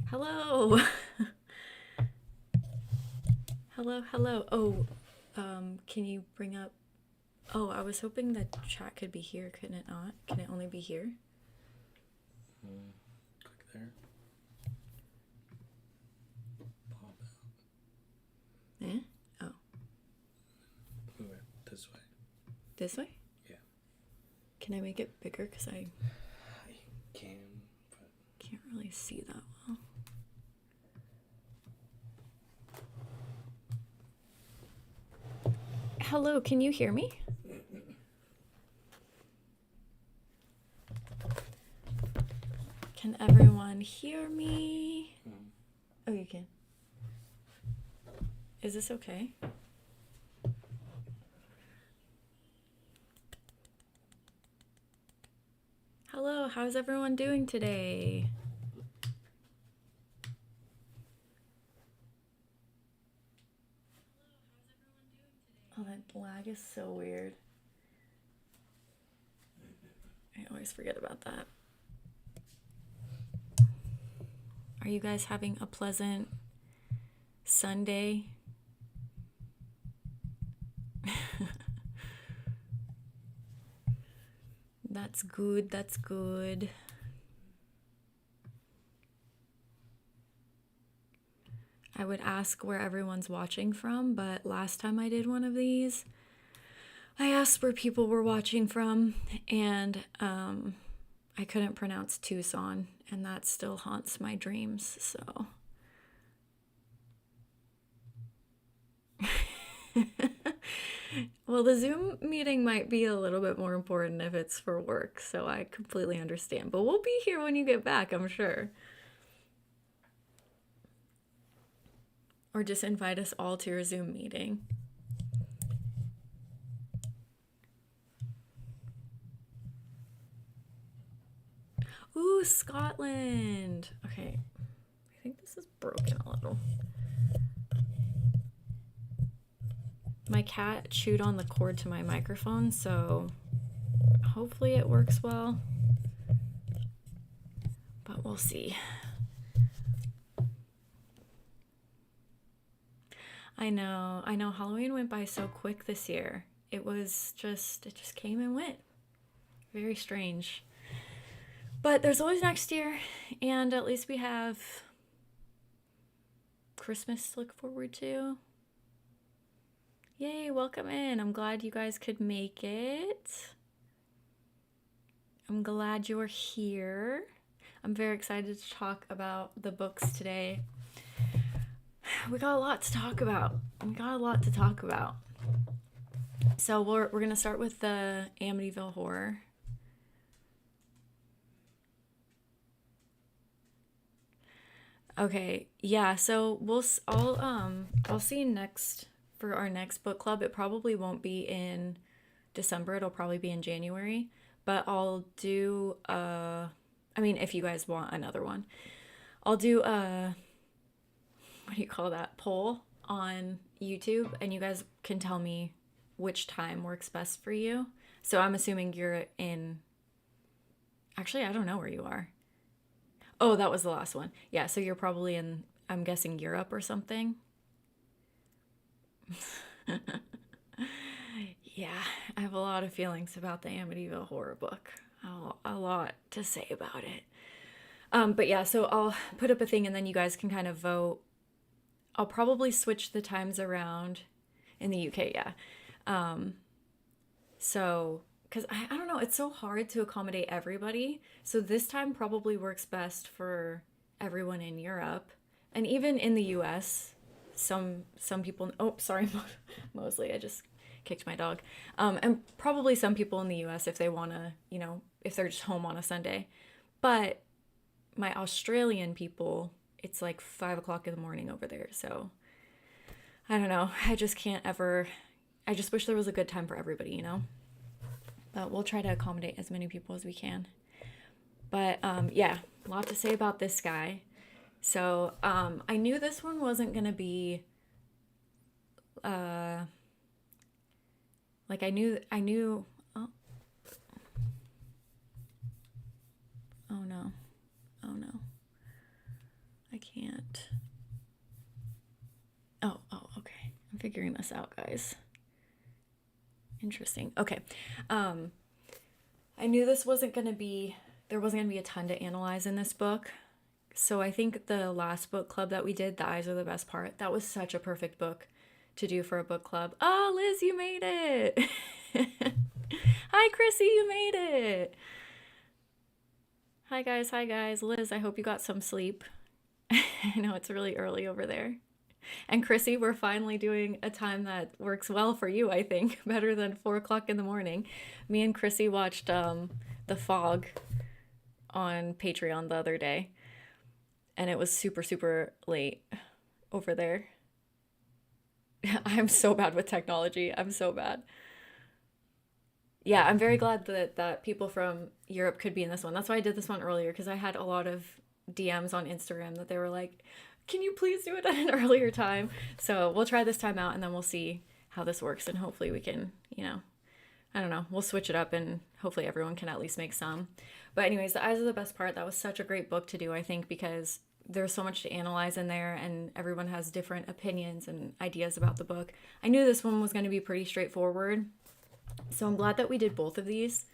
Hello. Hello. Oh, can you bring up? Oh, I was hoping the chat could be here. Couldn't it not? Can it only be here? Click there. Pop out. Eh? Oh. Move it this way. This way? Yeah. Can I make it bigger? Because I can, but can't really see that well. Hello, can you hear me? Can everyone hear me? Oh, you can. Is this okay? Hello, how's everyone doing today? Oh, that lag is so weird. I always forget about that. Are you guys having a pleasant Sunday? That's good, that's good. I would ask where everyone's watching from, but last time I did one of these, I asked where people were watching from, and I couldn't pronounce Tucson, and that still haunts my dreams, so. Well, the Zoom meeting might be a little bit more important if it's for work, so I completely understand. But we'll be here when you get back, I'm sure. Or just invite us all to your Zoom meeting. Ooh, Scotland. Okay, I think this is broken a little. My cat chewed on the cord to my microphone, so hopefully it works well. But we'll see. I know. Halloween went by so quick this year. It just came and went. Very strange. But there's always next year, and at least we have Christmas to look forward to. Yay, welcome in. I'm glad you guys could make it. I'm glad you're here. I'm very excited to talk about the books today. We got a lot to talk about. So we're going to start with the Amityville horror. Okay, yeah, so I'll see you next for our next book club. It probably won't be in December, it'll probably be in January, but I'll do if you guys want another one, I'll do what do you call that, poll on YouTube, and you guys can tell me which time works best for you. So I'm assuming you're in, actually I don't know where you are. Oh, that was the last one. Yeah, so you're probably in, I'm guessing, Europe or something. Yeah, I have a lot of feelings about the Amityville horror book. A lot to say about it. But yeah, so I'll put up a thing and then you guys can kind of vote. I'll probably switch the times around in the UK, yeah. So, because I don't know, it's so hard to accommodate everybody. So this time probably works best for everyone in Europe. And even in the US, some people, oh, sorry, Mosley, I just kicked my dog. And probably some people in the US if they want to, if they're just home on a Sunday. But my Australian people, it's like 5 o'clock in the morning over there. So I don't know. I just wish there was a good time for everybody, But we'll try to accommodate as many people as we can. But yeah, a lot to say about this guy. So I knew this one wasn't going to be like I knew oh no I'm figuring this out, guys. Interesting. Okay. I knew there wasn't going to be a ton to analyze in this book. So I think the last book club that we did, The Eyes Are the Best Part, that was such a perfect book to do for a book club. Oh, Liz, you made it. Hi, Chrissy, you made it. Hi, guys. Hi, guys. Liz, I hope you got some sleep. I know it's really early over there. And Chrissy, we're finally doing a time that works well for you, I think, better than 4 o'clock in the morning. Me and Chrissy watched The Fog on Patreon the other day, and it was super, super late over there. I'm so bad with technology. I'm so bad. Yeah, I'm very glad that people from Europe could be in this one. That's why I did this one earlier, because I had a lot of DMs on Instagram that they were like, can you please do it at an earlier time? So we'll try this time out, and then we'll see how this works, and hopefully we can, I don't know, we'll switch it up, and hopefully everyone can at least make some. But anyways, The Eyes Are the Best Part. That was such a great book to do, I think, because there's so much to analyze in there, and everyone has different opinions and ideas about the book. I knew this one was going to be pretty straightforward, so I'm glad that we did both of these.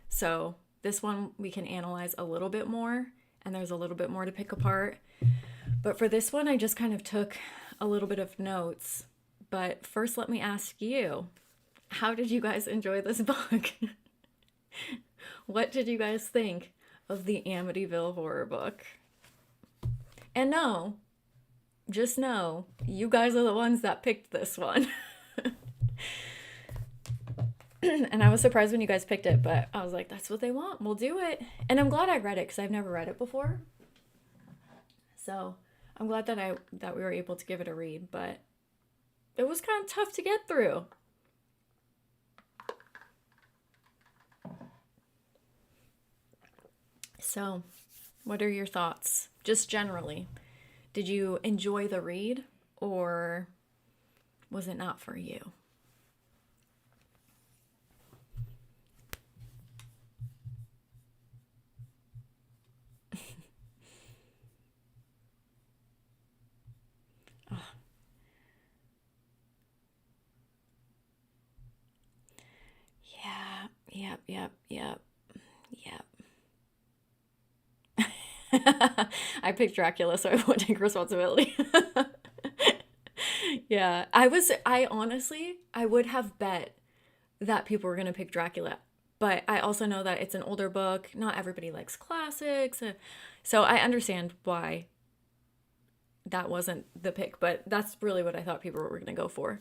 So this one we can analyze a little bit more, and there's a little bit more to pick apart. But for this one, I just kind of took a little bit of notes. But first, let me ask you, how did you guys enjoy this book? What did you guys think of the Amityville horror book? And no, just know, you guys are the ones that picked this one. And I was surprised when you guys picked it, but I was like, that's what they want. We'll do it. And I'm glad I read it, because I've never read it before. So I'm glad that we were able to give it a read, but it was kind of tough to get through. So, what are your thoughts? Just generally, did you enjoy the read, or was it not for you? Yeah, yep. I picked Dracula, so I won't take responsibility. Yeah, I honestly, I would have bet that people were going to pick Dracula. But I also know that it's an older book. Not everybody likes classics. So I understand why that wasn't the pick, but that's really what I thought people were going to go for.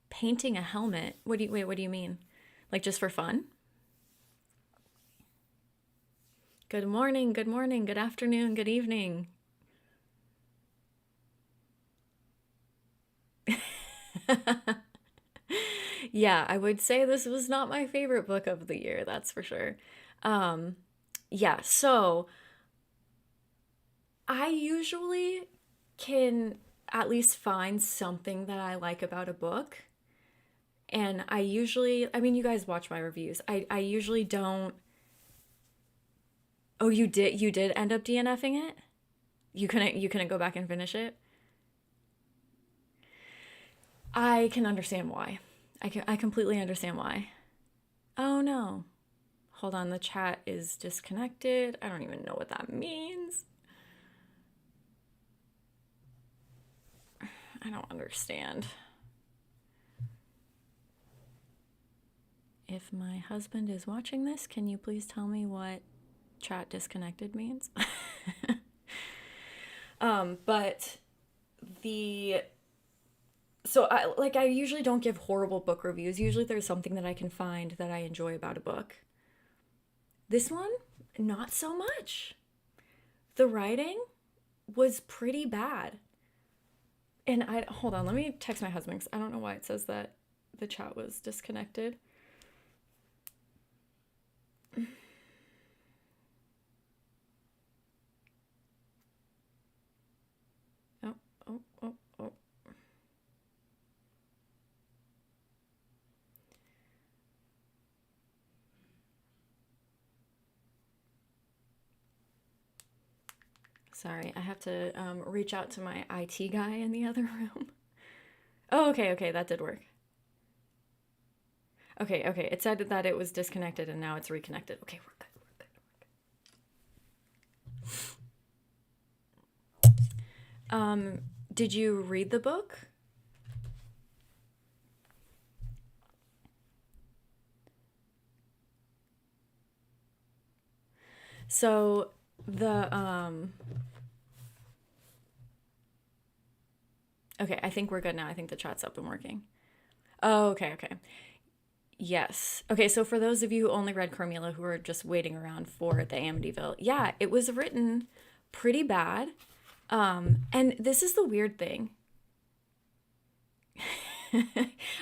Painting a helmet. What do you mean? Like just for fun? Good morning, good afternoon, good evening. Yeah, I would say this was not my favorite book of the year, that's for sure. Yeah, so I usually can at least find something that I like about a book. And I mean, you guys watch my reviews. I usually don't. Oh, you did end up DNFing it? You couldn't go back and finish it? I can understand why. I completely understand why. Oh no. Hold on, the chat is disconnected. I don't even know what that means. I don't understand. If my husband is watching this, can you please tell me what chat disconnected means? But the so I usually don't give horrible book reviews. Usually there's something that I can find that I enjoy about a book. This one, not so much. The writing was pretty bad. And I hold on, let me text my husband, 'cause I don't know why it says that the chat was disconnected. Oh, oh, oh, oh. Sorry, I have to reach out to my IT guy in the other room. Oh, okay, okay, that did work. Okay, okay, it said that it was disconnected and now it's reconnected. Okay, we're good, we're good. Did you read the book? So the okay, I think we're good now. I think the chat's up and working. Oh, okay, okay. Yes. Okay, so for those of you who only read Carmilla who are just waiting around for the Amityville, yeah, it was written pretty bad. And this is the weird thing.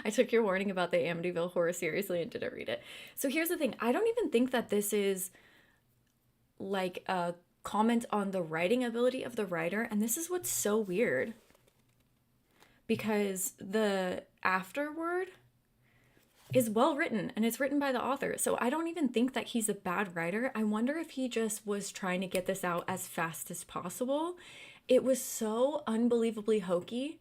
I took your warning about the Amityville horror seriously and didn't read it. So here's the thing. I don't even think that this is like a comment on the writing ability of the writer, and this is what's so weird. Because the afterword is well written and it's written by the author. So I don't even think that he's a bad writer. I wonder if he just was trying to get this out as fast as possible. It was so unbelievably hokey.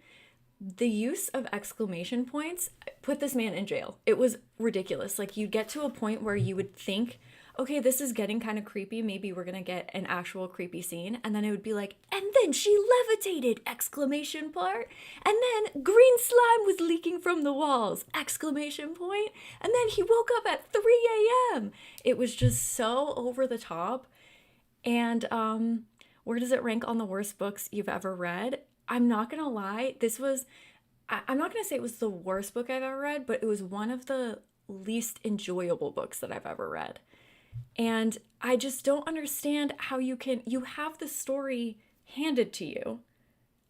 The use of exclamation points put this man in jail. It was ridiculous. Like, you'd get to a point where you would think, okay, this is getting kind of creepy. Maybe we're going to get an actual creepy scene. And then it would be like, and then she levitated, exclamation part. And then green slime was leaking from the walls, exclamation point. And then he woke up at 3 a.m. It was just so over the top. And where does it rank on the worst books you've ever read? I'm not going to lie. I'm not going to say it was the worst book I've ever read, but it was one of the least enjoyable books that I've ever read. And I just don't understand how you have the story handed to you.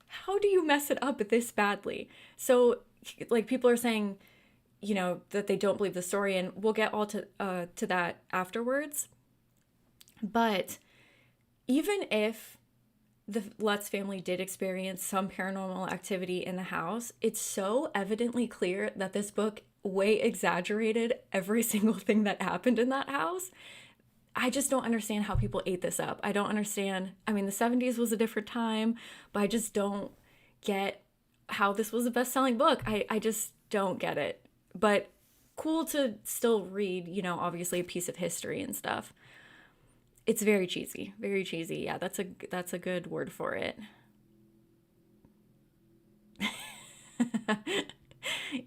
How do you mess it up this badly? So, like, people are saying, that they don't believe the story, and we'll get all to that afterwards. But even if the Lutz family did experience some paranormal activity in the house, it's so evidently clear that this book way exaggerated every single thing that happened in that house. I just don't understand how people ate this up. I don't understand. I mean, the 70s was a different time, but I just don't get how this was a best-selling book. I just don't get it. But cool to still read, obviously a piece of history and stuff. It's very cheesy, very cheesy. Yeah, that's a good word for it.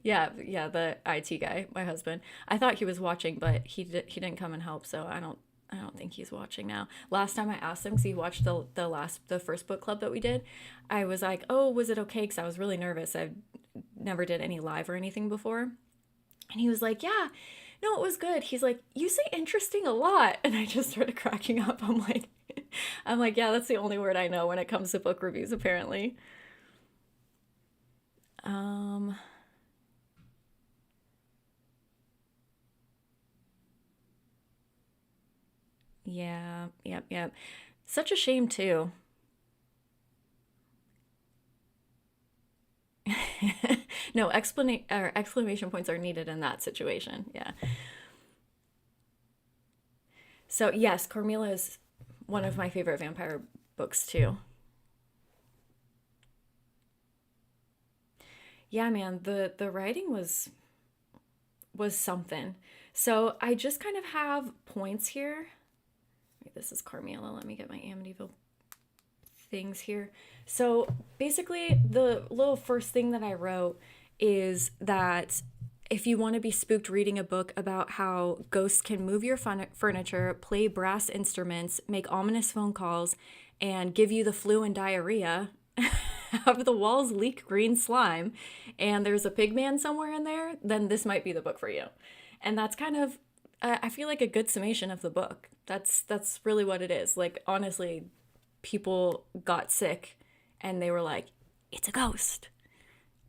Yeah, the IT guy, my husband. I thought he was watching, but he didn't come and help, so I don't think he's watching now. Last time I asked him, because he watched the first book club that we did, I was like, oh, was it okay? Because I was really nervous. I never did any live or anything before. And he was like, yeah, no, it was good. He's like, you say interesting a lot. And I just started cracking up. I'm like, yeah, that's the only word I know when it comes to book reviews, apparently. Yeah, yep. Such a shame too. No, exclamation points are needed in that situation. Yeah. So yes, Carmilla is one of my favorite vampire books too. Yeah, man, the writing was something. So I just kind of have points here. Wait, this is Carmilla. Let me get my Amityville things here. So basically, the little first thing that I wrote is that if you want to be spooked reading a book about how ghosts can move your furniture, play brass instruments, make ominous phone calls, and give you the flu and diarrhea, have the walls leak green slime, and there's a pig man somewhere in there, then this might be the book for you. And that's kind of, I feel like, a good summation of the book. That's really what it is. Like, honestly, people got sick and they were like, it's a ghost.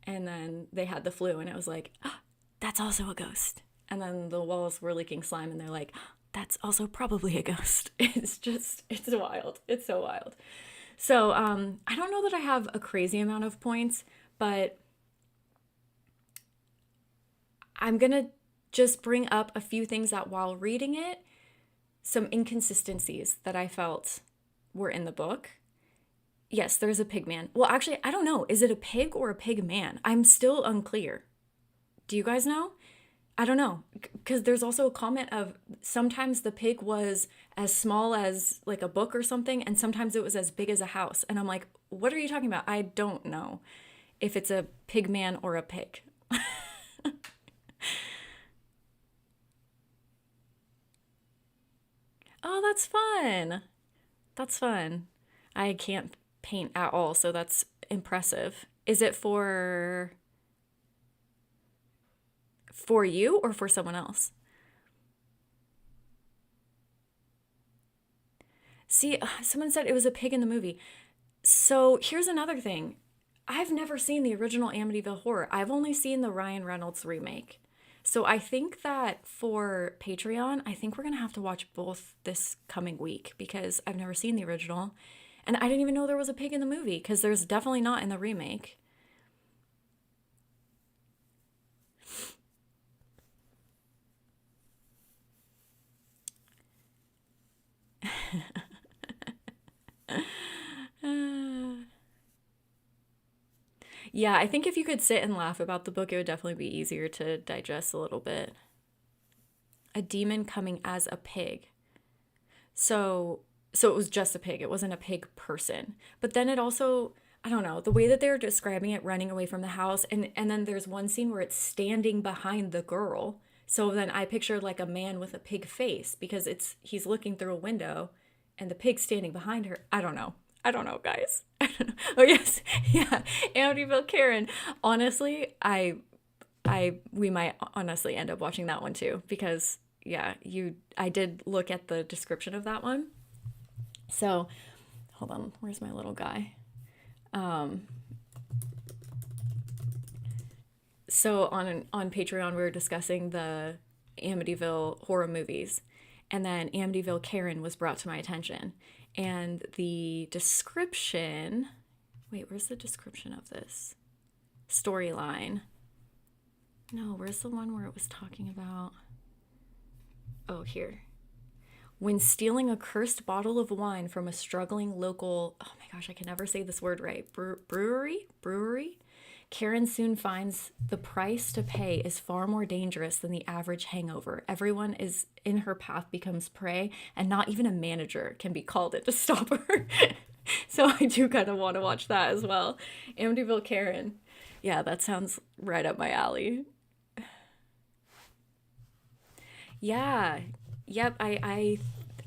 And then they had the flu and it was like, oh, that's also a ghost. And then the walls were leaking slime and they're like, oh, that's also probably a ghost. It's wild. It's so wild. So I don't know that I have a crazy amount of points, but I'm going to just bring up a few things that while reading it, some inconsistencies that I felt were in the book. Yes, there's a pig man. Well, actually, I don't know. Is it a pig or a pig man? I'm still unclear. Do you guys know? I don't know. Because there's also a comment of sometimes the pig was as small as like a book or something, and sometimes it was as big as a house. And I'm like, what are you talking about? I don't know if it's a pig man or a pig. Oh, that's fun. That's fun. I can't paint at all, so that's impressive. Is it for you or for someone else? See, someone said it was a pig in the movie. So here's another thing. I've never seen the original Amityville Horror. I've only seen the Ryan Reynolds remake. So I think that for Patreon, I think we're going to have to watch both this coming week because I've never seen the original. And I didn't even know there was a pig in the movie because there's definitely not in the remake. Yeah, I think if you could sit and laugh about the book, it would definitely be easier to digest a little bit. A demon coming as a pig. So it was just a pig. It wasn't a pig person. But then it also, I don't know, the way that they're describing it running away from the house, and then there's one scene where it's standing behind the girl. So then I pictured like a man with a pig face because it's he's looking through a window and the pig's standing behind her. I don't know. I don't know, guys. I don't know. Oh yes. Yeah. Amityville Karen. Honestly, I we might honestly end up watching that one too because yeah, you I did look at the description of that one. So, hold on, where's my little guy? Um so on Patreon we were discussing the Amityville horror movies and then Amityville Karen was brought to my attention and the description, wait, where's the description of this storyline? No, where's the one where it was talking about? Oh, here. When stealing a cursed bottle of wine from a struggling local, oh my gosh, I can never say this word right, brewery, Karen soon finds the price to pay is far more dangerous than the average hangover. Everyone is in her path becomes prey, and not even a manager can be called in to stop her. So I do kind of want to watch that as well. Amityville Karen. Yeah, that sounds right up my alley. Yeah. Yep,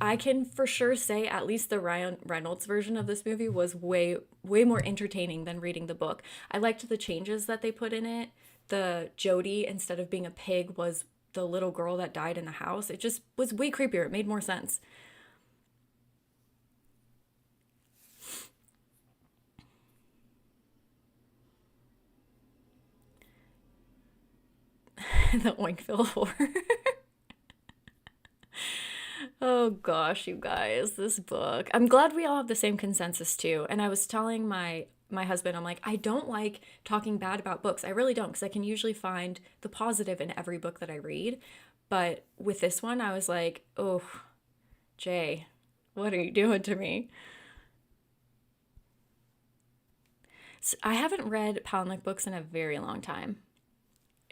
I can for sure say at least the Ryan Reynolds version of this movie was way more entertaining than reading the book. I liked the changes that they put in it. The Jody instead of being a pig was the little girl that died in the house. It just was way creepier. It made more sense. The Oinkville horror. Oh gosh, you guys, this book. I'm glad we all have the same consensus too. And I was telling my husband, I'm like, I don't like talking bad about books. I really don't, because I can usually find the positive in every book that I read. But with this one, I was like, oh, Jay, what are you doing to me? I haven't read Palinick books in a very long time,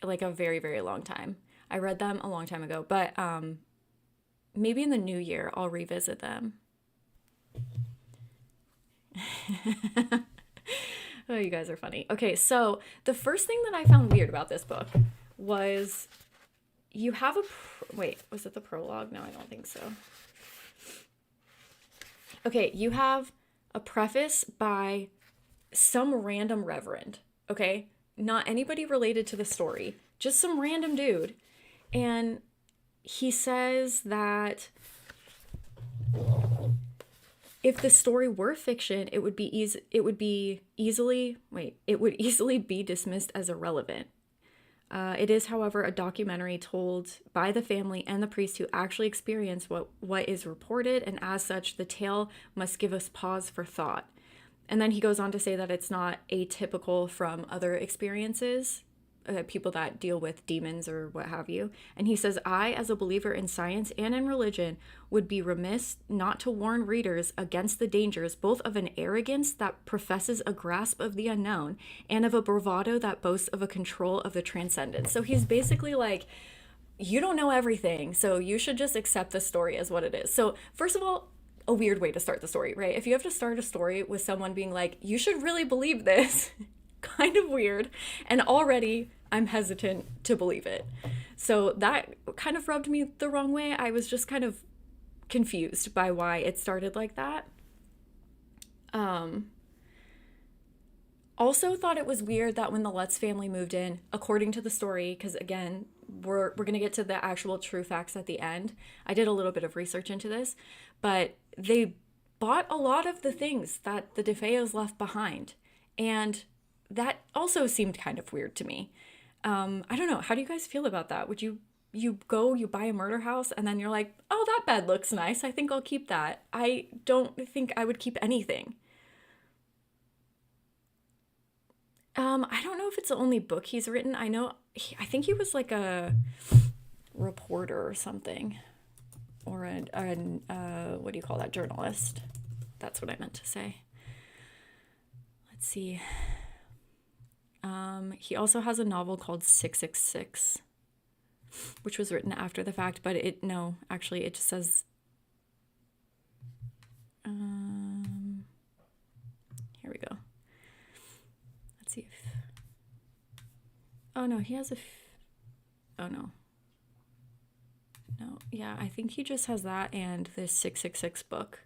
like a very, very long time. I read them a long time ago, but maybe in the new year I'll revisit them. Oh, you guys are funny. Okay, so the first thing that I found weird about this book was you have wait, was it the prologue? No, I don't think so. Okay, you have a preface by some random reverend, okay? Not anybody related to the story, just some random dude. And he says that if the story were fiction, it would easily be dismissed as irrelevant. It is, however, a documentary told by the family and the priest who actually experienced what is reported, and as such, the tale must give us pause for thought. And then he goes on to say that it's not atypical from other experiences people that deal with demons or what have you. And he says, I, as a believer in science and in religion, would be remiss not to warn readers against the dangers both of an arrogance that professes a grasp of the unknown and of a bravado that boasts of a control of the transcendent. So he's basically like, you don't know everything, so you should just accept the story as what it is. So, first of all, a weird way to start the story, right? If you have to start a story with someone being like, you should really believe this, kind of weird. And already I'm hesitant to believe it. So that kind of rubbed me the wrong way. I was just kind of confused by why it started like that. Also thought it was weird that when the Lutz family moved in, according to the story, because again, we're going to get to the actual true facts at the end. I did a little bit of research into this, but they bought a lot of the things that the DeFeos left behind. And that also seemed kind of weird to me. I don't know. How do you guys feel about that? Would you buy a murder house and then you're like, oh, that bed looks nice. I think I'll keep that. I don't think I would keep anything. I don't know if it's the only book he's written. I think he was like a reporter or something, or what do you call that? Journalist. That's what I meant to say. Let's see. He also has a novel called 666, which was written after the fact, but it just says, here we go. Let's see if, oh no, he has oh no. No, yeah, I think he just has that and this 666 book.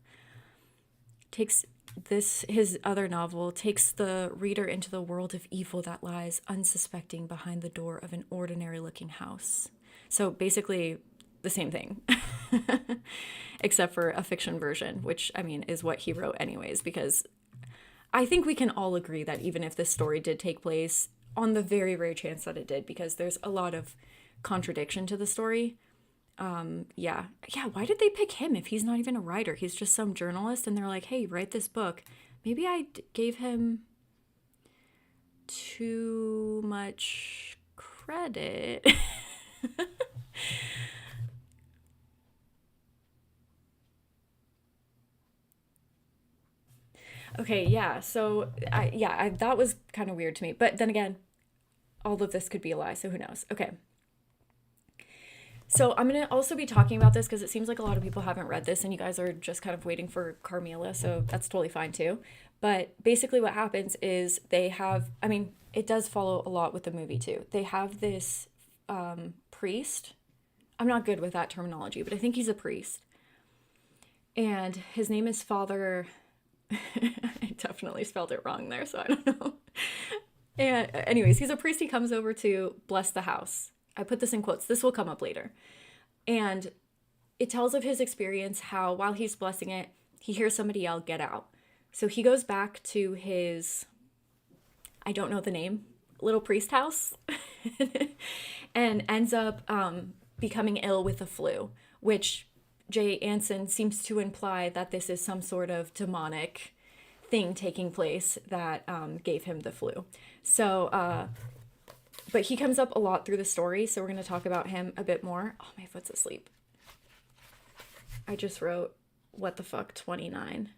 His other novel takes the reader into the world of evil that lies unsuspecting behind the door of an ordinary looking house. So basically the same thing, except for a fiction version, which I mean is what he wrote anyways, because I think we can all agree that even if this story did take place, on the very rare chance that it did, because there's a lot of contradiction to the story. Yeah, why did they pick him if he's not even a writer? He's just some journalist and they're like, hey, write this book. Maybe I gave him too much credit. Okay, yeah, so that was kind of weird to me. But then again, all of this could be a lie, so who knows? Okay. So I'm going to also be talking about this because it seems like a lot of people haven't read this and you guys are just kind of waiting for Carmilla, so that's totally fine too. But basically what happens is it does follow a lot with the movie too. They have this priest. I'm not good with that terminology, but I think he's a priest. And his name is Father... I definitely spelled it wrong there, so I don't know. And anyways, he's a priest. He comes over to bless the house. I put this in quotes. This will come up later. And it tells of his experience how while he's blessing it, he hears somebody yell, get out. So he goes back to his, I don't know the name, little priest house and ends up becoming ill with the flu, which Jay Anson seems to imply that this is some sort of demonic thing taking place that gave him the flu. So, but he comes up a lot through the story, so we're going to talk about him a bit more. Oh, my foot's asleep. I just wrote, what the fuck, 29.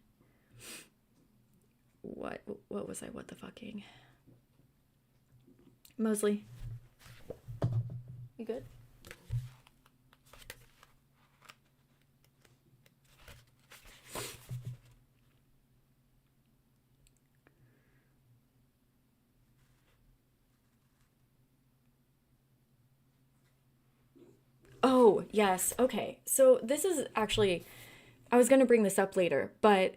What was I, what the fucking? Mosley, you good? Oh, yes. Okay. So this is actually, I was going to bring this up later, but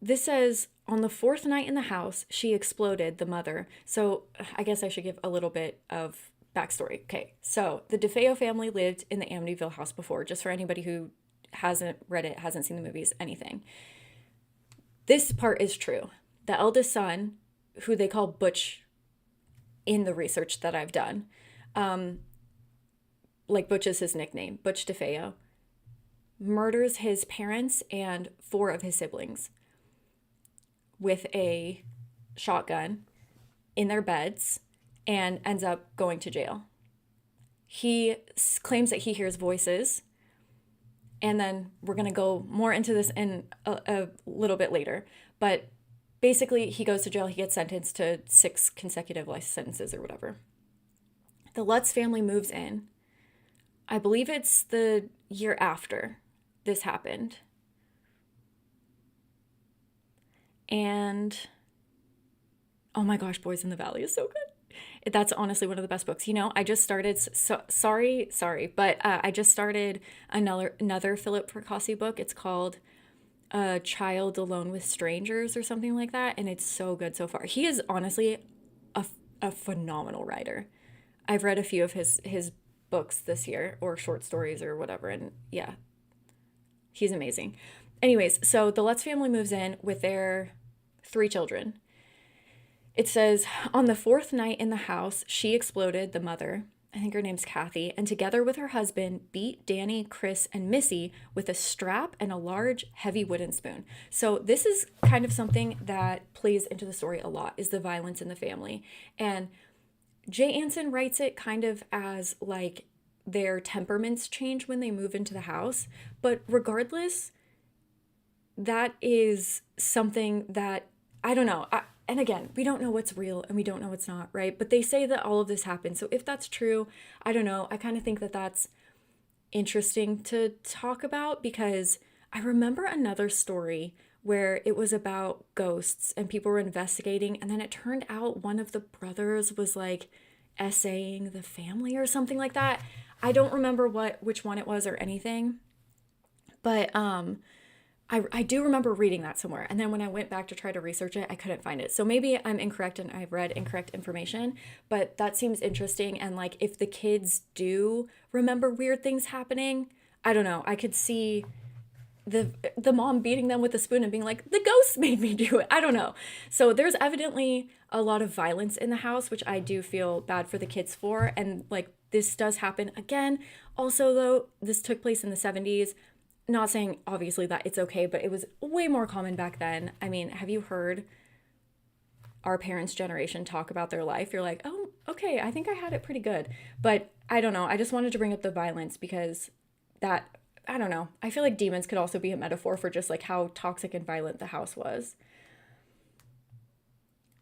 this says on the fourth night in the house, she exploded, the mother. So I guess I should give a little bit of backstory. Okay. So the DeFeo family lived in the Amityville house before, just for anybody who hasn't read it, hasn't seen the movies, anything. This part is true. The eldest son, who they call Butch in the research that I've done, like Butch is his nickname, Butch DeFeo, murders his parents and 4 of his siblings with a shotgun in their beds and ends up going to jail. He claims that he hears voices, and then we're going to go more into this in a little bit later. But basically, he goes to jail. He gets sentenced to 6 consecutive life sentences or whatever. The Lutz family moves in. I believe it's the year after this happened. And oh my gosh, Boys in the Valley is so good. That's honestly one of the best books. I just started, sorry, but I just started another Philip Fracassi book. It's called A Child Alone with Strangers or something like that. And it's so good so far. He is honestly a phenomenal writer. I've read a few of his books this year, or short stories or whatever. And yeah, he's amazing. Anyways, so the Lutz family moves in with their 3 children. It says, on the 4th night in the house, she exploded, the mother, I think her name's Kathy, and together with her husband, beat Danny, Chris, and Missy with a strap and a large, heavy wooden spoon. So this is kind of something that plays into the story a lot, is the violence in the family. And Jay Anson writes it kind of as like their temperaments change when they move into the house. But regardless, that is something that, I don't know. And again, we don't know what's real and we don't know what's not, right? But they say that all of this happened. So if that's true, I don't know. I kind of think that that's interesting to talk about, because I remember another story where it was about ghosts and people were investigating, and then it turned out one of the brothers was like essaying the family or something like that. I don't remember which one it was or anything, but I do remember reading that somewhere. And then when I went back to try to research it, I couldn't find it. So maybe I'm incorrect and I've read incorrect information, but that seems interesting. And like, if the kids do remember weird things happening, I don't know. I could see the mom beating them with a spoon and being like, the ghost made me do it. I don't know. So there's evidently a lot of violence in the house, which I do feel bad for the kids for. And like, this does happen again. Also, though, this took place in the 70s. Not saying obviously that it's okay, but it was way more common back then. I mean, have you heard our parents' generation talk about their life? You're like, oh, okay, I think I had it pretty good. But I don't know. I just wanted to bring up the violence because that, I don't know. I feel like demons could also be a metaphor for just like how toxic and violent the house was.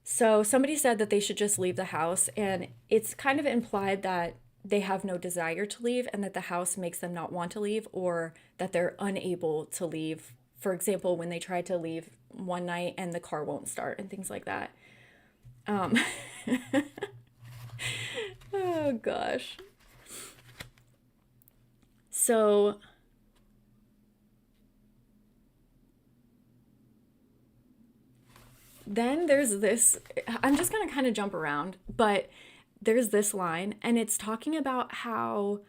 So somebody said that they should just leave the house, and it's kind of implied that they have no desire to leave and that the house makes them not want to leave, or that they're unable to leave. For example, when they try to leave one night and the car won't start and things like that. Um, oh gosh. So then there's this, I'm just going to kind of jump around, but there's this line, and it's talking about how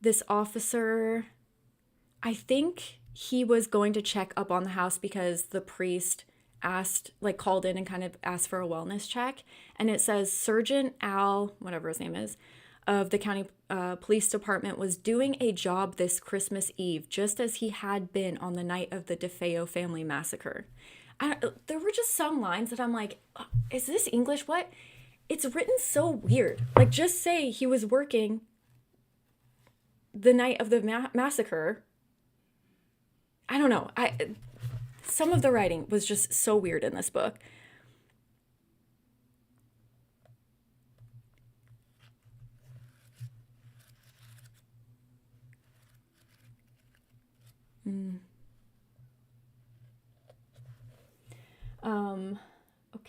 this officer, I think he was going to check up on the house because the priest called in and kind of asked for a wellness check. And it says Sergeant Al, whatever his name is, of the county police department was doing a job this Christmas Eve, just as he had been on the night of the DeFeo family massacre. There were just some lines that I'm like, is this English? What? It's written so weird. Like, just say he was working the night of the massacre. I don't know. Some of the writing was just so weird in this book.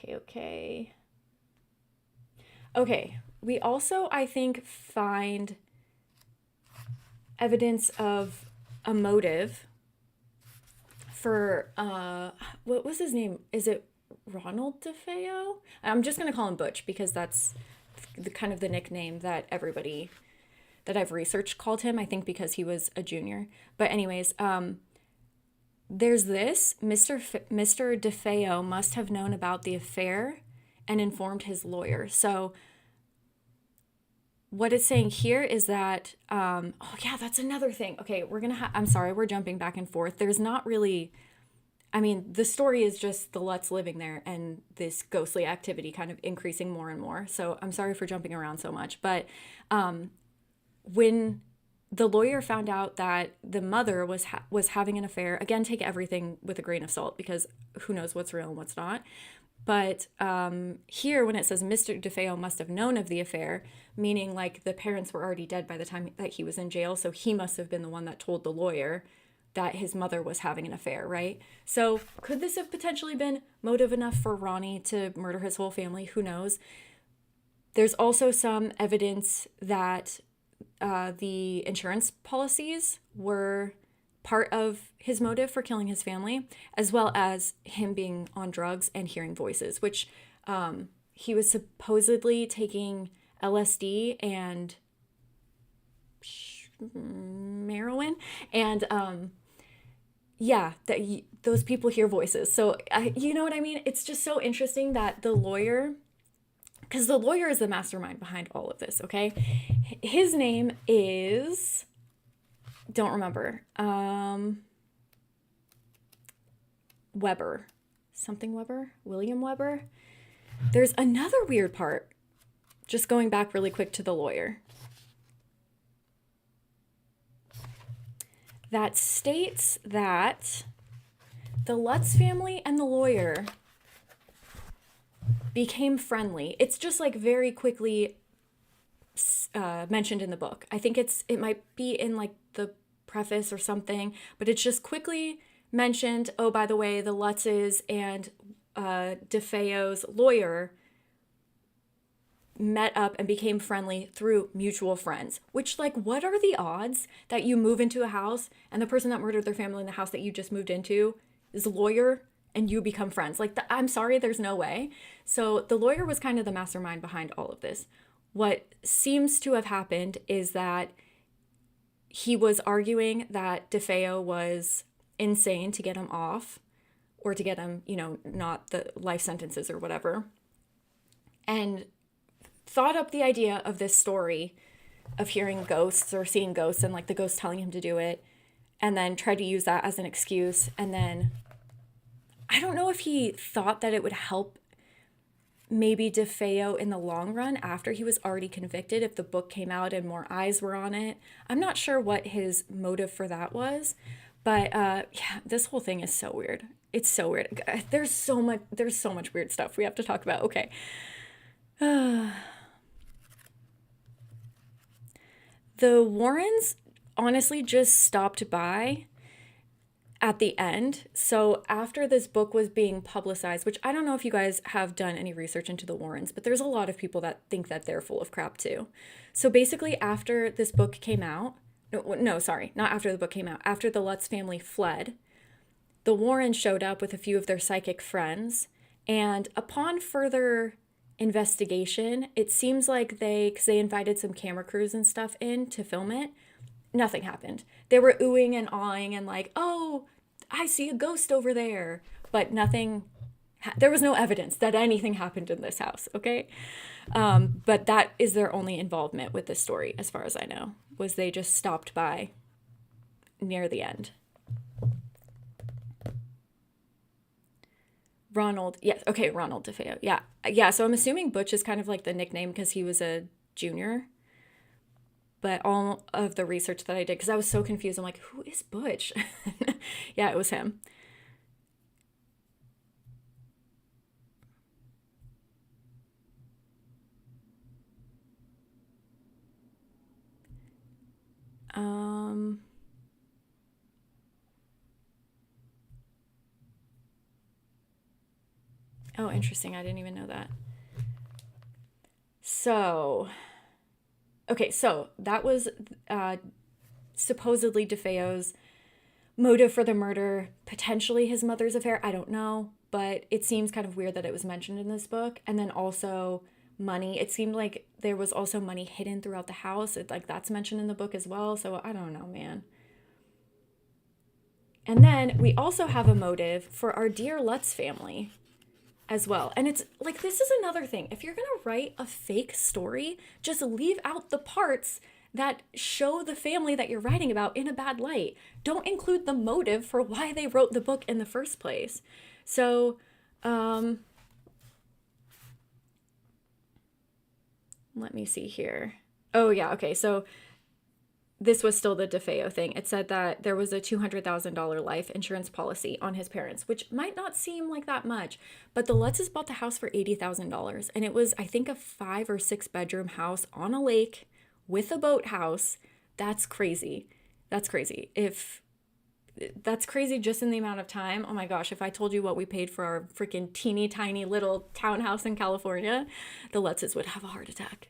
Okay. Okay, we also, I think, find evidence of a motive for, what was his name? Is it Ronald DeFeo? I'm just going to call him Butch because that's the kind of the nickname that everybody that I've researched called him, I think because he was a junior. But anyways, there's this, Mr. DeFeo must have known about the affair and informed his lawyer. So what it's saying here is that, oh yeah, that's another thing. Okay, I'm sorry, we're jumping back and forth. There's not really I mean, the story is just the Lutz living there and this ghostly activity kind of increasing more and more. So I'm sorry for jumping around so much. But when the lawyer found out that the mother was having an affair, again, take everything with a grain of salt because who knows what's real and what's not. But here, when it says Mr. DeFeo must have known of the affair, meaning like the parents were already dead by the time that he was in jail, so he must have been the one that told the lawyer that his mother was having an affair, right? So could this have potentially been motive enough for Ronnie to murder his whole family? Who knows? There's also some evidence that the insurance policies were part of his motive for killing his family, as well as him being on drugs and hearing voices, which he was supposedly taking LSD and heroin, and yeah, that those people hear voices. So you know what I mean? It's just so interesting that the lawyer, because the lawyer is the mastermind behind all of this, okay? His name is, don't remember, Weber. Something Weber? William Weber? There's another weird part, just going back really quick to the lawyer, that states that the Lutz family and the lawyer became friendly. It's just like very quickly mentioned in the book. I think it might be in like the preface or something, but it's just quickly mentioned. Oh, by the way, the Lutzes and DeFeo's lawyer met up and became friendly through mutual friends. Which, like, what are the odds that you move into a house and the person that murdered their family in the house that you just moved into is a lawyer and you become friends? Like, I'm sorry, there's no way. So the lawyer was kind of the mastermind behind all of this. What seems to have happened is that he was arguing that DeFeo was insane to get him off, or to get him, not the life sentences or whatever, and thought up the idea of this story of hearing ghosts or seeing ghosts and like the ghost telling him to do it, and then tried to use that as an excuse. And then I don't know if he thought that it would help maybe DeFeo in the long run after he was already convicted, if the book came out and more eyes were on it. I'm not sure what his motive for that was, but yeah, this whole thing is so weird. It's so weird. There's so much weird stuff we have to talk about. Okay. The Warrens honestly just stopped by at the end. So after this book was being publicized, which I don't know if you guys have done any research into the Warrens, but there's a lot of people that think that they're full of crap too. So basically after this book came out, no, sorry, not after the book came out, after the Lutz family fled, the Warrens showed up with a few of their psychic friends, and upon further investigation, it seems like because they invited some camera crews and stuff in to film it, nothing happened. They were oohing and awing and like, oh, I see a ghost over there. But nothing, there was no evidence that anything happened in this house, okay? But that is their only involvement with this story, as far as I know, was they just stopped by near the end. Ronald DeFeo. Yeah, so I'm assuming Butch is kind of like the nickname because he was a junior. But all of the research that I did, because I was so confused, I'm like, who is Butch? Yeah, it was him. Oh, interesting. I didn't even know that. So, okay, so that was supposedly DeFeo's motive for the murder, potentially his mother's affair. I don't know, but it seems kind of weird that it was mentioned in this book. And then also money. It seemed like there was also money hidden throughout the house. Like that's mentioned in the book as well. So I don't know, man. And then we also have a motive for our dear Lutz family as well. And it's like, this is another thing. If you're going to write a fake story, just leave out the parts that show the family that you're writing about in a bad light. Don't include the motive for why they wrote the book in the first place. So, let me see here. Oh, yeah. Okay. So this was still the DeFeo thing. It said that there was a $200,000 life insurance policy on his parents, which might not seem like that much, but the Lutzes bought the house for $80,000. And it was, I think, a 5 or 6 bedroom house on a lake with a boathouse. That's crazy. That's crazy. If that's crazy just in the amount of time. Oh my gosh, if I told you what we paid for our freaking teeny tiny little townhouse in California, the Lutzes would have a heart attack.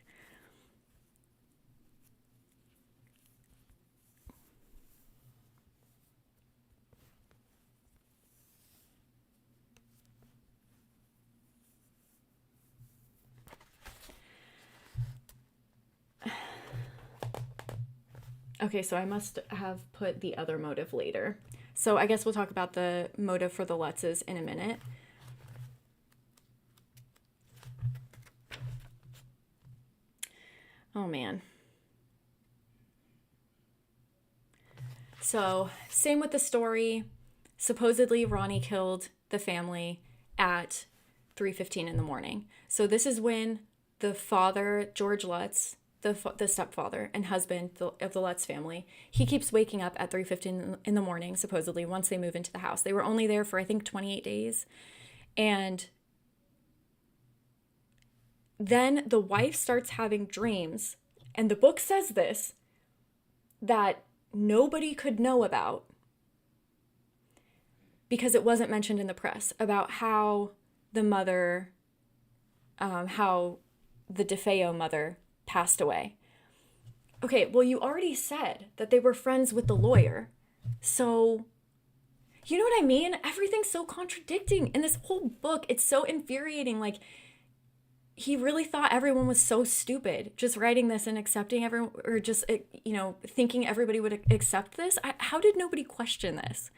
Okay, so I must have put the other motive later. So I guess we'll talk about the motive for the Lutzes in a minute. Oh man. So, same with the story. Supposedly Ronnie killed the family at 3:15 in the morning. So this is when the father, George Lutz, the stepfather and husband of the Lutz family, he keeps waking up at 3:15 in the morning, supposedly, once they move into the house. They were only there for, I think, 28 days. And then the wife starts having dreams, and the book says this, that nobody could know about because it wasn't mentioned in the press, about how the mother, how the DeFeo mother passed away. Okay, well, you already said that they were friends with the lawyer. So, you know what I mean? Everything's so contradicting in this whole book. It's so infuriating. Like, he really thought everyone was so stupid just writing this and accepting everyone, or just, thinking everybody would accept this. How did nobody question this?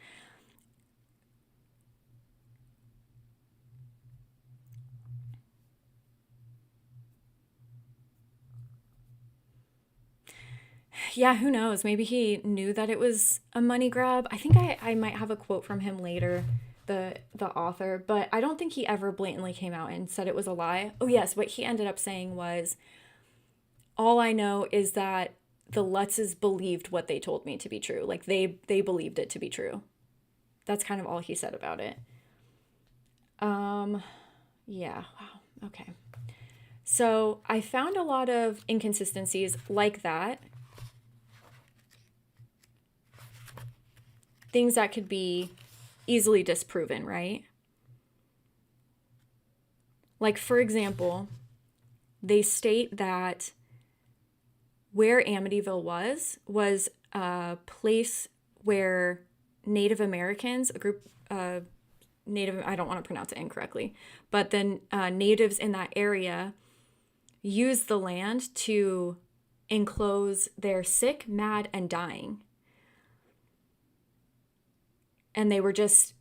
Yeah, who knows? Maybe he knew that it was a money grab. I think I might have a quote from him later, the author, but I don't think he ever blatantly came out and said it was a lie. Oh yes, what he ended up saying was, all I know is that the Lutzes believed what they told me to be true. Like they believed it to be true. That's kind of all he said about it. Yeah, wow. Okay. So I found a lot of inconsistencies like that. Things that could be easily disproven, right? Like, for example, they state that where Amityville was a place where Native Americans, a group Native, I don't want to pronounce it incorrectly, but then natives in that area used the land to enclose their sick, mad, and dying. And they were just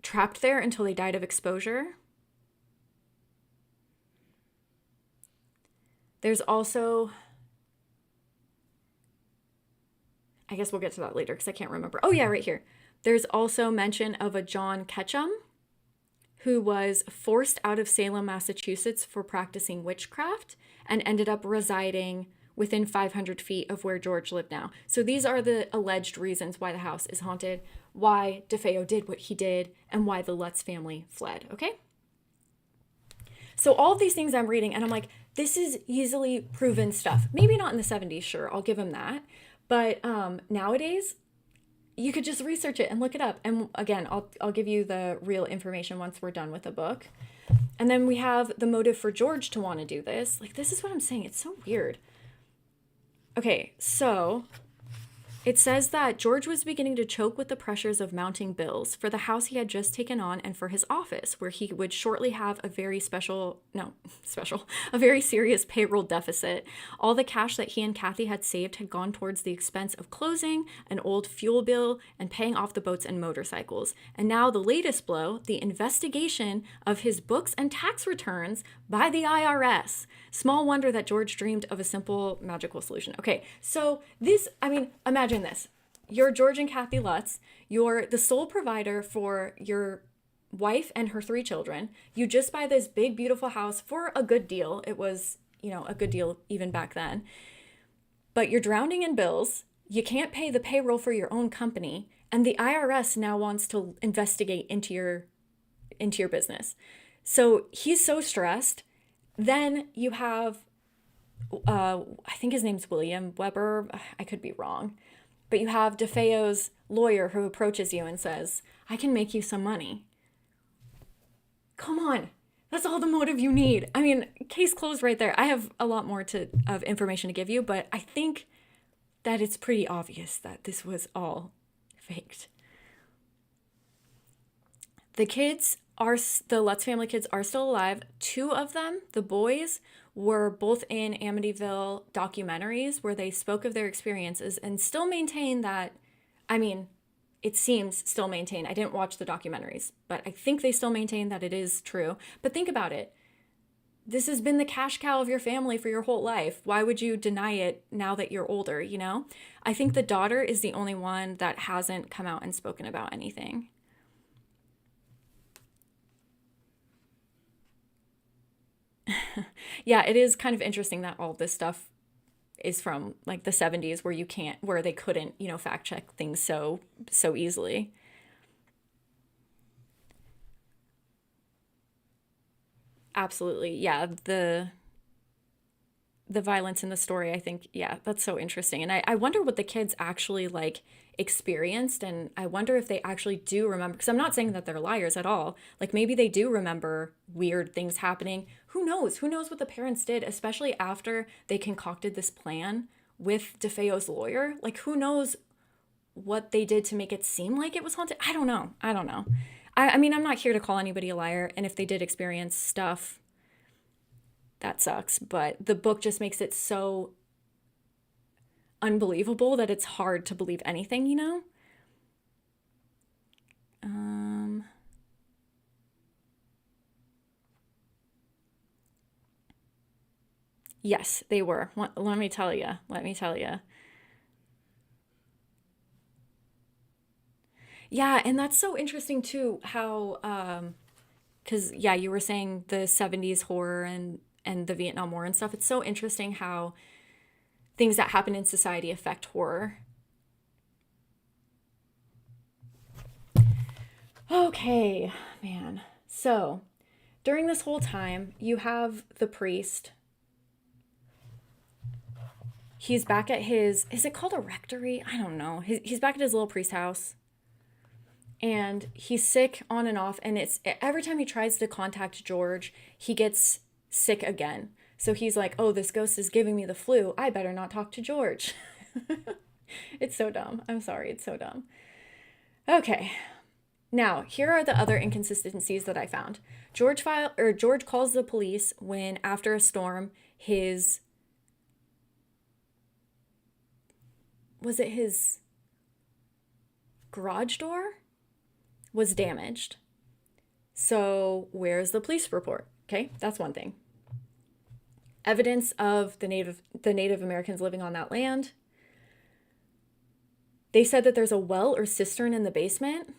trapped there until they died of exposure. There's also, I guess we'll get to that later because I can't remember. Oh yeah, right here. There's also mention of a John Ketchum who was forced out of Salem, Massachusetts for practicing witchcraft and ended up residing within 500 feet of where George lived now. So these are the alleged reasons why the house is haunted, why DeFeo did what he did, and why the Lutz family fled, okay? So all of these things I'm reading, and I'm like, this is easily proven stuff. Maybe not in the 70s, sure, I'll give him that. But nowadays, you could just research it and look it up. And again, I'll give you the real information once we're done with the book. And then we have the motive for George to want to do this. Like, this is what I'm saying. It's so weird. Okay, so It says that George was beginning to choke with the pressures of mounting bills for the house he had just taken on and for his office, where he would shortly have a very a very serious payroll deficit. All the cash that he and Kathy had saved had gone towards the expense of closing, an old fuel bill, and paying off the boats and motorcycles. And now the latest blow, the investigation of his books and tax returns by the IRS. Small wonder that George dreamed of a simple magical solution. Okay, so imagine this. You're George and Kathy Lutz. You're the sole provider for your wife and her 3 children. You just buy this big, beautiful house for a good deal. It was, a good deal even back then. But you're drowning in bills. You can't pay the payroll for your own company. And the IRS now wants to investigate into your business. So he's so stressed. Then you have, I think his name's William Weber. I could be wrong. But you have DeFeo's lawyer who approaches you and says, I can make you some money. Come on. That's all the motive you need. I mean, case closed right there. I have a lot more of information to give you, but I think that it's pretty obvious that this was all faked. The Lutz family kids are still alive. 2 of them, the boys, were both in Amityville documentaries where they spoke of their experiences and still maintain that, it seems still maintain. I didn't watch the documentaries, but I think they still maintain that it is true. But think about it. This has been the cash cow of your family for your whole life. Why would you deny it now that you're older, I think the daughter is the only one that hasn't come out and spoken about anything. Yeah, it is kind of interesting that all this stuff is from like the 70s where they couldn't, fact check things so easily. Absolutely. Yeah, the violence in the story, I think, yeah, that's so interesting. And I wonder what the kids actually experienced. And I wonder if they actually do remember, because I'm not saying that they're liars at all. Like maybe they do remember weird things happening. Who knows? Who knows what the parents did, especially after they concocted this plan with DeFeo's lawyer? Like who knows what they did to make it seem like it was haunted? I don't know. I'm not here to call anybody a liar. And if they did experience stuff, that sucks, but the book just makes it so unbelievable that it's hard to believe anything. Yes, they were. Let me tell you. Yeah, and that's so interesting too, how, because yeah, you were saying the 70s horror and the Vietnam War and stuff. It's so interesting how things that happen in society affect horror. Okay, man. So during this whole time, you have the priest. He's back at is it called a rectory? I don't know. He's back at his little priest house. And he's sick on and off. And it's every time he tries to contact George, he gets sick again. So he's like, oh, this ghost is giving me the flu. I better not talk to George. It's so dumb. I'm sorry. It's so dumb. Okay. Now, here are the other inconsistencies that I found. George calls the police when after a storm, his garage door was damaged. So, where's the police report? Okay, that's one thing. Evidence of the Native Americans living on that land. They said that there's a well or cistern in the basement.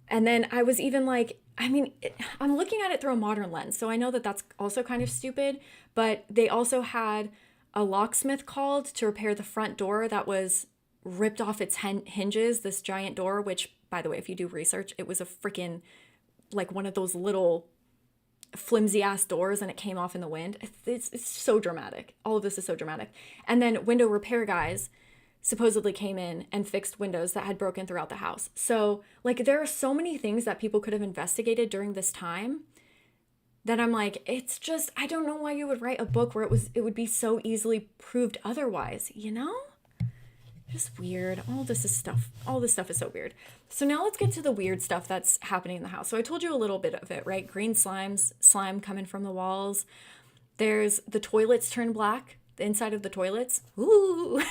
And then I was even like, I'm looking at it through a modern lens, so I know that that's also kind of stupid, but they also had a locksmith called to repair the front door that was ripped off its hinges, this giant door, which, by the way, if you do research, it was a freaking, like one of those little flimsy ass doors and it came off in the wind. It's so dramatic. All of this is so dramatic. And then window repair guys supposedly came in and fixed windows that had broken throughout the house. So like there are so many things that people could have investigated during this time that I'm like, it's just, I don't know why you would write a book where it would be so easily proved otherwise, you know? Just weird. All this stuff is so weird. So now let's get to the weird stuff that's happening in the house. So I told you a little bit of it, right? Green slime coming from the walls. There's the toilets turn black, the inside of the toilets. Ooh.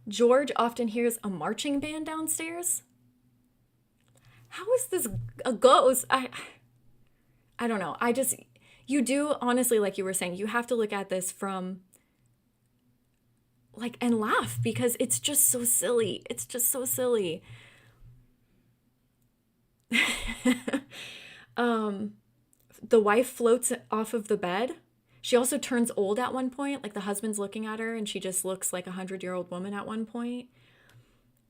George often hears a marching band downstairs. How is this a ghost? I don't know. You do, honestly, like you were saying, you have to look at this from, like, and laugh, because it's just so silly. It's just so silly. The wife floats off of the bed. She also turns old at one point. Like, the husband's looking at her and she just looks like a 100-year-old woman at one point.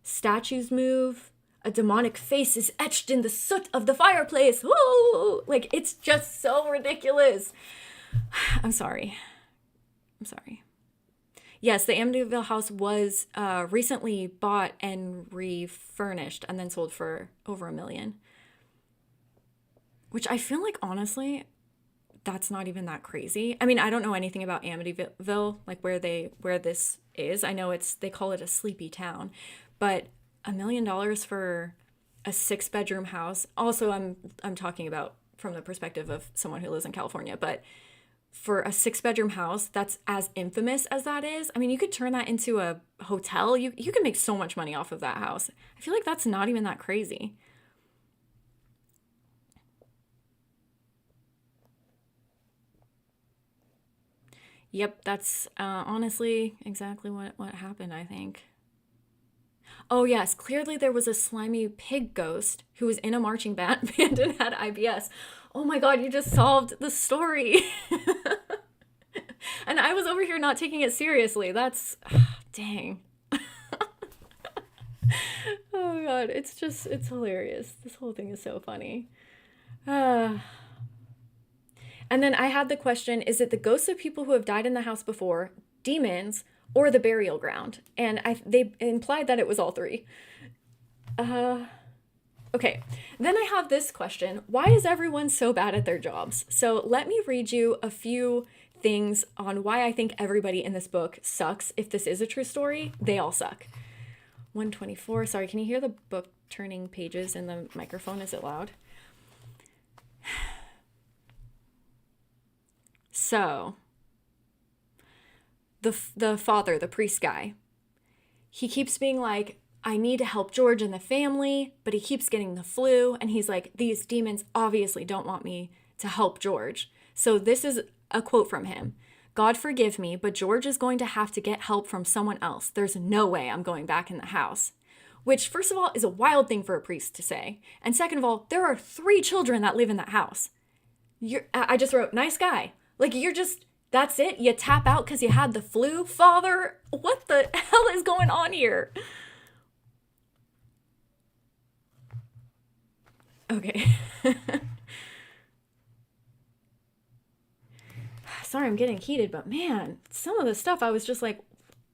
Statues move. A demonic face is etched in the soot of the fireplace. Woo! Like, it's just so ridiculous. I'm sorry. Yes, the Amityville house was recently bought and refurnished and then sold for over $1 million. Which I feel like, honestly, that's not even that crazy. I mean, I don't know anything about Amityville, like where this is. I know they call it a sleepy town, but $1 million for a 6-bedroom house. Also, I'm talking about from the perspective of someone who lives in California, but for a 6-bedroom house that's as infamous as that is, I mean, you could turn that into a hotel. You can make so much money off of that house. I feel like that's not even that crazy. Yep, that's honestly exactly what happened, I think. Oh, yes, clearly there was a slimy pig ghost who was in a marching band and had IBS. Oh my God, you just solved the story. And I was over here not taking it seriously. That's, dang. Oh God, it's hilarious. This whole thing is so funny. And then I had the question, is it the ghosts of people who have died in the house before, demons, or the burial ground? And they implied that it was all three. Okay, then I have this question. Why is everyone so bad at their jobs? So let me read you a few things on why I think everybody in this book sucks. If this is a true story, they all suck. 124. Sorry, can you hear the book turning pages in the microphone? Is it loud? So, the father, the priest guy, he keeps being like, I need to help George and the family, but he keeps getting the flu, and he's like, these demons obviously don't want me to help George. So this is a quote from him. God forgive me, but George is going to have to get help from someone else. There's no way I'm going back in the house. Which, first of all, is a wild thing for a priest to say. And second of all, there are 3 children that live in that house. I just wrote, nice guy. Like, that's it? You tap out because you had the flu, father? What the hell is going on here? Okay. Sorry, I'm getting heated, but man, some of the stuff I was just like,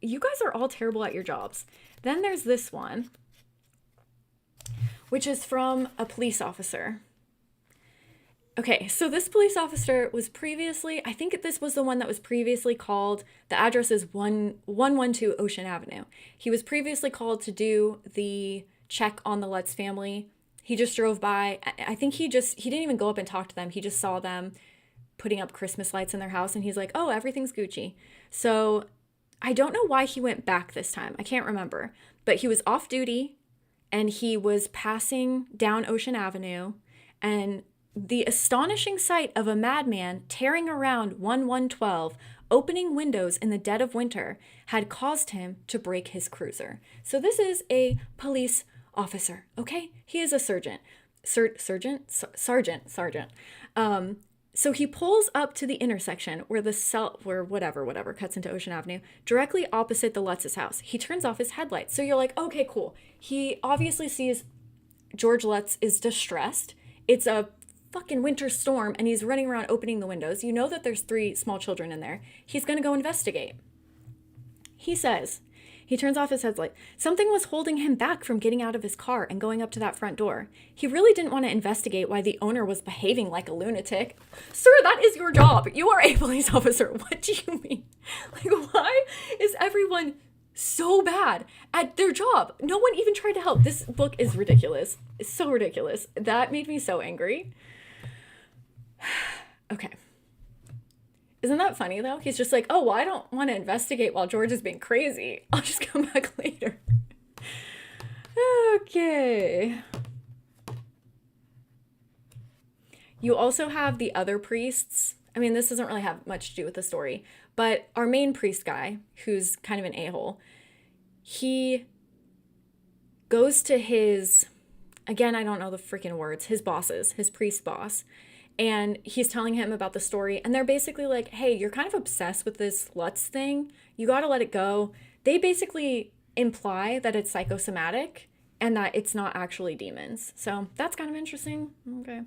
you guys are all terrible at your jobs. Then there's this one, which is from a police officer. Okay, so this police officer was previously, I think this was the one that was previously called, the address is 112 Ocean Avenue. He was previously called to do the check on the Lutz family. He just drove by. I think he didn't even go up and talk to them. He just saw them putting up Christmas lights in their house, and he's like, oh, everything's Gucci. So I don't know why he went back this time. I can't remember. But he was off duty, and he was passing down Ocean Avenue, and the astonishing sight of a madman tearing around 1112, opening windows in the dead of winter, had caused him to break his cruiser. So this is a police officer, okay? He is a sergeant. Sergeant. So he pulls up to the intersection where whatever cuts into Ocean Avenue, directly opposite the Lutz's house. He turns off his headlights. So you're like, okay, cool. He obviously sees George Lutz is distressed. It's a fucking winter storm, and he's running around opening the windows. You know that there's 3 small children in there. He's going to go investigate. He says, He turns off his headlight. Something was holding him back from getting out of his car and going up to that front door. He really didn't want to investigate why the owner was behaving like a lunatic. Sir, that is your job. You are a police officer. What do you mean? Like, why is everyone so bad at their job? No one even tried to help. This book is ridiculous. It's so ridiculous. That made me so angry. Okay. Isn't that funny, though? He's just like, oh, well, I don't want to investigate while George is being crazy. I'll just come back later. Okay. You also have the other priests. I mean, this doesn't really have much to do with the story, but our main priest guy, who's kind of an a-hole, he goes to his, again, I don't know the freaking words, his bosses, his priest boss, and he's telling him about the story, and they're basically like, hey, you're kind of obsessed with this Lutz thing. You got to let it go. They basically imply that it's psychosomatic and that it's not actually demons. So that's kind of interesting. Okay.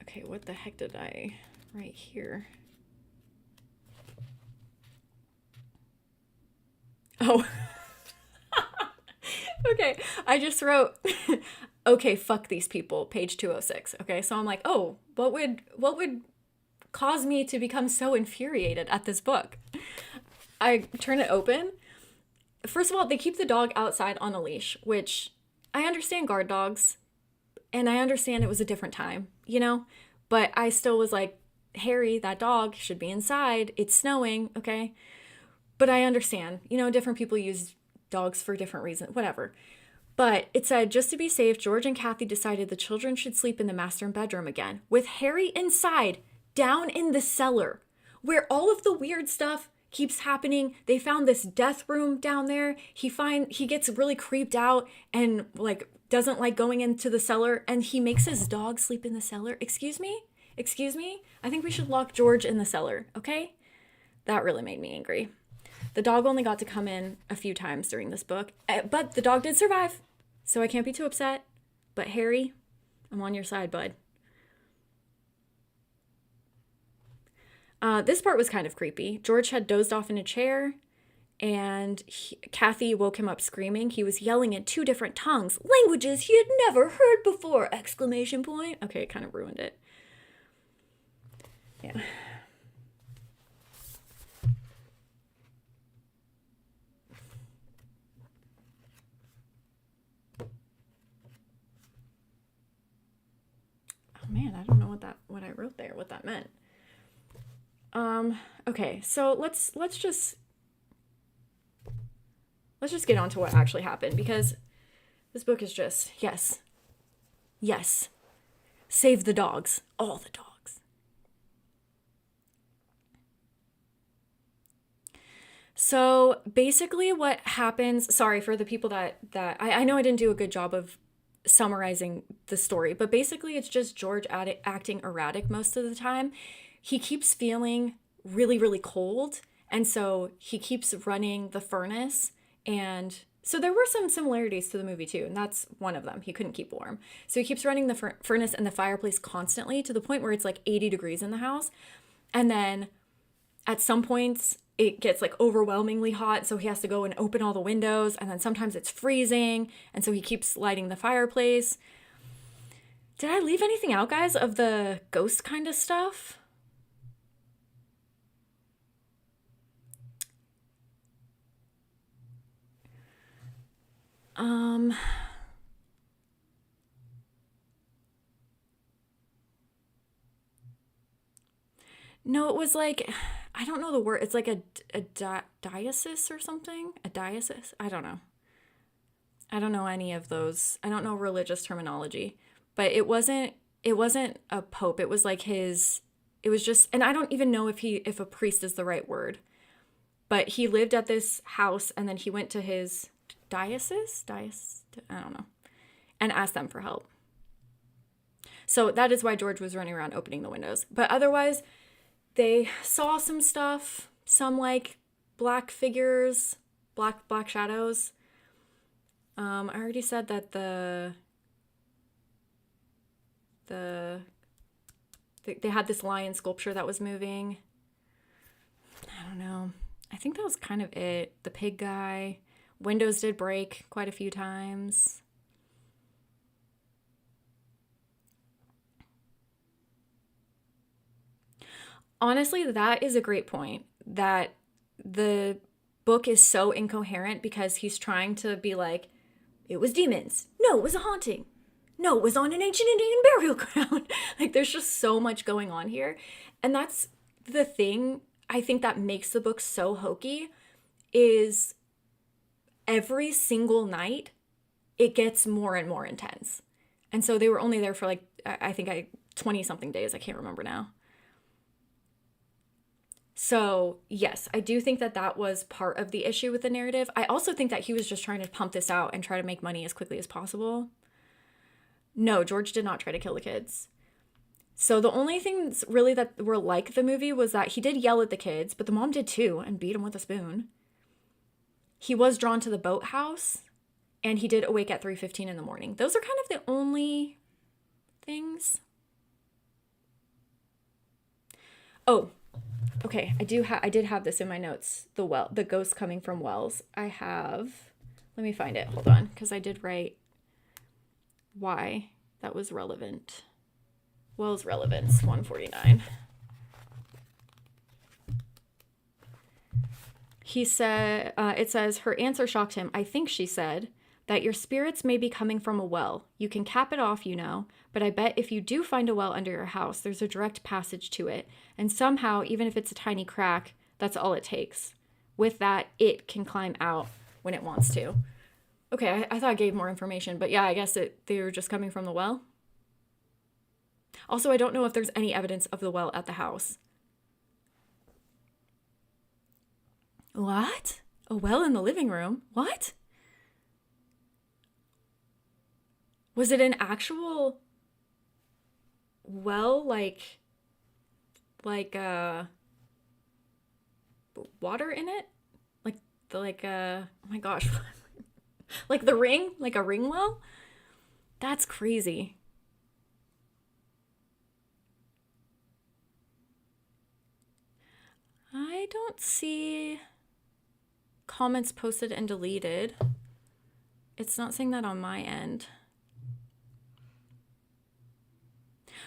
Okay, what the heck did I write here? Oh. Okay, I just wrote, okay, fuck these people, page 206. Okay, so I'm like, oh, what would cause me to become so infuriated at this book? I turn it open. First of all, they keep the dog outside on a leash, which I understand guard dogs, and I understand it was a different time, you know? But I still was like, Harry, that dog should be inside. It's snowing, okay? But I understand, you know, different people use dogs for different reasons, whatever. But it said, just to be safe, George and Kathy decided the children should sleep in the master bedroom again, with Harry inside, down in the cellar, where all of the weird stuff keeps happening. They found this death room down there. He gets really creeped out and like doesn't like going into the cellar, and he makes his dog sleep in the cellar. Excuse me? I think we should lock George in the cellar, okay? That really made me angry. The dog only got to come in a few times during this book, but the dog did survive, so I can't be too upset. But Harry, I'm on your side, bud. This part was kind of creepy. George had dozed off in a chair, and Kathy woke him up screaming. He was yelling in 2 different tongues, languages he had never heard before! Exclamation point. Okay, it kind of ruined it. Yeah. Man, I don't know what I wrote there, what that meant. Okay, so let's just get on to what actually happened, because this book is just, yes, save the dogs, all the dogs. So basically what happens, sorry for the people that I know I didn't do a good job of summarizing the story, but basically it's just George acting erratic most of the time. He keeps feeling really, really cold, and so he keeps running the furnace, and so there were some similarities to the movie too, and that's one of them. He couldn't keep warm. So he keeps running the furnace and the fireplace constantly to the point where it's like 80 degrees in the house, and then at some points it gets like overwhelmingly hot, so he has to go and open all the windows, and then sometimes it's freezing, and so he keeps lighting the fireplace. Did I leave anything out, guys, of the ghost kind of stuff? No, it was like, I don't know the word. It's like a diocese or something? A diocese? I don't know. I don't know any of those. I don't know religious terminology. But it wasn't a pope. It was like it was just, and I don't even know if a priest is the right word. But he lived at this house, and then he went to his diocese, I don't know, and asked them for help. So that is why George was running around opening the windows. But otherwise, they saw some stuff, some like black figures, black shadows. I already said that they had this lion sculpture that was moving. I don't know. I think that was kind of it. The pig guy. Windows did break quite a few times. Honestly, that is a great point. That the book is so incoherent because he's trying to be like, it was demons. No, it was a haunting. No, it was on an ancient Indian burial ground. Like, there's just so much going on here. And that's the thing I think that makes the book so hokey is every single night it gets more and more intense. And so they were only there for like, I think 20 something days. I can't remember now. So, yes, I do think that that was part of the issue with the narrative. I also think that he was just trying to pump this out and try to make money as quickly as possible. No, George did not try to kill the kids. So the only things really that were like the movie was that he did yell at the kids, but the mom did too and beat him with a spoon. He was drawn to the boathouse, and he did awake at 3:15 in the morning. Those are kind of the only things. Oh, okay. I did have this in my notes. The ghost coming from wells. Let me find it. Hold on, because I did write why that was relevant. Wells relevance 149. It says, her answer shocked him. I think she said that your spirits may be coming from a well. You can cap it off, but I bet if you do find a well under your house, there's a direct passage to it. And somehow, even if it's a tiny crack, that's all it takes. With that, it can climb out when it wants to. Okay, I thought I gave more information, but yeah, I guess they were just coming from the well. Also, I don't know if there's any evidence of the well at the house. What? A well in the living room? What? Was it an actual well, like water in it? Oh my gosh. Like the ring? Like a ring well? That's crazy. I don't see comments posted and deleted. It's not saying that on my end.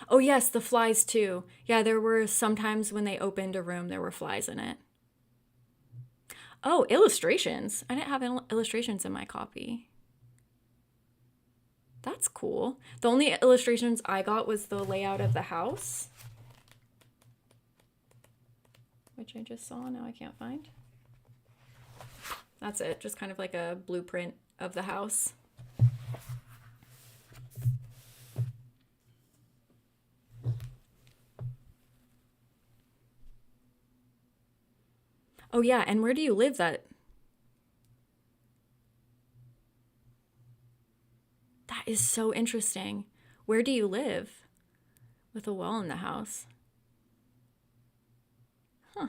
Oh yes, the flies too. Yeah, there were sometimes when they opened a room, there were flies in it. Oh, illustrations. I didn't have illustrations in my copy. That's cool. The only illustrations I got was the layout of the house, which I just saw, now I can't find. That's it, just kind of like a blueprint of the house. Oh yeah, and where do you live That is so interesting. Where do you live with a well in the house? Huh.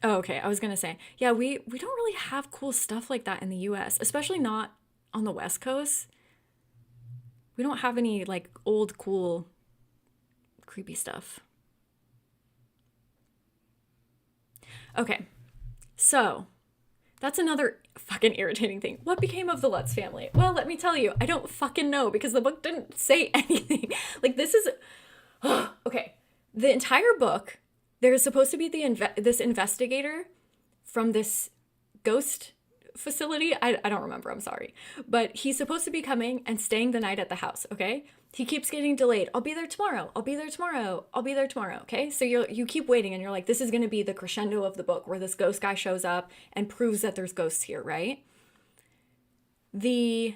Oh, okay. I was gonna say, yeah, we don't really have cool stuff like that in the US, especially not on the West Coast. We don't have any like old, cool, creepy stuff. Okay, so that's another fucking irritating thing. What became of the Lutz family? Well, let me tell you, I don't fucking know because the book didn't say anything. Like, this is. Okay, the entire book, there's supposed to be this investigator from this ghost facility. I don't remember, I'm sorry. But he's supposed to be coming and staying the night at the house, okay? He keeps getting delayed. I'll be there tomorrow. I'll be there tomorrow. I'll be there tomorrow, okay? So you keep waiting and you're like, this is going to be the crescendo of the book where this ghost guy shows up and proves that there's ghosts here, right? The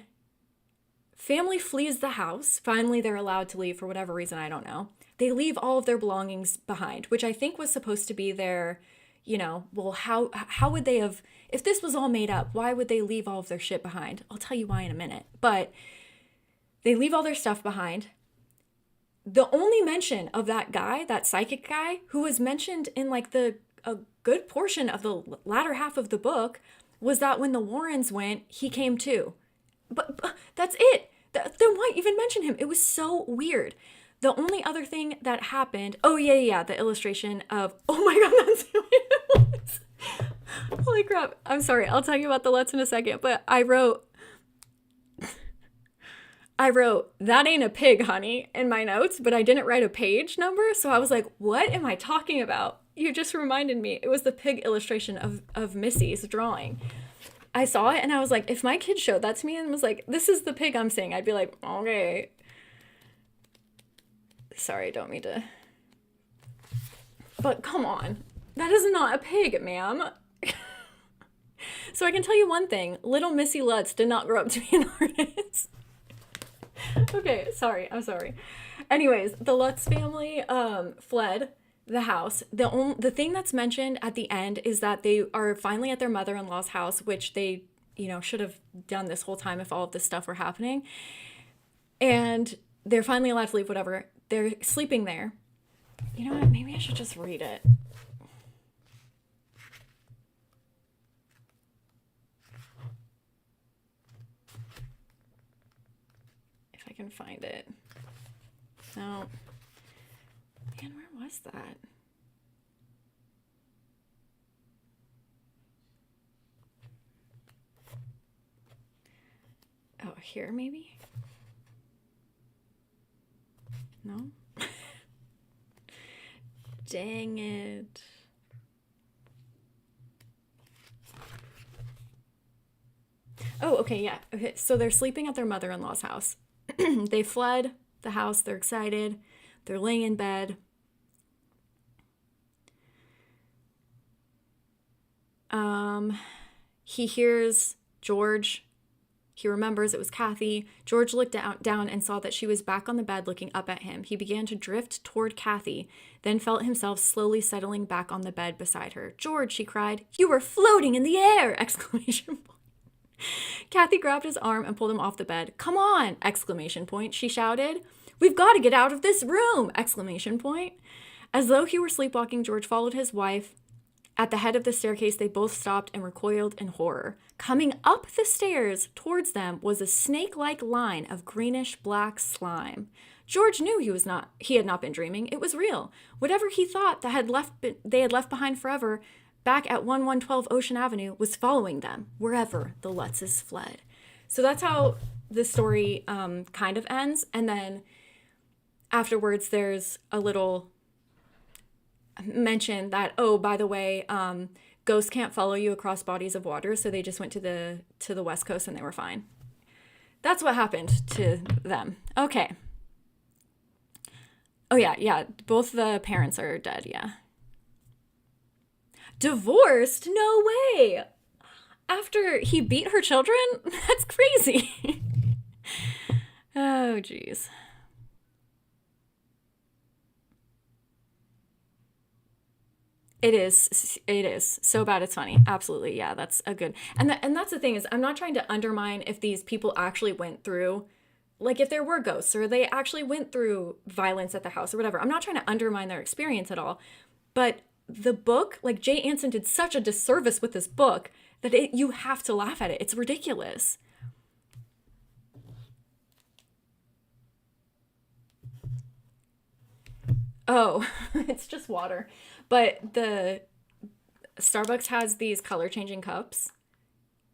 family flees the house. Finally, they're allowed to leave for whatever reason, I don't know. They leave all of their belongings behind, which I think was supposed to be their, well, how would they have, if this was all made up, why would they leave all of their shit behind? I'll tell you why in a minute. But they leave all their stuff behind. The only mention of that guy, that psychic guy, who was mentioned in like a good portion of the latter half of the book, was that when the Warrens went, he came too. But that's it. Then why even mention him? It was so weird. The only other thing that happened, oh yeah, the illustration of, oh my god, that's who it was. Holy crap. I'm sorry, I'll tell you about the Let's in a second, but I wrote, that ain't a pig, honey, in my notes, but I didn't write a page number, so I was like, what am I talking about? You just reminded me. It was the pig illustration of Missy's drawing. I saw it and I was like, if my kid showed that to me and was like, this is the pig I'm seeing, I'd be like, okay. Sorry, I don't mean to. But come on. That is not a pig, ma'am. So I can tell you one thing. Little Missy Lutz did not grow up to be an artist. Okay, sorry. I'm sorry. Anyways, the Lutz family fled the house. The thing that's mentioned at the end is that they are finally at their mother-in-law's house, which they, should have done this whole time if all of this stuff were happening. And they're finally allowed to leave, whatever. They're sleeping there. You know what? Maybe I should just read it. If I can find it. No. Man, where was that? Oh, here maybe? No? Dang it. Oh, okay, yeah. Okay, so they're sleeping at their mother-in-law's house. They fled the house. They're excited. They're laying in bed. He hears George. He remembers it was Kathy. George looked down and saw that she was back on the bed looking up at him. He began to drift toward Kathy, then felt himself slowly settling back on the bed beside her. "George," she cried, "you were floating in the air!" Exclamation point. Kathy grabbed his arm and pulled him off the bed. "Come on!" Exclamation point, she shouted. "We've got to get out of this room!" Exclamation point. As though he were sleepwalking, George followed his wife. At the head of the staircase, they both stopped and recoiled in horror. Coming up the stairs towards them was a snake-like line of greenish-black slime. George knew he had not been dreaming. It was real. Whatever he thought they had left behind forever back at 1112 Ocean Avenue was following them wherever the Lutzes fled. So that's how the story kind of ends. And then afterwards, there's a little mention that, oh, by the way, ghosts can't follow you across bodies of water, so they just went to the West Coast and they were fine. That's what happened to them. Okay. Oh yeah, both the parents are dead, yeah. Divorced? No way! After he beat her children? That's crazy. Oh, jeez. It is so bad it's funny. Absolutely, yeah, that's a good. And that's the thing is, I'm not trying to undermine if these people actually went through, like if there were ghosts or they actually went through violence at the house or whatever. I'm not trying to undermine their experience at all. But the book, like Jay Anson did such a disservice with this book that you have to laugh at it. It's ridiculous. Oh, it's just water. But the Starbucks has these color changing cups.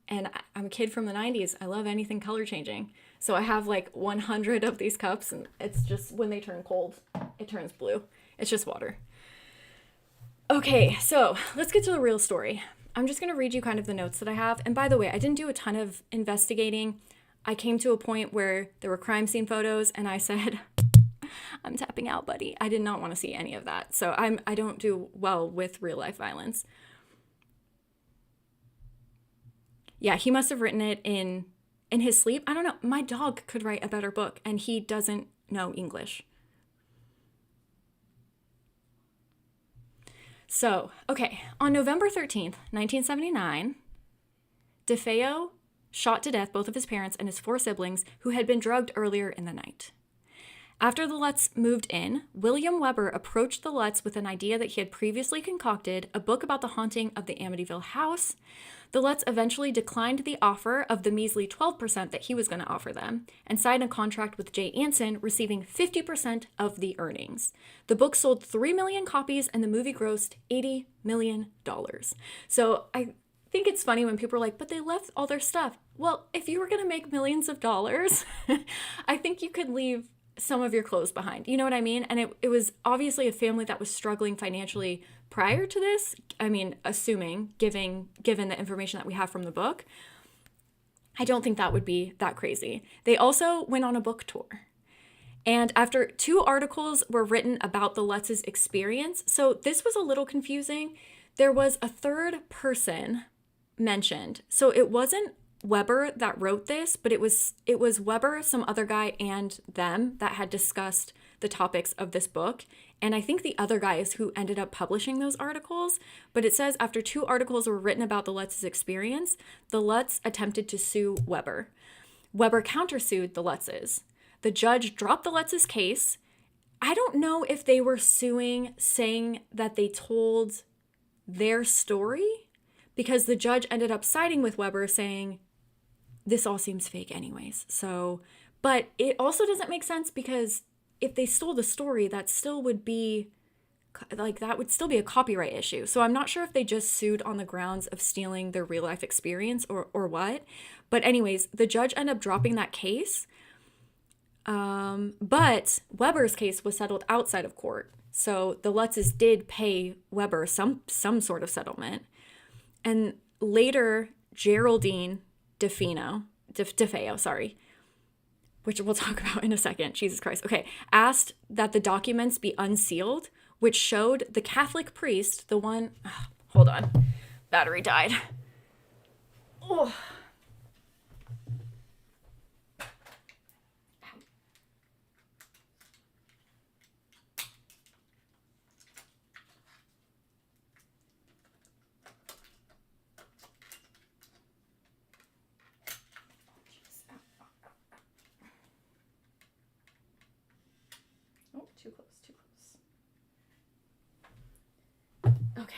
And I'm a kid from the 90s. I love anything color changing. So I have like 100 of these cups, and it's just when they turn cold, it turns blue. It's just water. Okay, so let's get to the real story. I'm just going to read you kind of the notes that I have. And by the way, I didn't do a ton of investigating. I came to a point where there were crime scene photos, and I said, I'm tapping out, buddy. I did not want to see any of that. So I don't do well with real life violence. Yeah, he must have written it in his sleep. I don't know. My dog could write a better book, and he doesn't know English. So, okay. On November 13th, 1979, DeFeo shot to death both of his parents and his 4 siblings who had been drugged earlier in the night. After the Lutz moved in, William Weber approached the Lutz with an idea that he had previously concocted, a book about the haunting of the Amityville house. The Lutz eventually declined the offer of the measly 12% that he was going to offer them and signed a contract with J. Anson, receiving 50% of the earnings. The book sold 3 million copies and the movie grossed $80 million. So I think it's funny when people are like, but they left all their stuff. Well, if you were going to make millions of dollars, I think you could leave some of your clothes behind. You know what I mean? And it was obviously a family that was struggling financially prior to this. I mean, assuming, given the information that we have from the book, I don't think that would be that crazy. They also went on a book tour. And after 2 articles were written about the Lutz's experience, so this was a little confusing. There was a third person mentioned. So it wasn't Weber that wrote this, but it was Weber, some other guy, and them that had discussed the topics of this book. And I think the other guy is who ended up publishing those articles. But it says after 2 articles were written about the Lutz's experience, the Lutz attempted to sue Weber. Weber countersued the Lutzes. The judge dropped the Lutz's case. I don't know if they were suing, saying that they told their story, because the judge ended up siding with Weber, saying, this all seems fake anyways. So, but it also doesn't make sense, because if they stole the story, that still would be, like, that would still be a copyright issue. So I'm not sure if they just sued on the grounds of stealing their real life experience or what. But anyways, the judge ended up dropping that case. But Weber's case was settled outside of court. So the Lutzes did pay Weber some sort of settlement. And later, Geraldine DeFeo, sorry, which we'll talk about in a second, Jesus Christ, okay, asked that the documents be unsealed, which showed the Catholic priest, the one, hold on, battery died. Oh. Too close. Okay.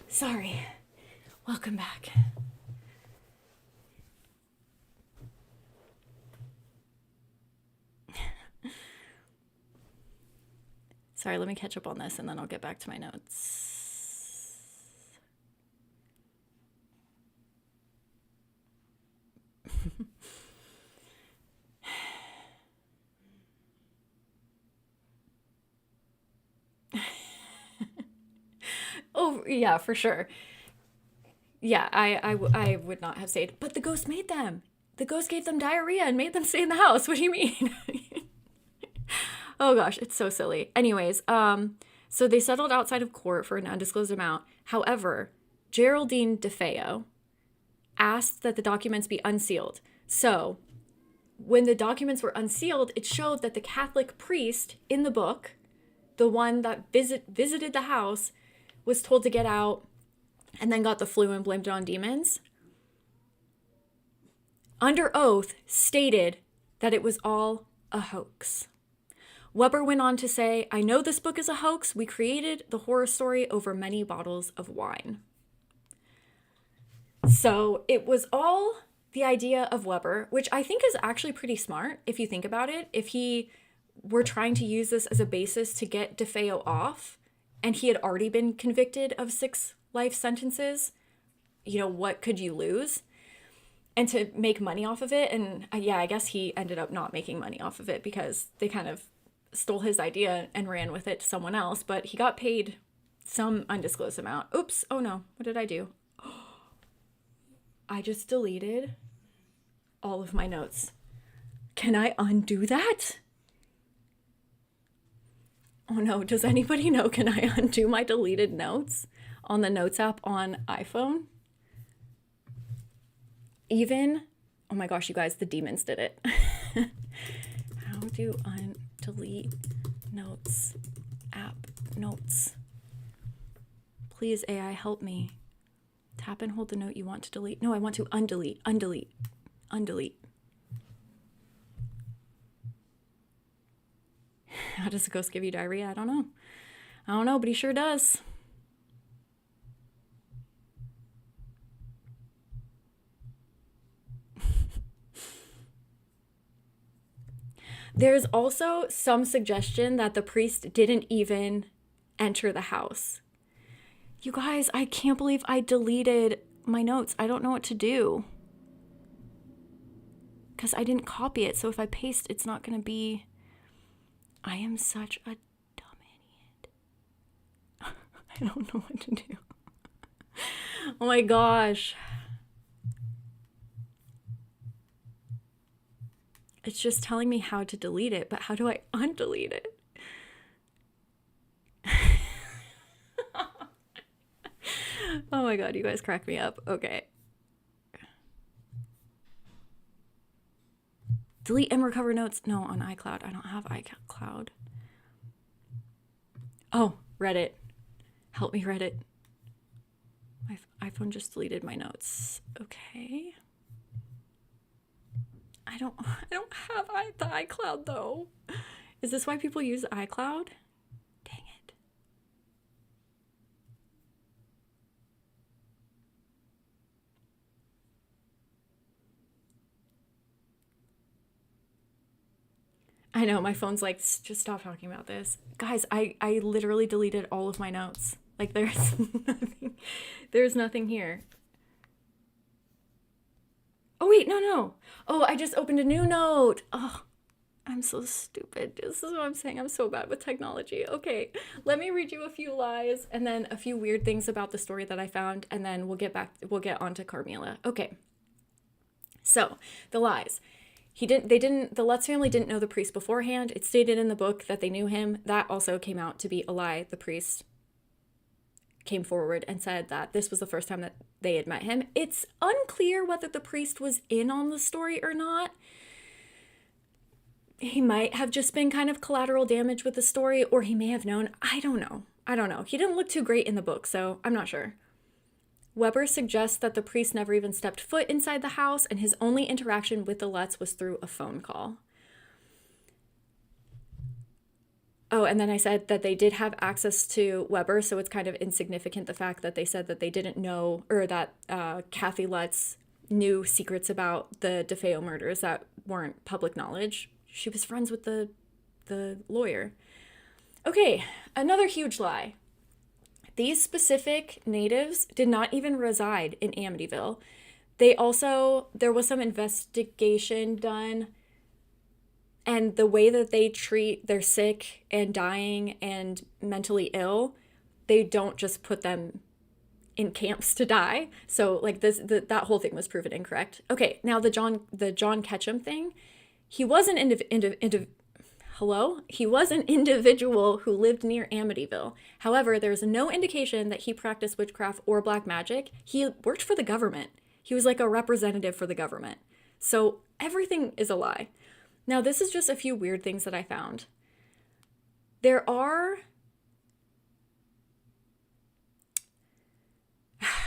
Sorry. Welcome back. Sorry, let me catch up on this and then I'll get back to my notes. Oh, yeah, for sure. Yeah, I would not have stayed. But the ghost made them. The ghost gave them diarrhea and made them stay in the house. What do you mean? Oh gosh, it's so silly. Anyways, so they settled outside of court for an undisclosed amount. However, Geraldine DeFeo asked that the documents be unsealed. So when the documents were unsealed, it showed that the Catholic priest in the book, the one that visited the house, was told to get out and then got the flu and blamed it on demons, under oath stated that it was all a hoax. Weber went on to say, I know this book is a hoax. We created the horror story over many bottles of wine. So it was all the idea of Weber, which I think is actually pretty smart if you think about it. If he were trying to use this as a basis to get DeFeo off, and he had already been convicted of 6 life sentences, you know, what could you lose? And to make money off of it. And yeah, I guess he ended up not making money off of it because they kind of stole his idea and ran with it to someone else. But he got paid some undisclosed amount. Oops. Oh no. What did I do? I just deleted all of my notes. Can I undo that? Oh no, does anybody know, can I undo my deleted notes on the Notes app on iPhone? Even, oh my gosh, you guys, the demons did it. How do delete Notes app notes? Please, AI, help me. Tap and hold the note you want to delete. No, I want to undelete. How does a ghost give you diarrhea? I don't know. I don't know, but he sure does. There's also some suggestion that the priest didn't even enter the house. You guys, I can't believe I deleted my notes. I don't know what to do. Because I didn't copy it, so if I paste, it's not going to be... I am such a dumb idiot. I don't know what to do. Oh my gosh. It's just telling me how to delete it, but how do I undelete it? Oh my god, you guys crack me up. Okay. Delete and recover notes. No, on iCloud. I don't have iCloud. Oh, Reddit. Help me, Reddit. My iPhone just deleted my notes. Okay. I don't have the iCloud though. Is this why people use iCloud? Dang it. I know, my phone's like, just stop talking about this. Guys, I literally deleted all of my notes. Like there's nothing here. Oh wait, no. Oh, I just opened a new note. Oh, I'm so stupid. This is what I'm saying. I'm so bad with technology. Okay, let me read you a few lies and then a few weird things about the story that I found, and then we'll get on to Carmilla. Okay. So, the lies. The Lutz family didn't know the priest beforehand. It stated in the book that they knew him. That also came out to be a lie. The priest came forward and said that this was the first time that they had met him. It's unclear whether the priest was in on the story or not. He might have just been kind of collateral damage with the story, or he may have known. I don't know. He didn't look too great in the book, so I'm not sure. Weber suggests that the priest never even stepped foot inside the house, and his only interaction with the Lutz was through a phone call. Oh, and then I said that they did have access to Weber, so it's kind of insignificant the fact that they said that they didn't know, or that Kathy Lutz knew secrets about the DeFeo murders that weren't public knowledge. She was friends with the lawyer. Okay, another huge lie. These specific natives did not even reside in Amityville. There was some investigation done, and the way that they treat their sick and dying and mentally ill, they don't just put them in camps to die. So like that whole thing was proven incorrect. Okay, now the John Ketchum thing, he was an he was an individual who lived near Amityville. However, there's no indication that he practiced witchcraft or black magic. He worked for the government. He was like a representative for the government. So everything is a lie. Now, this is just a few weird things that I found. There are...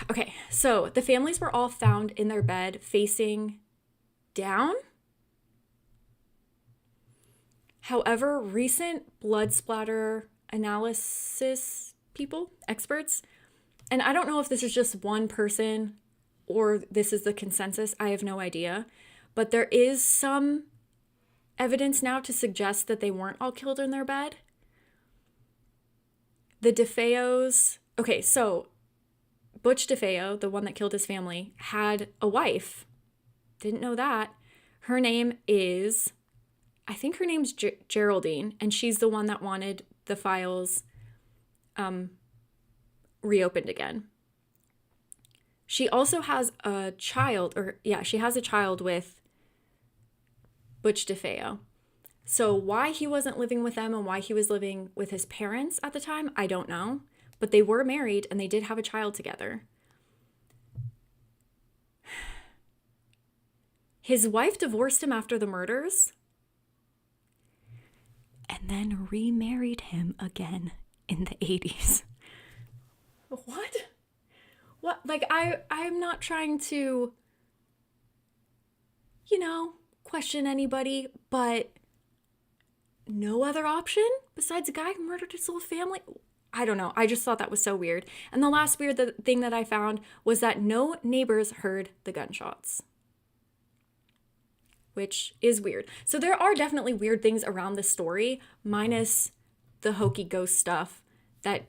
Okay, so the families were all found in their bed facing down. However, recent blood splatter analysis experts, and I don't know if this is just one person or this is the consensus, I have no idea, but there is some evidence now to suggest that they weren't all killed in their bed. The DeFeos, okay, so Butch DeFeo, the one that killed his family, had a wife. Didn't know that. Her name is... I think her name's Geraldine, and she's the one that wanted the files reopened again. She also has a child, she has a child with Butch DeFeo. So why he wasn't living with them and why he was living with his parents at the time, I don't know. But they were married and they did have a child together. His wife divorced him after the murders and then remarried him again in the 80s. What? What? Like, I'm not trying to, question anybody, but no other option besides a guy who murdered his whole family? I don't know. I just thought that was so weird. And the last thing that I found was that no neighbors heard the gunshots, which is weird. So there are definitely weird things around this story, minus the hokey ghost stuff that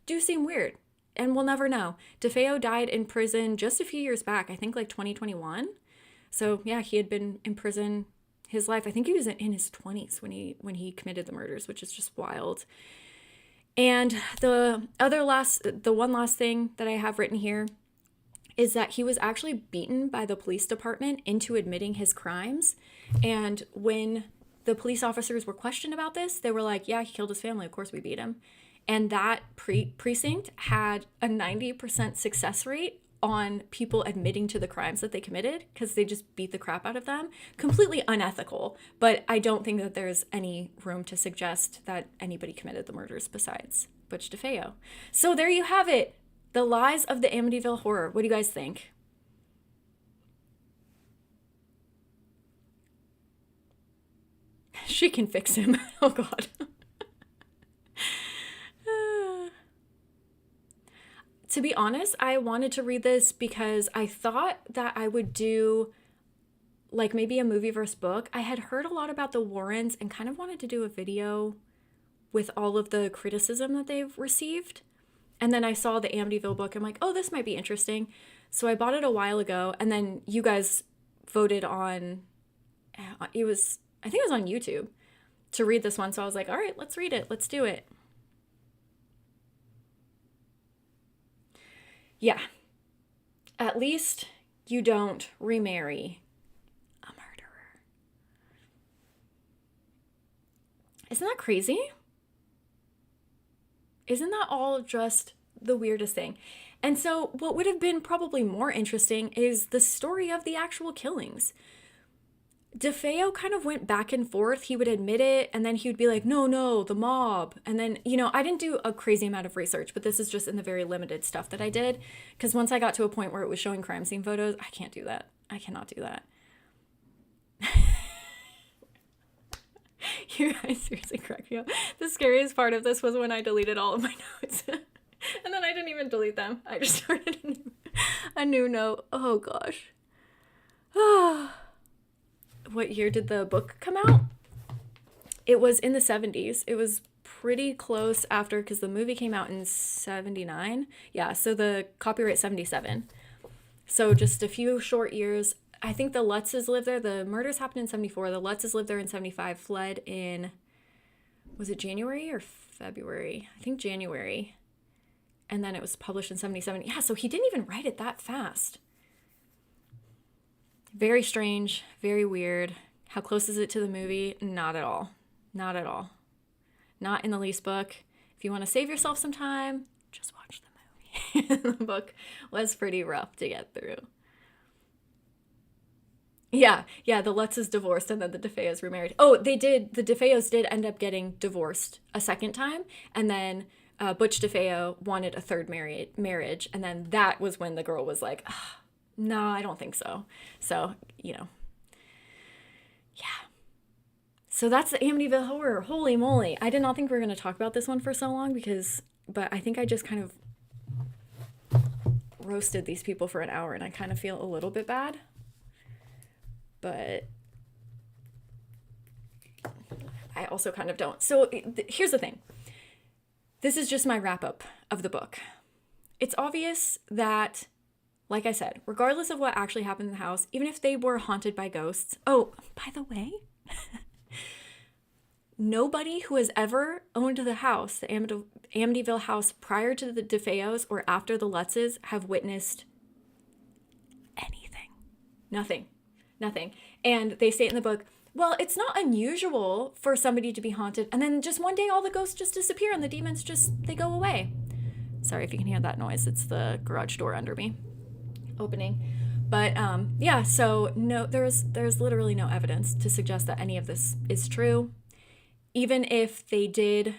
do seem weird. And we'll never know. DeFeo died in prison just a few years back, I think like 2021. So yeah, he had been in prison his life. I think he was in his 20s when he committed the murders, which is just wild. And the one last thing that I have written here is that he was actually beaten by the police department into admitting his crimes. And when the police officers were questioned about this, they were like, yeah, he killed his family. Of course we beat him. And that precinct had a 90% success rate on people admitting to the crimes that they committed because they just beat the crap out of them. Completely unethical, but I don't think that there's any room to suggest that anybody committed the murders besides Butch DeFeo. So there you have it. The lies of the Amityville Horror. What do you guys think? She can fix him. Oh, God. To be honest, I wanted to read this because I thought that I would do like maybe a movie versus book. I had heard a lot about the Warrens and kind of wanted to do a video with all of the criticism that they've received. And then I saw the Amityville book. I'm like, oh, this might be interesting. So I bought it a while ago. And then you guys voted on, I think it was on YouTube to read this one. So I was like, all right, let's read it. Let's do it. Yeah. At least you don't remarry a murderer. Isn't that crazy? Isn't that all just the weirdest thing? And so what would have been probably more interesting is the story of the actual killings. DeFeo kind of went back and forth. He would admit it, and then he would be like, no, the mob. And then, I didn't do a crazy amount of research, but this is just in the very limited stuff that I did. Because once I got to a point where it was showing crime scene photos, I can't do that. I cannot do that. You guys seriously crack me up. The scariest part of this was when I deleted all of my notes. And then I didn't even delete them. I just started a new note. Oh, gosh. What year did the book come out? It was in the 70s. It was pretty close after, because the movie came out in 79. Yeah, so the copyright 77. So just a few short years. I think the Lutzes lived there. The murders happened in 74. The Lutzes lived there in 75, fled in, was it January or February? I think January. And then it was published in 77. Yeah, so he didn't even write it that fast. Very strange, very weird. How close is it to the movie? Not at all. Not at all. Not in the least book. If you want to save yourself some time, just watch the movie. The book was pretty rough to get through. Yeah, the Lutzes divorced and then the DeFeos remarried. Oh, the DeFeos did end up getting divorced a second time, and then Butch DeFeo wanted a third marriage, and then that was when the girl was like, no, I don't think so. So, yeah. So that's the Amityville Horror. Holy moly. I did not think we were going to talk about this one for so long but I think I just kind of roasted these people for an hour and I kind of feel a little bit bad. But I also kind of don't. So here's the thing. This is just my wrap up of the book. It's obvious that, like I said, regardless of what actually happened in the house, even if they were haunted by ghosts. Oh, by the way, nobody who has ever owned the house, the Amityville house, prior to the DeFeos or after the Lutzes have witnessed anything. Nothing. And they say it in the book, well, it's not unusual for somebody to be haunted and then just one day all the ghosts just disappear and the demons they go away. Sorry if you can hear that noise. It's the garage door under me opening. But so no, there's literally no evidence to suggest that any of this is true. Even if they did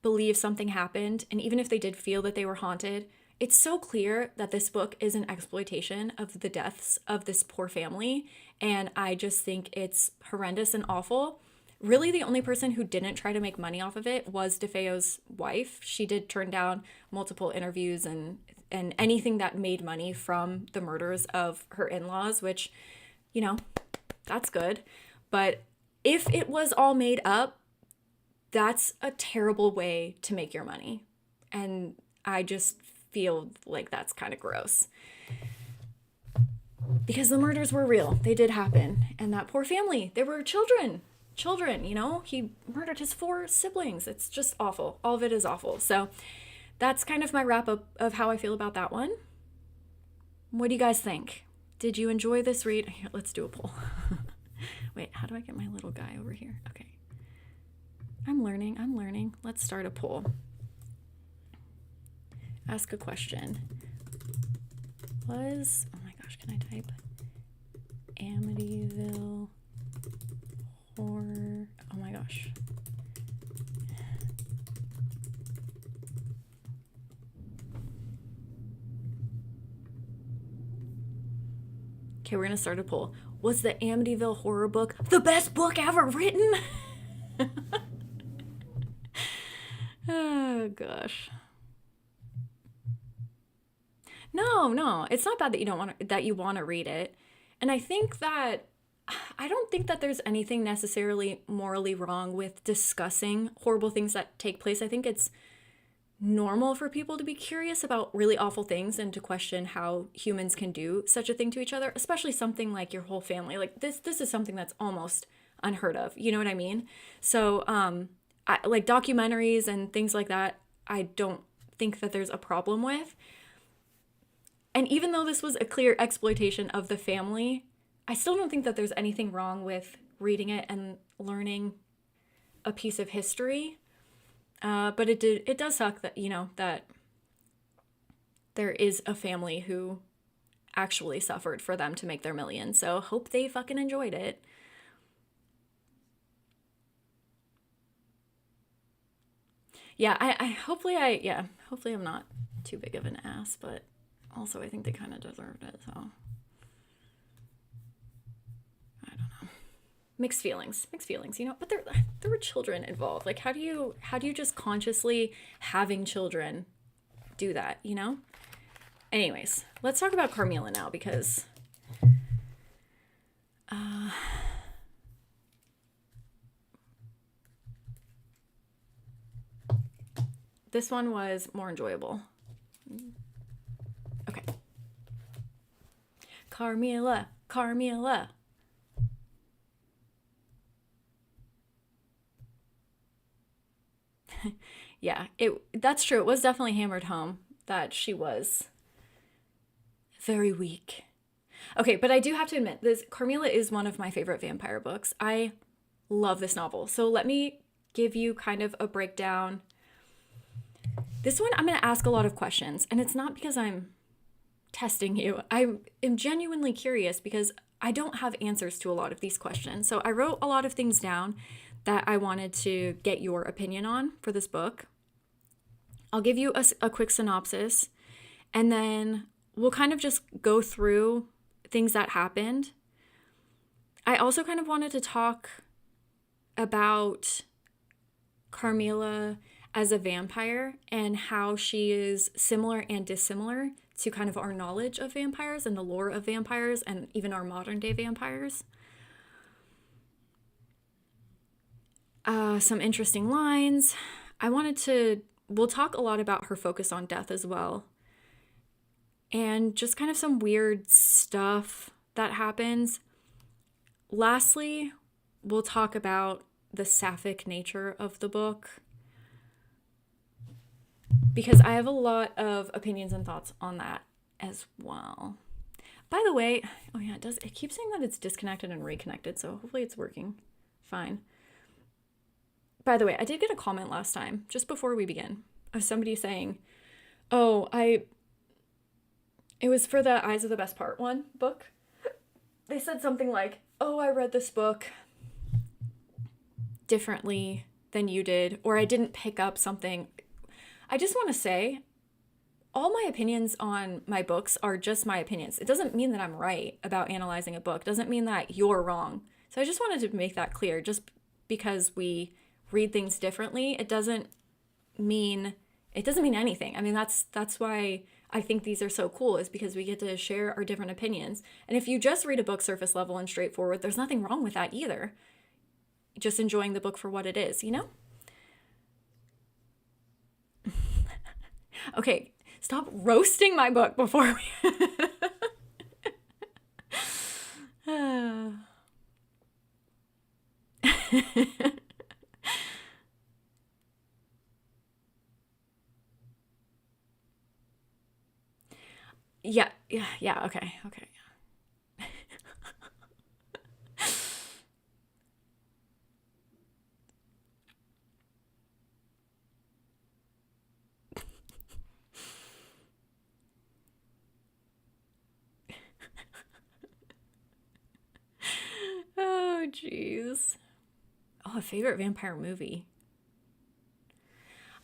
believe something happened, and even if they did feel that they were haunted, it's so clear that this book is an exploitation of the deaths of this poor family, and I just think it's horrendous and awful. Really, the only person who didn't try to make money off of it was DeFeo's wife. She did turn down multiple interviews and anything that made money from the murders of her in-laws, which, you know, that's good. But if it was all made up, that's a terrible way to make your money. And I just feel like that's kind of gross. Because the murders were real. They did happen. And that poor family, they were children. Children, you know? He murdered his 4 siblings. It's just awful. All of it is awful. So that's kind of my wrap up of how I feel about that one. What do you guys think? Did you enjoy this read? Here, let's do a poll. Wait, how do I get my little guy over here? Okay. I'm learning. Let's start a poll. Ask a question. Oh my gosh, can I type? Amityville horror. Oh my gosh. Okay, we're gonna start a poll. Was the Amityville horror book the best book ever written? Oh gosh. No, it's not bad that you want to read it. And I don't think that there's anything necessarily morally wrong with discussing horrible things that take place. I think it's normal for people to be curious about really awful things and to question how humans can do such a thing to each other, especially something like your whole family. Like this is something that's almost unheard of. You know what I mean? So, like documentaries and things like that, I don't think that there's a problem with. And even though this was a clear exploitation of the family, I still don't think that there's anything wrong with reading it and learning a piece of history. But it does suck that, you know, that there is a family who actually suffered for them to make their millions. So hope they fucking enjoyed it. Yeah, hopefully I'm not too big of an ass, but also I think they kind of deserved it, so I don't know. Mixed feelings, you know, but there were children involved. Like how do you just consciously having children do that, you know? Anyways, let's talk about Carmilla now because this one was more enjoyable. Okay. Carmilla. Yeah, that's true. It was definitely hammered home that she was very weak. Okay, but I do have to admit, this Carmilla is one of my favorite vampire books. I love this novel. So let me give you kind of a breakdown. This one, I'm going to ask a lot of questions, and it's not because I'm testing you. I am genuinely curious because I don't have answers to a lot of these questions. So I wrote a lot of things down that I wanted to get your opinion on for this book. I'll give you a quick synopsis, and then we'll kind of just go through things that happened. I also kind of wanted to talk about Carmilla as a vampire and how she is similar and dissimilar to kind of our knowledge of vampires and the lore of vampires and even our modern day vampires. Some interesting lines. We'll talk a lot about her focus on death as well. And just kind of some weird stuff that happens. Lastly, we'll talk about the sapphic nature of the book, because I have a lot of opinions and thoughts on that as well. By the way, oh yeah, it keeps saying that it's disconnected and reconnected, so hopefully it's working fine. By the way, I did get a comment last time, just before we begin, of somebody saying, it was for the Eyes of the Best Part 1 book. They said something like, I read this book differently than you did, or I didn't pick up something. I just want to say, all my opinions on my books are just my opinions. It doesn't mean that I'm right about analyzing a book. It doesn't mean that you're wrong. So I just wanted to make that clear. Just because we read things differently, mean it doesn't mean anything. I mean, that's why I think these are so cool, is because we get to share our different opinions. And if you just read a book surface level and straightforward, there's nothing wrong with that either. Just enjoying the book for what it is, you know? Okay, stop roasting my book before we yeah, okay. Oh, jeez. Oh, a favorite vampire movie.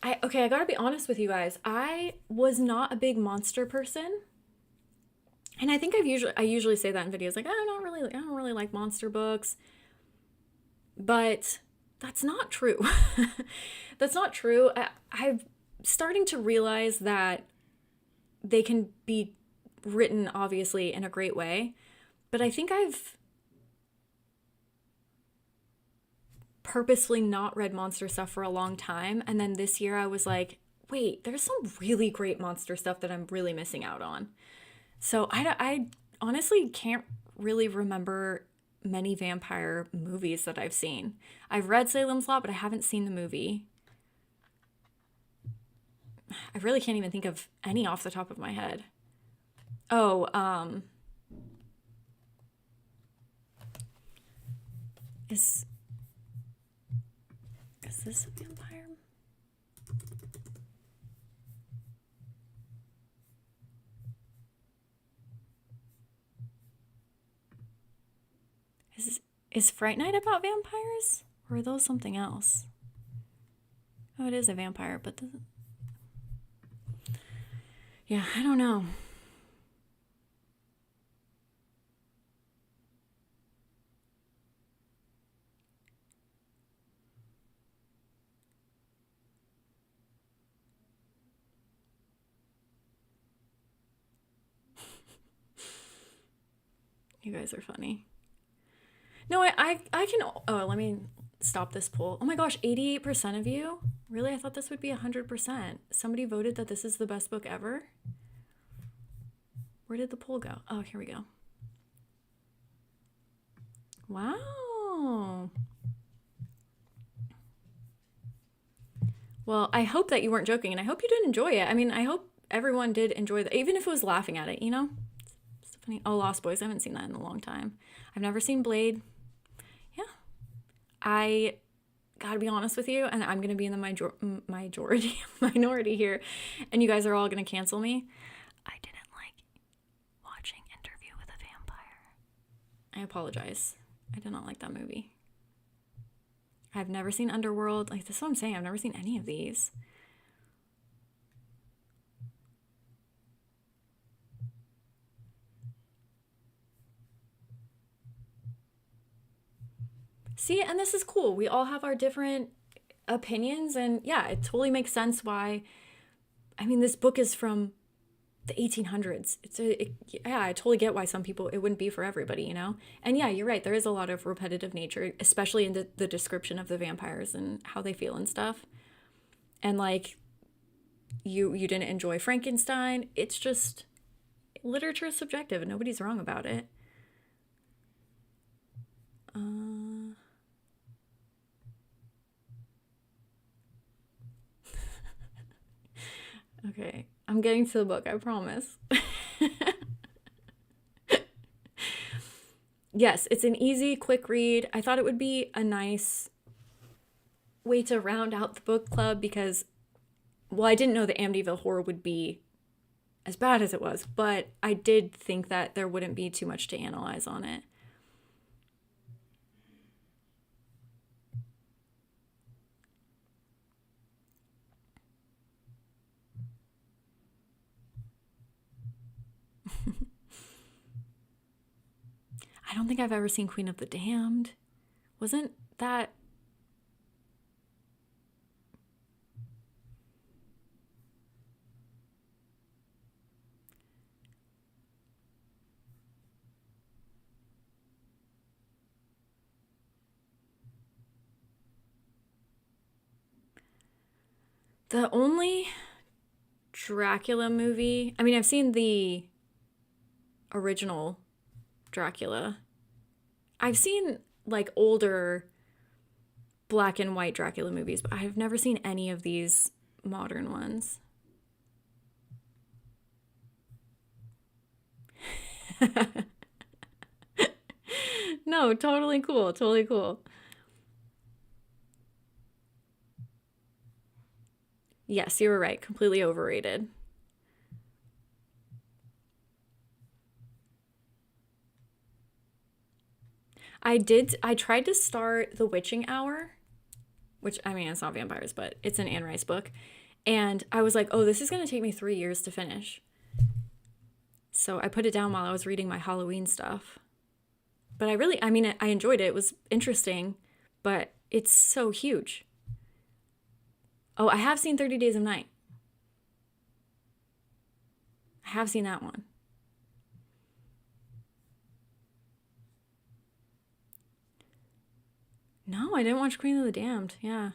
I gotta be honest with you guys. I was not a big monster person. And I think I usually say that in videos, like, I don't really like monster books. But that's not true. That's not true. I'm starting to realize that they can be written, obviously, in a great way. But I think I've purposefully not read monster stuff for a long time. And then this year I was like, wait, there's some really great monster stuff that I'm really missing out on. So I honestly can't really remember many vampire movies that I've seen. I've read Salem's Lot, but I haven't seen the movie. I really can't even think of any off the top of my head. Oh, is this a vampire? Is Fright Night about vampires? Or are those something else? Oh, it is a vampire, but yeah, I don't know. You guys are funny. No, I can. Oh, let me stop this poll. Oh my gosh, 88% of you? Really? I thought this would be 100%. Somebody voted that this is the best book ever? Where did the poll go? Oh, here we go. Wow. Well, I hope that you weren't joking, and I hope you did enjoy it. I mean, I hope everyone did enjoy that, even if it was laughing at it, you know? It's funny. Oh, Lost Boys. I haven't seen that in a long time. I've never seen Blade. Yeah. I gotta be honest with you, and I'm gonna be in the minority here, and you guys are all gonna cancel me. I didn't like watching Interview with a Vampire. I apologize. I did not like that movie. I've never seen Underworld. Like, this is what I'm saying. I've never seen any of these. See, and this is cool. We all have our different opinions, and yeah, it totally makes sense why. I mean, this book is from the 1800s. Yeah, I totally get why some people, it wouldn't be for everybody, you know? And yeah, you're right. There is a lot of repetitive nature, especially in the description of the vampires and how they feel and stuff. And like, you didn't enjoy Frankenstein. It's just, literature is subjective and nobody's wrong about it. Okay, I'm getting to the book, I promise. Yes, it's an easy, quick read. I thought it would be a nice way to round out the book club because, well, I didn't know the Amityville horror would be as bad as it was, but I did think that there wouldn't be too much to analyze on it. I don't think I've ever seen Queen of the Damned. Wasn't that The only Dracula movie, I mean, I've seen the original Dracula. I've seen like older black and white Dracula movies, but I've never seen any of these modern ones. No, totally cool. Totally cool. Yes, you were right. Completely overrated. I tried to start The Witching Hour, which, I mean, it's not vampires, but it's an Anne Rice book. And I was like, oh, this is going to take me 3 years to finish. So I put it down while I was reading my Halloween stuff. But I mean, I enjoyed it. It was interesting, but it's so huge. Oh, I have seen 30 Days of Night. I have seen that one. No, I didn't watch Queen of the Damned. Yeah.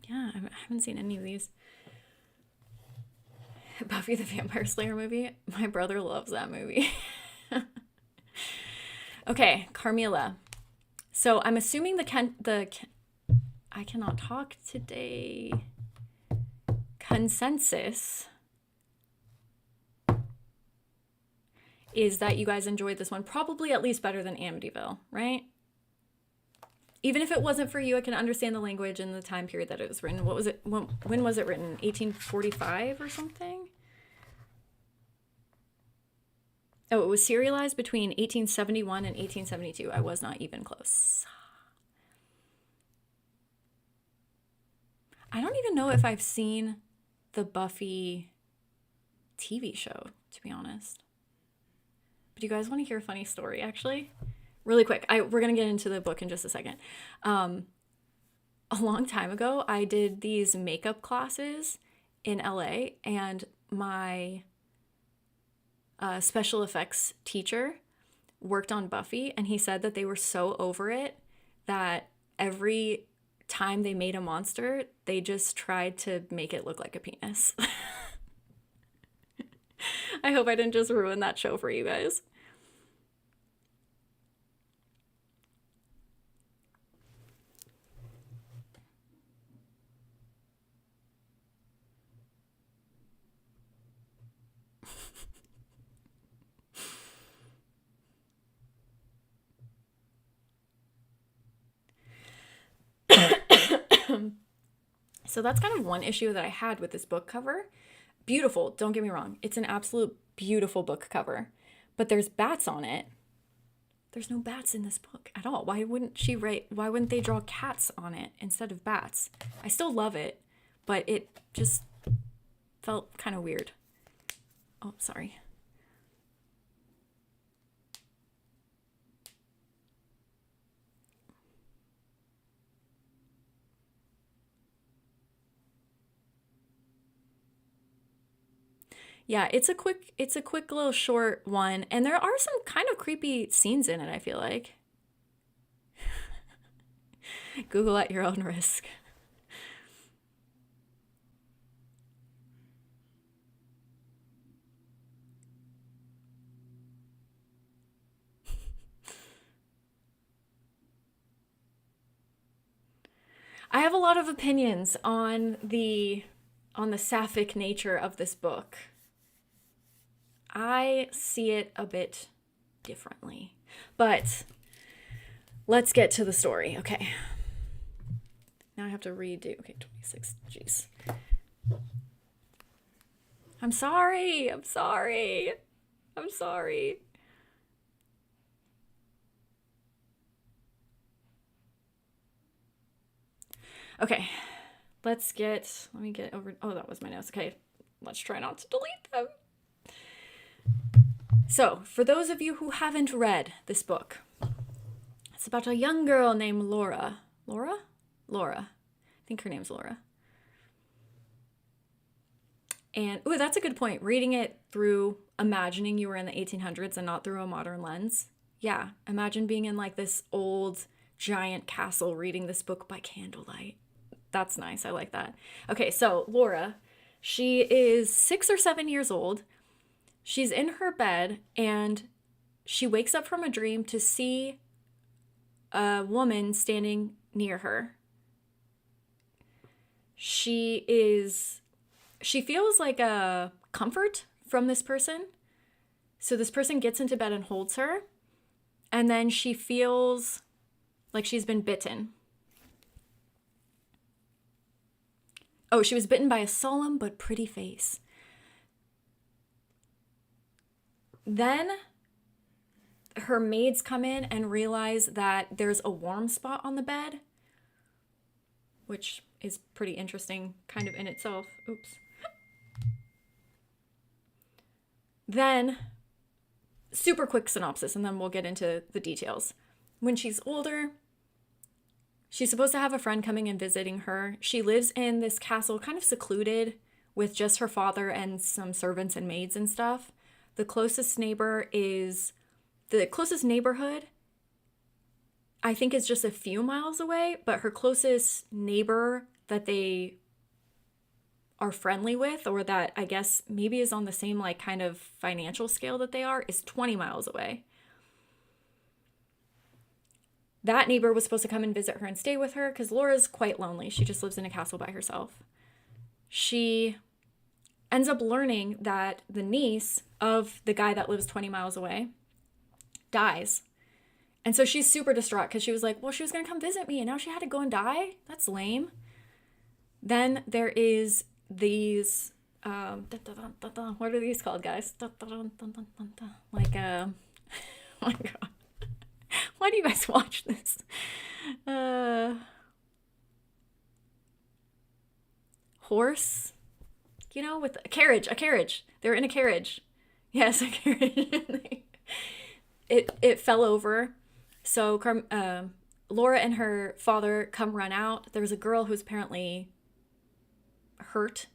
Yeah, I haven't seen any of these. Buffy the Vampire Slayer movie. My brother loves that movie. Okay, Carmilla. So I'm assuming I cannot talk today. Consensus is that you guys enjoyed this one probably at least better than Amityville, right? Even if it wasn't for you, I can understand the language and the time period that it was written. What was it? When was it written? 1845 or something? Oh, it was serialized between 1871 and 1872. I was not even close. I don't even know if I've seen the Buffy TV show, to be honest. But you guys want to hear a funny story, actually? Really quick. We're going to get into the book in just a second. A long time ago, I did these makeup classes in LA, and my special effects teacher worked on Buffy, and he said that they were so over it that every time they made a monster, they just tried to make it look like a penis. I hope I didn't just ruin that show for you guys. So that's kind of one issue that I had with this book cover. Beautiful, don't get me wrong. It's an absolute beautiful book cover. But there's bats on it. There's no bats in this book at all. Why wouldn't they draw cats on it instead of bats? I still love it, but it just felt kind of weird. Oh, sorry. Yeah, it's a quick little short one, and there are some kind of creepy scenes in it, I feel like. Google at your own risk. I have a lot of opinions on the sapphic nature of this book. I see it a bit differently. But let's get to the story. Okay. Now I have to redo. Okay, 26. Jeez. I'm sorry. I'm sorry. I'm sorry. Okay. Let me get over. Oh, that was my notes. Okay. Let's try not to delete them. So, for those of you who haven't read this book, it's about a young girl named Laura. Laura? Laura. I think her name's Laura. And, ooh, that's a good point. Reading it through imagining you were in the 1800s and not through a modern lens. Yeah, imagine being in like this old giant castle reading this book by candlelight. That's nice. I like that. Okay, so Laura, she is 6 or 7 years old. She's in her bed and she wakes up from a dream to see a woman standing near her. She feels like a comfort from this person. So this person gets into bed and holds her, and then she feels like she's been bitten. Oh, she was bitten by a solemn but pretty face. Then her maids come in and realize that there's a warm spot on the bed, which is pretty interesting kind of in itself. Oops. Then, super quick synopsis, and then we'll get into the details. When she's older, she's supposed to have a friend coming and visiting her. She lives in this castle, kind of secluded, with just her father and some servants and maids and stuff. The closest neighborhood, I think, is just a few miles away, but her closest neighbor that they are friendly with, or that I guess maybe is on the same like kind of financial scale that they are, is 20 miles away. That neighbor was supposed to come and visit her and stay with her because Laura's quite lonely. She just lives in a castle by herself. She ends up learning that the niece of the guy that lives 20 miles away dies. And so she's super distraught because she was like, well, she was going to come visit me and now she had to go and die? That's lame. Then there is these, what are these called, guys? Like, oh my God. Why do you guys watch this? Horse, with a carriage. They're in a carriage. Yes, a carriage. It fell over. So Laura and her father come run out. There was a girl who's apparently hurt.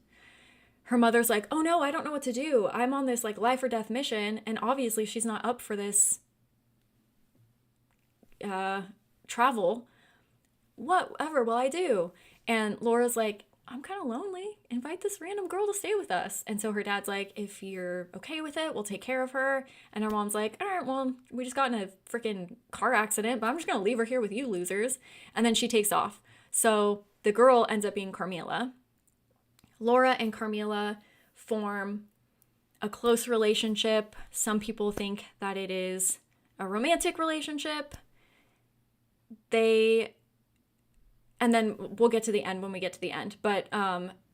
Her mother's like, oh no, I don't know what to do. I'm on this like life or death mission. And obviously she's not up for this travel. Whatever will I do? And Laura's like, I'm kind of lonely. Invite this random girl to stay with us. And so her dad's like, if you're okay with it, we'll take care of her. And her mom's like, all right, well, we just got in a freaking car accident, but I'm just going to leave her here with you losers. And then she takes off. So the girl ends up being Carmilla. Laura and Carmilla form a close relationship. Some people think that it is a romantic relationship. And then we'll get to the end when we get to the end. But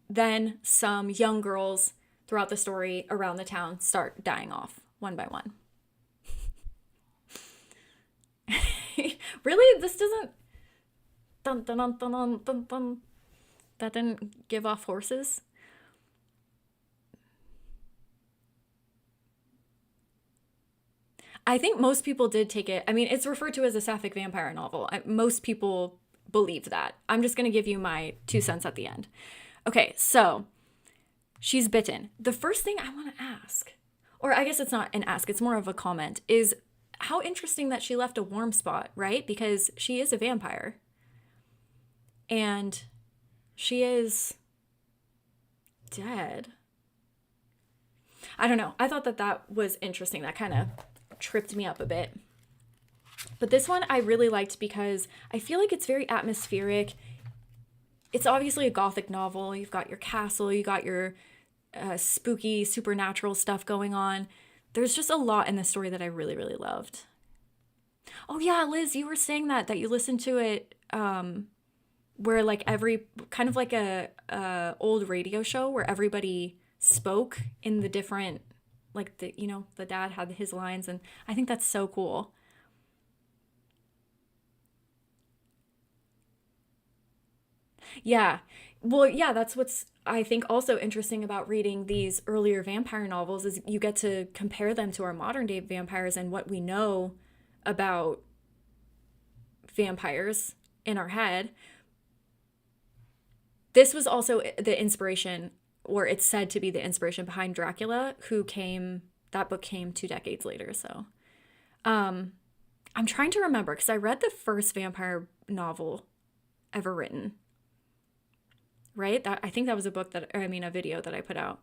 then some young girls throughout the story around the town start dying off one by one. Really? This doesn't... Dun, dun, dun, dun, dun, dun, dun. That didn't give off horses? I think most people did take it. I mean, it's referred to as a sapphic vampire novel. Most people believe that. I'm just going to give you my 2 cents at the end. Okay, so she's bitten. The first thing I want to ask, or I guess it's not an ask, it's more of a comment, is how interesting that she left a warm spot, right? Because she is a vampire. And she is dead. I don't know. I thought that was interesting. That kind of tripped me up a bit. But this one I really liked because I feel like it's very atmospheric. It's obviously a gothic novel. You've got your castle, you got your spooky supernatural stuff going on. There's just a lot in this story that I really, really loved. Oh yeah, Liz, you were saying that you listened to it where like every kind of like a old radio show where everybody spoke in the different, like the dad had his lines, and I think that's so cool. Yeah. Well, yeah, that's what's I think also interesting about reading these earlier vampire novels is you get to compare them to our modern day vampires and what we know about vampires in our head. This was also the inspiration or it's said to be the inspiration behind Dracula, that book came 2 decades later. So I'm trying to remember because I read the first vampire novel ever written, right? I think that was a video that I put out.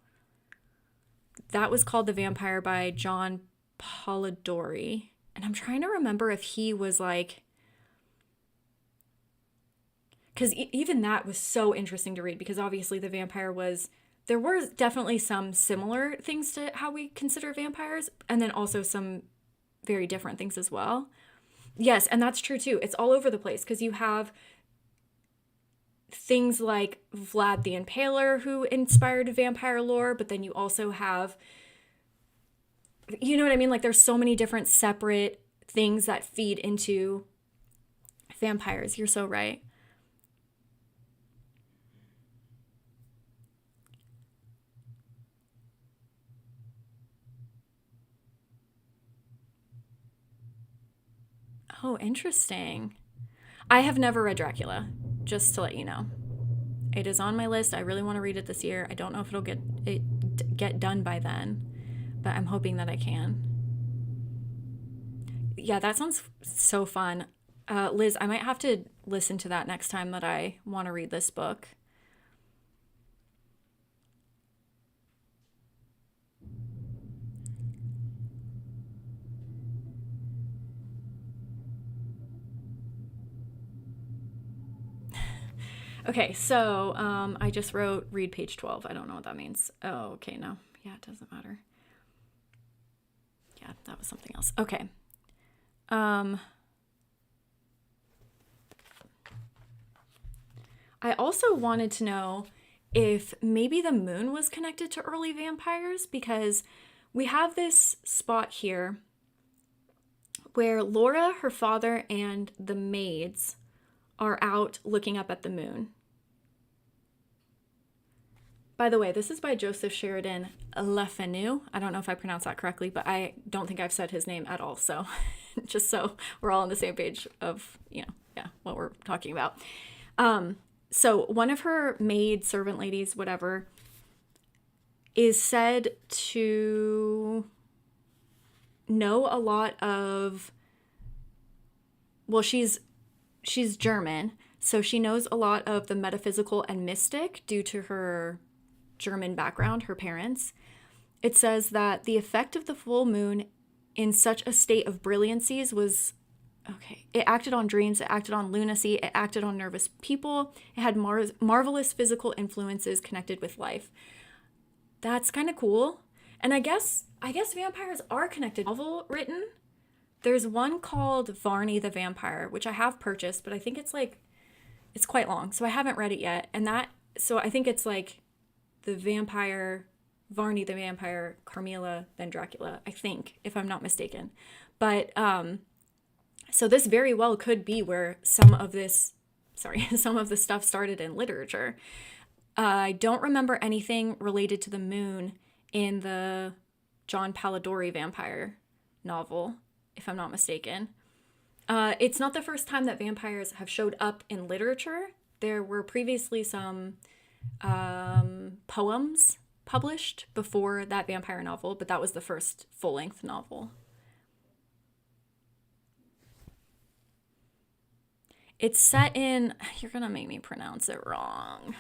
That was called The Vampire by John Polidori. And I'm trying to remember if he was like, because even that was so interesting to read, because obviously there were definitely some similar things to how we consider vampires, and then also some very different things as well. Yes, and that's true too. It's all over the place because you have things like Vlad the Impaler who inspired vampire lore, but then you also have, you know what I mean? Like there's so many different separate things that feed into vampires. You're so right. Oh, interesting. I have never read Dracula, just to let you know. It is on my list. I really want to read it this year. I don't know if it'll get done by then, but I'm hoping that I can. Yeah, that sounds so fun. Liz, I might have to listen to that next time that I want to read this book. Okay, so I just wrote read page 12. I don't know what that means. Oh, okay, no. Yeah, it doesn't matter. Yeah, that was something else. Okay. I also wanted to know if maybe the moon was connected to early vampires, because we have this spot here where Laura, her father, and the maids are out looking up at the moon. By the way, this is by Joseph Sheridan Le Fanu. I don't know if I pronounced that correctly, but I don't think I've said his name at all. So just so we're all on the same page of, what we're talking about. So one of her maid, servant ladies, whatever, is said to know a lot of, well, she's German, so she knows a lot of the metaphysical and mystic due to her German background, her parents. It says that the effect of the full moon in such a state of brilliancies was, okay, it acted on dreams, it acted on lunacy, it acted on nervous people, it had marvelous physical influences connected with life. That's kind of cool. And I guess vampires are connected. Novel written. There's one called Varney the Vampire, which I have purchased, but I think it's quite long, so I haven't read it yet. So I think it's like the vampire, Varney the Vampire, Carmilla, then Dracula, I think, if I'm not mistaken. But so this very well could be where some of the stuff started in literature. I don't remember anything related to the moon in the John Polidori vampire novel, if I'm not mistaken. It's not the first time that vampires have showed up in literature. There were previously some poems published before that vampire novel, but that was the first full-length novel. It's set in, you're gonna make me pronounce it wrong.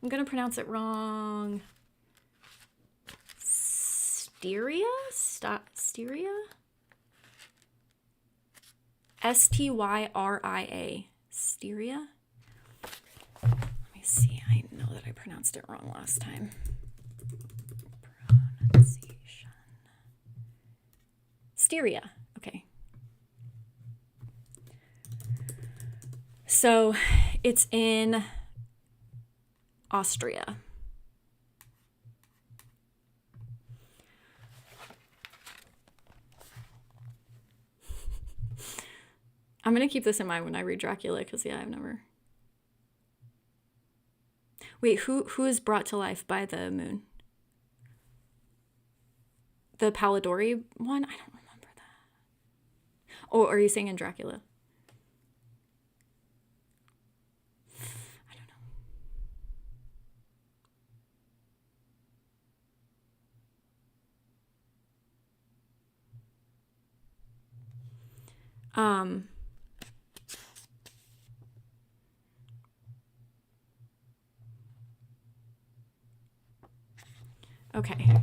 I'm gonna pronounce it wrong. Styria? Styria? Styria. Styria? Let me see. I know that I pronounced it wrong last time. Pronunciation. Styria. Okay. So it's in Austria. I'm going to keep this in mind when I read Dracula, because, yeah, I've never... Wait, who is brought to life by the moon? The Polidori one? I don't remember that. Oh, are you saying in Dracula? I don't know. Um, okay.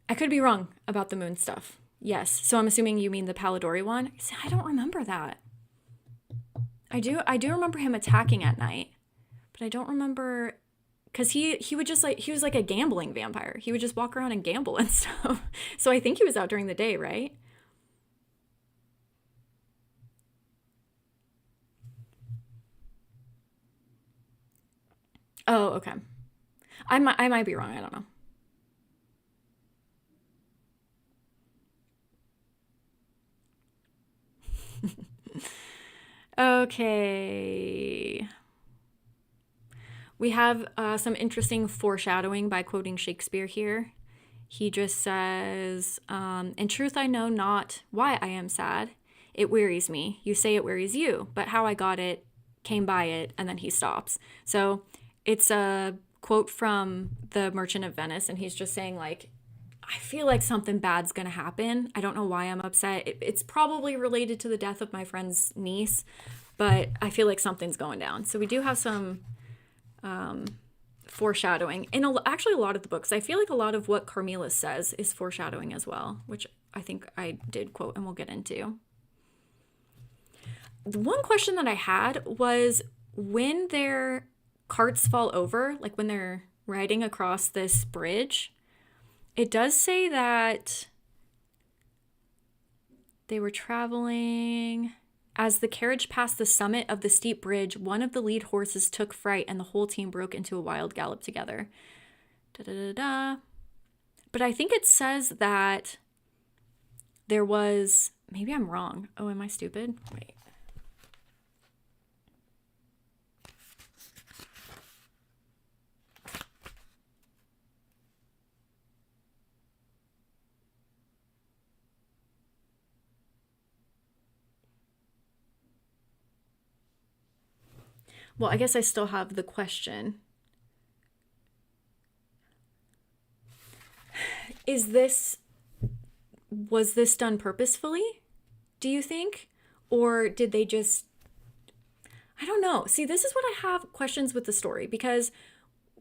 I could be wrong about the moon stuff. Yes. So I'm assuming you mean the Palidori one. See, I don't remember that. I do remember him attacking at night, but I don't remember because he would just like he was like a gambling vampire. He would just walk around and gamble and stuff. So I think he was out during the day, right? Oh, okay. I might be wrong. I don't know. Okay. We have some interesting foreshadowing by quoting Shakespeare here. He just says, in truth, I know not why I am sad. It wearies me. You say it wearies you, but how I got it, came by it, and then he stops. So it's a quote from The Merchant of Venice, and he's just saying, like, I feel like something bad's gonna happen. I don't know why I'm upset. It's probably related to the death of my friend's niece, but I feel like something's going down. So we do have some foreshadowing in actually a lot of the books. I feel like a lot of what Carmilla says is foreshadowing as well, which I think I did quote and we'll get into. The one question that I had was when their carts fall over, like when they're riding across this bridge, it does say that they were traveling. As the carriage passed the summit of the steep bridge, one of the lead horses took fright and the whole team broke into a wild gallop together. Da da da da. But I think it says that there was. Maybe I'm wrong. Oh, am I stupid? Wait. Well, I guess I still have the question. Is this was this done purposefully? Do you think? Or did they just I don't know. See, this is what I have questions with the story because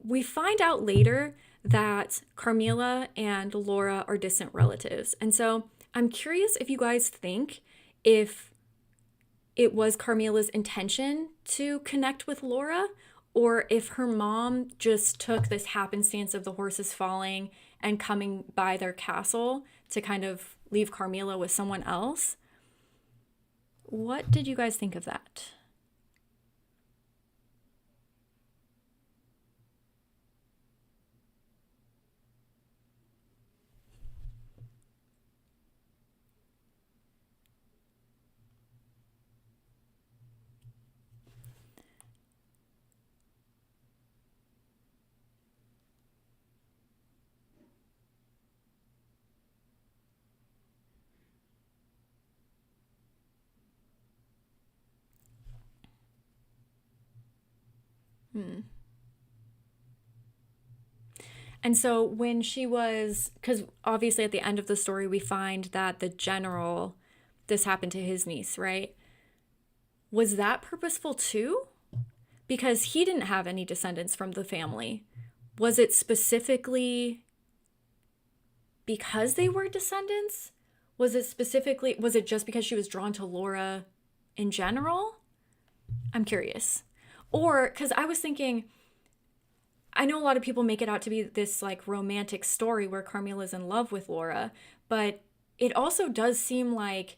we find out later that Carmilla and Laura are distant relatives. And so I'm curious if you guys think if it was Carmilla's intention to connect with Laura or if her mom just took this happenstance of the horses falling and coming by their castle to kind of leave Carmilla with someone else. What did you guys think of that? Hmm. And so when she was, because obviously at the end of the story, we find that the general, this happened to his niece, right? Was that purposeful too? Because he didn't have any descendants from the family. Was it specifically because they were descendants? Was it just because she was drawn to Laura in general? I'm curious. Or, because I was thinking, I know a lot of people make it out to be this like romantic story where Carmilla's in love with Laura, but it also does seem like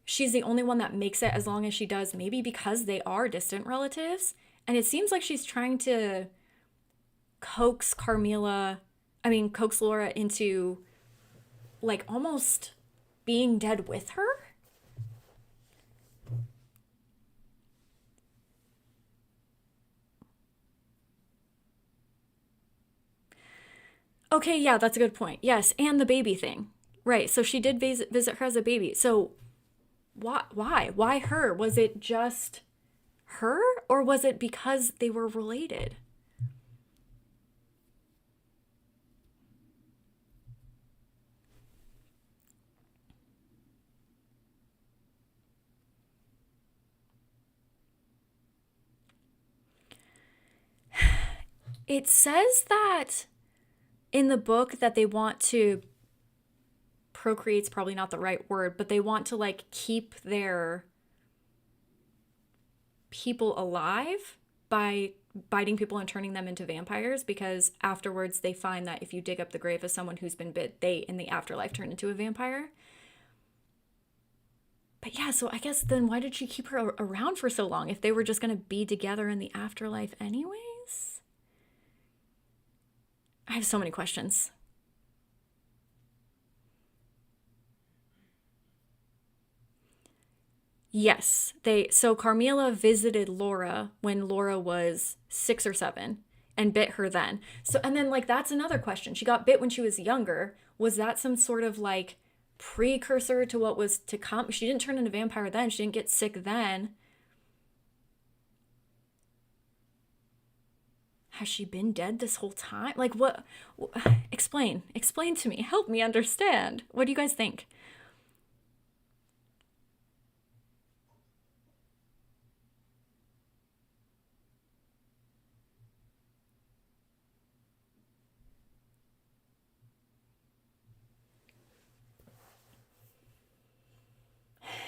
she's the only one that makes it as long as she does, maybe because they are distant relatives. And it seems like she's trying to coax coax Laura into like almost being dead with her. Okay, yeah, that's a good point. Yes, and the baby thing. Right, so she did visit her as a baby. So why her? Was it just her or was it because they were related? it says that in the book that they want to procreate's probably not the right word, but they want to like keep their people alive by biting people and turning them into vampires, because afterwards they find that if you dig up the grave of someone who's been bit, they in the afterlife turn into a vampire. But yeah, so I guess then why did she keep her around for so long if they were just going to be together in the afterlife anyways? I have so many questions. Yes, so Carmilla visited Laura when Laura was 6 or 7 and bit her then. So and then like that's another question. She got bit when she was younger. Was that some sort of like precursor to what was to come? She didn't turn into a vampire then. She didn't get sick then. Has she been dead this whole time? Like what? Explain to me. Help me understand. What do you guys think?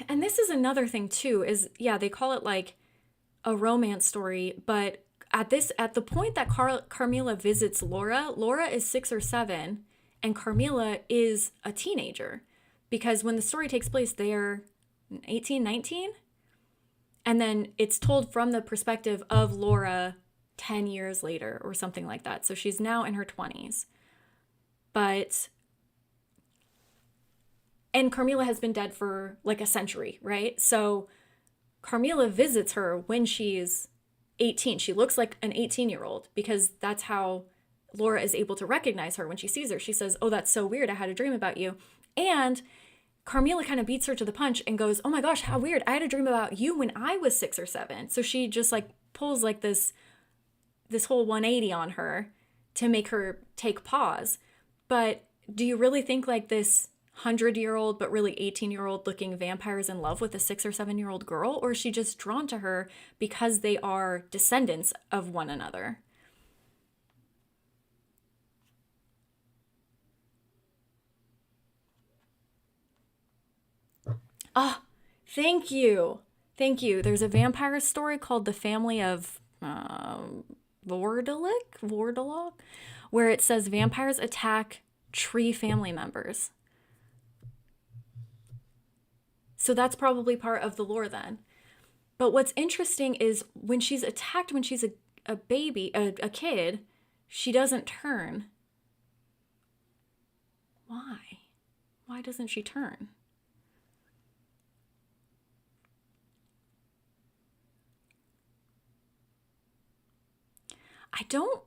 And this is another thing too, is yeah, they call it like a romance story, but at the point that Carmilla visits Laura, Laura is 6 or 7 and Carmilla is a teenager, because when the story takes place they're 18, 19, and then it's told from the perspective of Laura 10 years later or something like that. So she's now in her 20s. But and Carmilla has been dead for like a century, right? So Carmilla visits her when she's 18. She looks like an 18-year-old because that's how Laura is able to recognize her when she sees her. She says, "Oh, that's so weird. I had a dream about you." And Carmilla kind of beats her to the punch and goes, "Oh my gosh, how weird. I had a dream about you when I was 6 or 7." So she just like pulls like this whole 180 on her to make her take pause. But do you really think like this 100-year-old but really 18-year-old looking vampire is in love with a 6 or 7-year-old girl, or is she just drawn to her because they are descendants of one another? Ah, thank you. Thank you. There's a vampire story called The Family of Vordalok, where it says vampires attack tree family members. So that's probably part of the lore then. But what's interesting is when she's attacked when she's a baby, a kid, she doesn't turn. Why? Why doesn't she turn? I don't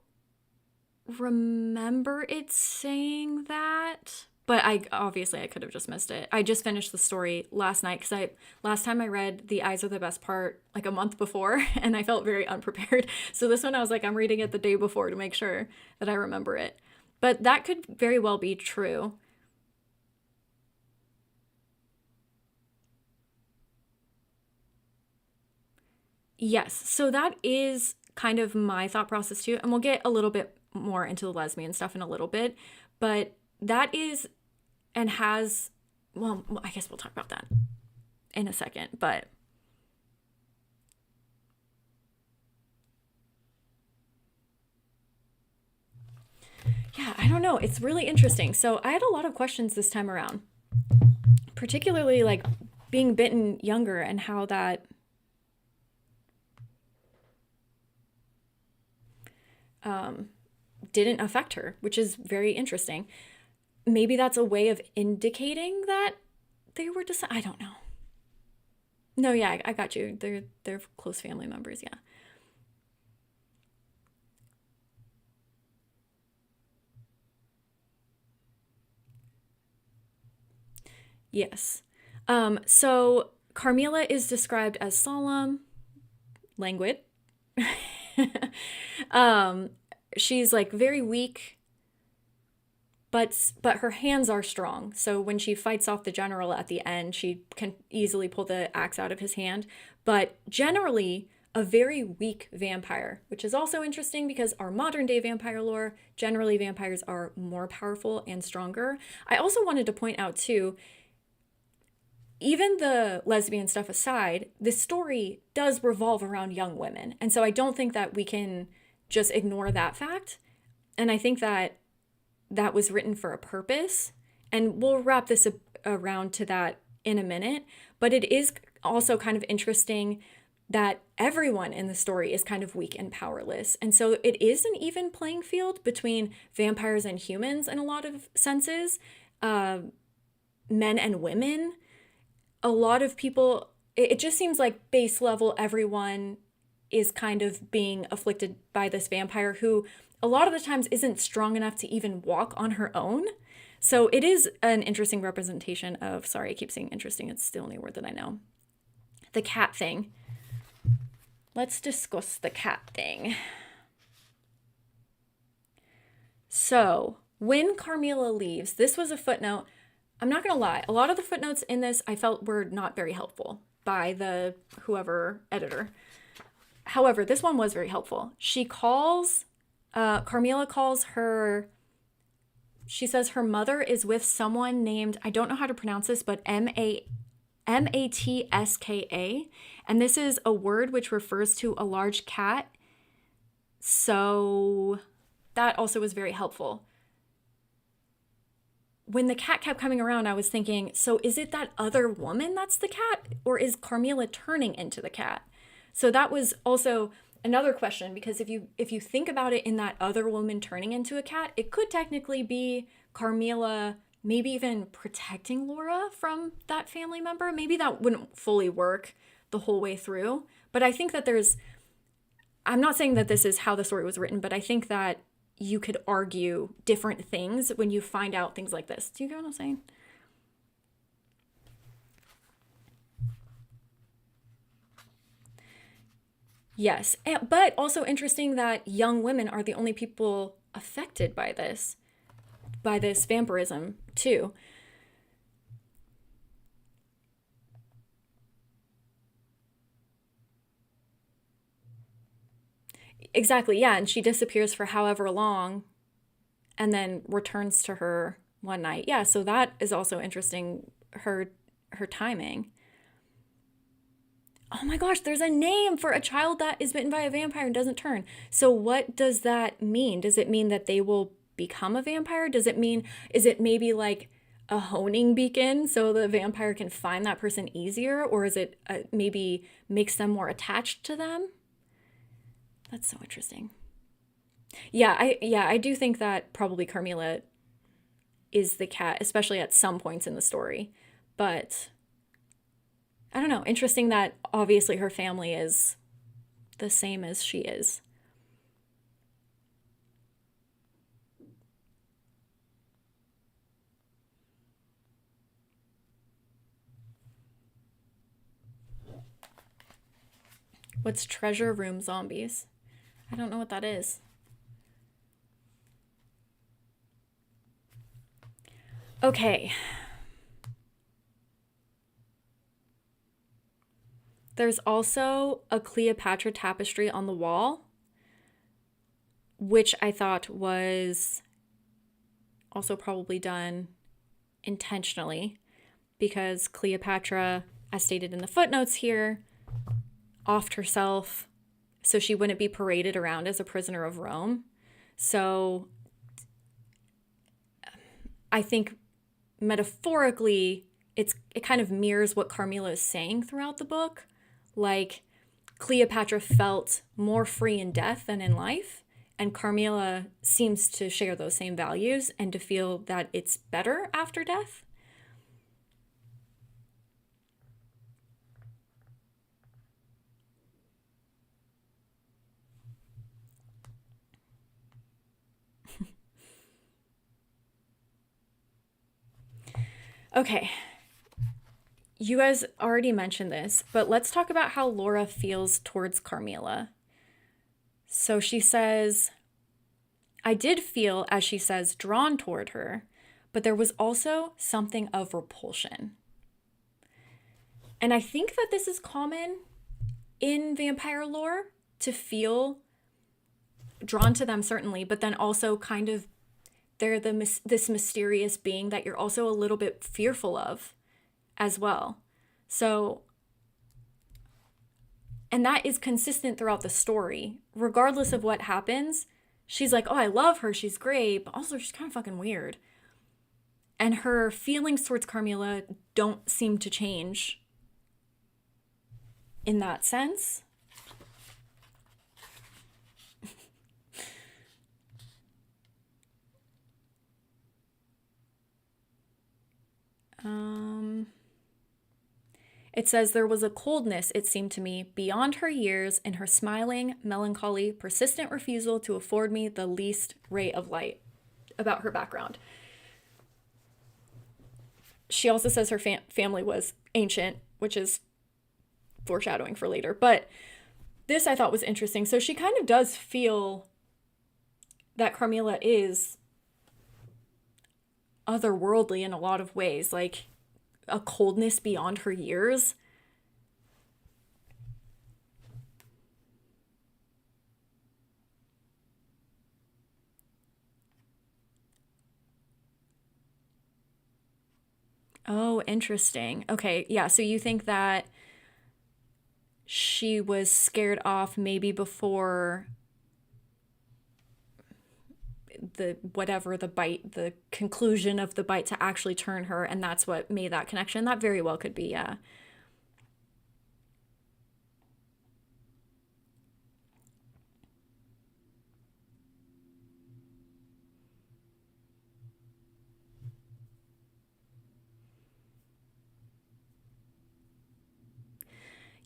remember it saying that, but I could have just missed it. I just finished the story last night because I last time I read The Eyes Are the Best Part like a month before and I felt very unprepared. So this one I was like, I'm reading it the day before to make sure that I remember it. But that could very well be true. Yes, so that is kind of my thought process too, and we'll get a little bit more into the lesbian stuff in a little bit, but that is and has, well, I guess we'll talk about that in a second, but yeah, I don't know. It's really interesting. So I had a lot of questions this time around, particularly like being bitten younger and how that um, didn't affect her, which is very interesting. Maybe that's a way of indicating that they were just, I don't know. No, yeah, I got you. They're close family members, yeah. Yes. So Carmilla is described as solemn, languid. um, she's like very weak, but her hands are strong. So when she fights off the general at the end, she can easily pull the axe out of his hand. But generally, a very weak vampire, which is also interesting because our modern day vampire lore, generally vampires are more powerful and stronger. I also wanted to point out too, even the lesbian stuff aside, this story does revolve around young women. And so I don't think that we can just ignore that fact. And I think that that was written for a purpose. And we'll wrap this around to that in a minute. But it is also kind of interesting that everyone in the story is kind of weak and powerless. And so it is an even playing field between vampires and humans in a lot of senses, men and women. A lot of people, it just seems like base level, everyone is kind of being afflicted by this vampire who a lot of the times isn't strong enough to even walk on her own. So it is an interesting representation of, sorry, I keep saying interesting, it's the only word that I know. The cat thing. Let's discuss the cat thing. So when Carmilla leaves, this was a footnote. I'm not going to lie. A lot of the footnotes in this I felt were not very helpful by the whoever editor. However, this one was very helpful. Carmilla calls her, she says her mother is with someone named, I don't know how to pronounce this, but Matska. And this is a word which refers to a large cat. So that also was very helpful. When the cat kept coming around, I was thinking, so is it that other woman that's the cat? Or is Carmilla turning into the cat? So that was also another question, because if you think about it in that other woman turning into a cat, it could technically be Carmilla maybe even protecting Laura from that family member. Maybe that wouldn't fully work the whole way through. But I think that I'm not saying that this is how the story was written, but I think that you could argue different things when you find out things like this. Do you get what I'm saying? Yes, but also interesting that young women are the only people affected by this vampirism too. Exactly, yeah, and she disappears for however long and then returns to her one night. Yeah, so that is also interesting, her timing. Oh my gosh, there's a name for a child that is bitten by a vampire and doesn't turn. So what does that mean? Does it mean that they will become a vampire? Is it maybe like a honing beacon so the vampire can find that person easier? Or is it maybe makes them more attached to them? That's so interesting. Yeah, I do think that probably Carmilla is the cat, especially at some points in the story. But I don't know, interesting that obviously her family is the same as she is. What's treasure room zombies? I don't know what that is. Okay. There's also a Cleopatra tapestry on the wall, which I thought was also probably done intentionally because Cleopatra, as stated in the footnotes here, offed herself so she wouldn't be paraded around as a prisoner of Rome. So I think metaphorically, it kind of mirrors what Carmilla is saying throughout the book. Like, Cleopatra felt more free in death than in life, and Carmilla seems to share those same values and to feel that it's better after death. Okay, you guys already mentioned this, but let's talk about how Laura feels towards Carmilla. So she says, I did feel, as she says, drawn toward her, but there was also something of repulsion. And I think that this is common in vampire lore to feel drawn to them, certainly, but then also kind of they're this mysterious being that you're also a little bit fearful of as well. So, and that is consistent throughout the story. Regardless of what happens, she's like, oh, I love her, she's great, but also she's kind of fucking weird. And her feelings towards Carmilla don't seem to change in that sense. It says, there was a coldness, it seemed to me, beyond her years in her smiling, melancholy, persistent refusal to afford me the least ray of light. About her background. She also says her family was ancient, which is foreshadowing for later. But this I thought was interesting. So she kind of does feel that Carmilla is otherworldly in a lot of ways, like a coldness beyond her years. Oh, interesting. Okay, yeah, so you think that she was scared off maybe before the conclusion of the bite to actually turn her, and that's what made that connection. That very well could be, yeah.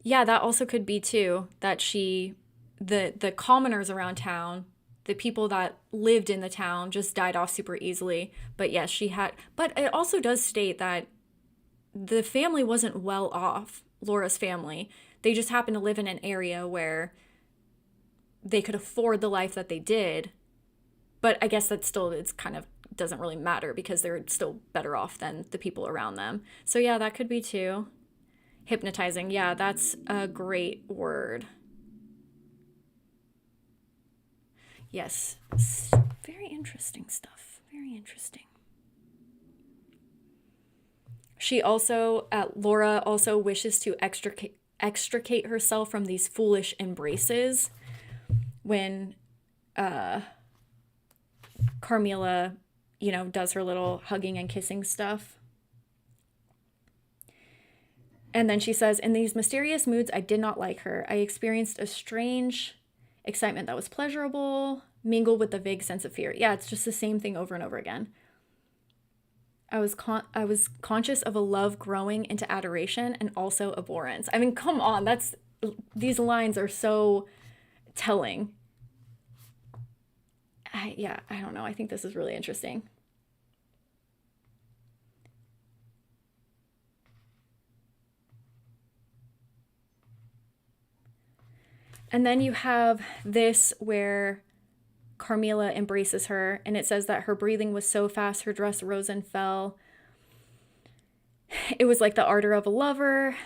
Yeah, that also could be too, that the commoners around town, the people that lived in the town just died off super easily. But yes, but it also does state that the family wasn't well off, Laura's family. They just happened to live in an area where they could afford the life that they did. But I guess it's kind of doesn't really matter because they're still better off than the people around them. So yeah, that could be too. Hypnotizing. Yeah, that's a great word. Yes. Very interesting stuff. Very interesting. Laura also wishes to extricate herself from these foolish embraces when Carmilla, does her little hugging and kissing stuff. And then she says, in these mysterious moods, I did not like her. I experienced a strange excitement that was pleasurable, mingled with a vague sense of fear. Yeah, it's just the same thing over and over again. I was conscious of a love growing into adoration and also abhorrence. I mean, come on, these lines are so telling. I don't know. I think this is really interesting. And then you have this where Carmilla embraces her, and it says that her breathing was so fast, her dress rose and fell. It was like the ardor of a lover.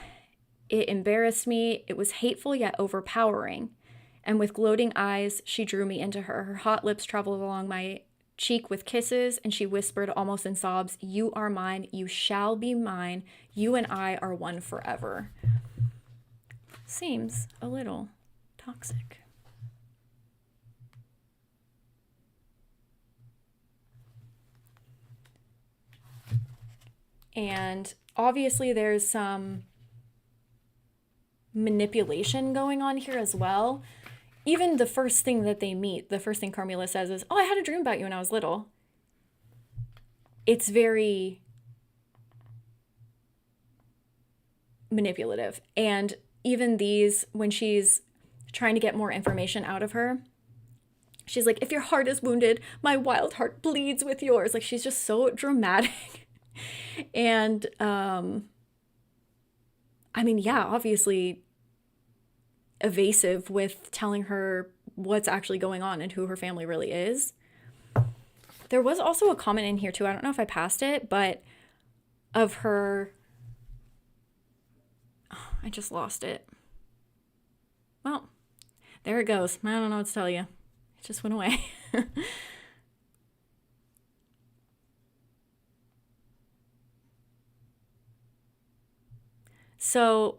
It embarrassed me. It was hateful yet overpowering. And with gloating eyes, she drew me into her. Her hot lips traveled along my cheek with kisses, and she whispered almost in sobs, "You are mine. You shall be mine. You and I are one forever." Seems a little toxic. And obviously there's some manipulation going on here as well. Even the first thing that they meet, the first thing Carmilla says is, "Oh, I had a dream about you when I was little." It's very manipulative. And even these, when she's trying to get more information out of her, she's like, "If your heart is wounded, my wild heart bleeds with yours." Like, she's just so dramatic. And I mean, yeah, obviously evasive with telling her what's actually going on and who her family really is. There was also a comment in here too, I don't know if I passed it, but of her, oh, I just lost it. Well, there it goes. I don't know what to tell you. It just went away. So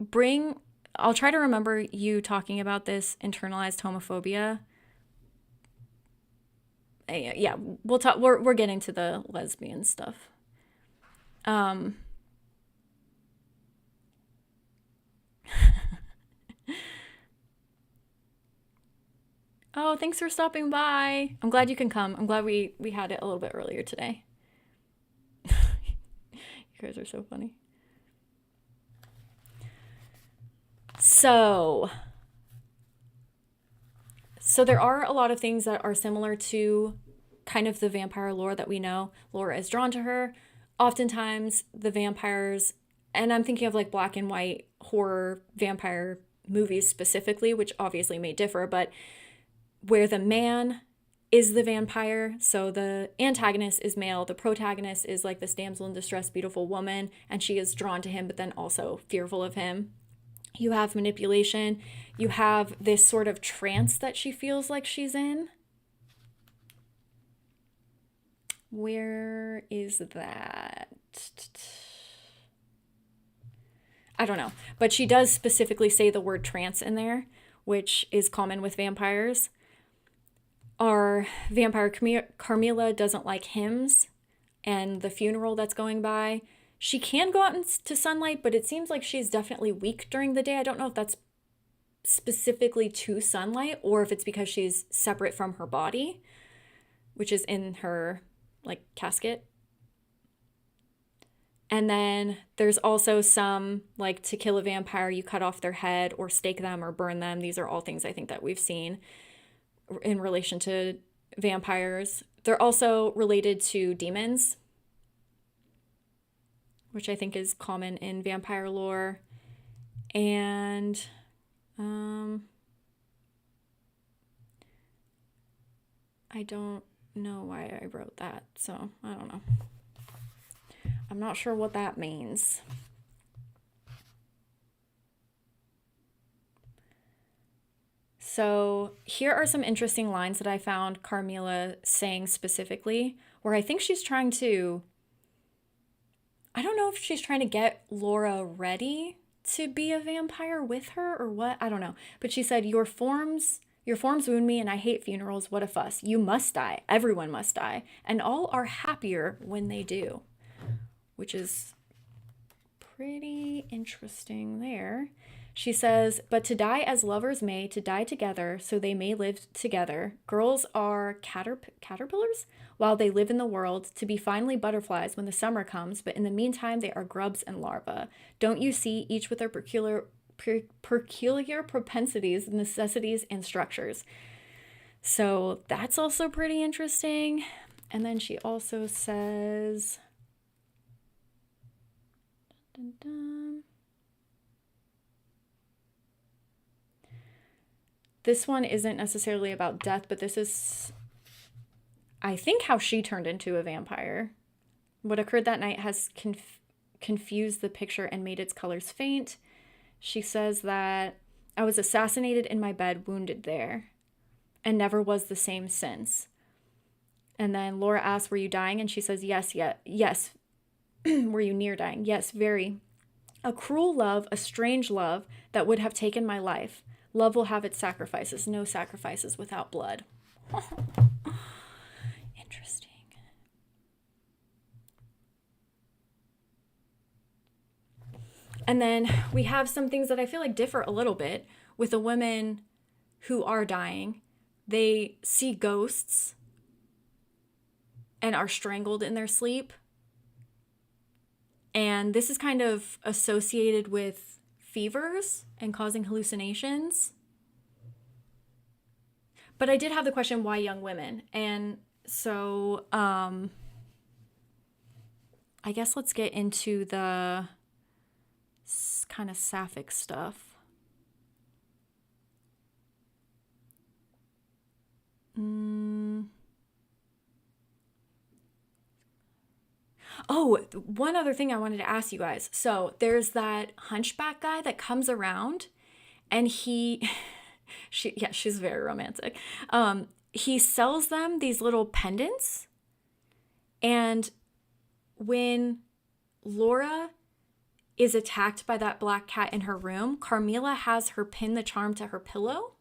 I'll try to remember you talking about this internalized homophobia. Yeah, we'll talk. We're getting to the lesbian stuff. Um, oh, thanks for stopping by. I'm glad you can come. I'm glad we had it a little bit earlier today. You guys are so funny. So, there are a lot of things that are similar to kind of the vampire lore that we know. Laura is drawn to her. Oftentimes, the vampires, and I'm thinking of like black and white horror vampire movies specifically, which obviously may differ, but where the man is the vampire. So the antagonist is male, the protagonist is like this damsel in distress, beautiful woman, and she is drawn to him, but then also fearful of him. You have manipulation. You have this sort of trance that she feels like she's in. Where is that? I don't know. But she does specifically say the word trance in there, which is common with vampires. Our vampire Carmilla doesn't like hymns and the funeral that's going by. She can go out into sunlight, but it seems like she's definitely weak during the day. I don't know if that's specifically to sunlight or if it's because she's separate from her body, which is in her like casket. And then there's also some like to kill a vampire, you cut off their head or stake them or burn them. These are all things I think that we've seen in relation to vampires. They're also related to demons, which I think is common in vampire lore. And I don't know why I wrote that, so I don't know. I'm not sure what that means. So here are some interesting lines that I found Carmilla saying specifically, where I think she's trying to, I don't know if she's trying to get Laura ready to be a vampire with her or what, I don't know. But she said, your forms wound me and I hate funerals, what a fuss. You must die, everyone must die, and all are happier when they do. Which is pretty interesting there. She says, but to die as lovers may, to die together, so they may live together. Girls are caterpillars while they live in the world, to be finally butterflies when the summer comes, but in the meantime they are grubs and larvae. Don't you see, each with their peculiar propensities, necessities, and structures. So that's also pretty interesting. And then she also says... Dun, dun, dun. This one isn't necessarily about death, but this is, I think, how she turned into a vampire. What occurred that night has confused the picture and made its colors faint. She says that I was assassinated in my bed, wounded there, and never was the same since. And then Laura asks, were you dying? And she says, yes. Were you near dying? Yes, very. A cruel love, a strange love that would have taken my life. Love will have its sacrifices. No sacrifices without blood. Interesting. And then we have some things that I feel like differ a little bit with the women who are dying. They see ghosts and are strangled in their sleep. And this is kind of associated with fevers and causing hallucinations. But I did have the question, why young women? And so I guess let's get into the kind of sapphic stuff. Oh, one other thing I wanted to ask you guys. So there's that hunchback guy that comes around and he She's very romantic. He sells them these little pendants, and when Laura is attacked by that black cat in her room, Carmilla has her pin the charm to her pillow.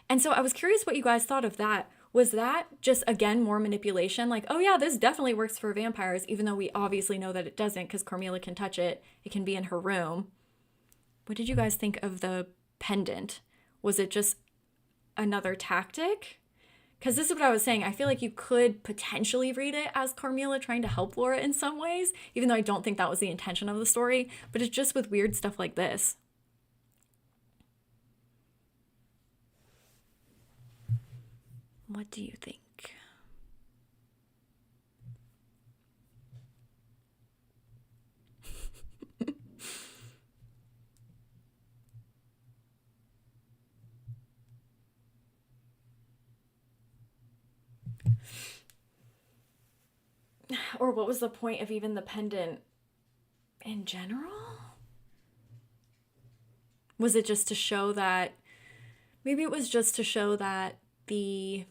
And so I was curious what you guys thought of that. Was that just, again, more manipulation? Like, oh yeah, this definitely works for vampires, even though we obviously know that it doesn't because Carmilla can touch it. It can be in her room. What did you guys think of the pendant? Was it just another tactic? Because this is what I was saying. I feel like you could potentially read it as Carmilla trying to help Laura in some ways, even though I don't think that was the intention of the story. But it's just with weird stuff like this. What do you think? Or what was the point of even the pendant in general? Was it just to show that, maybe it was just to show that the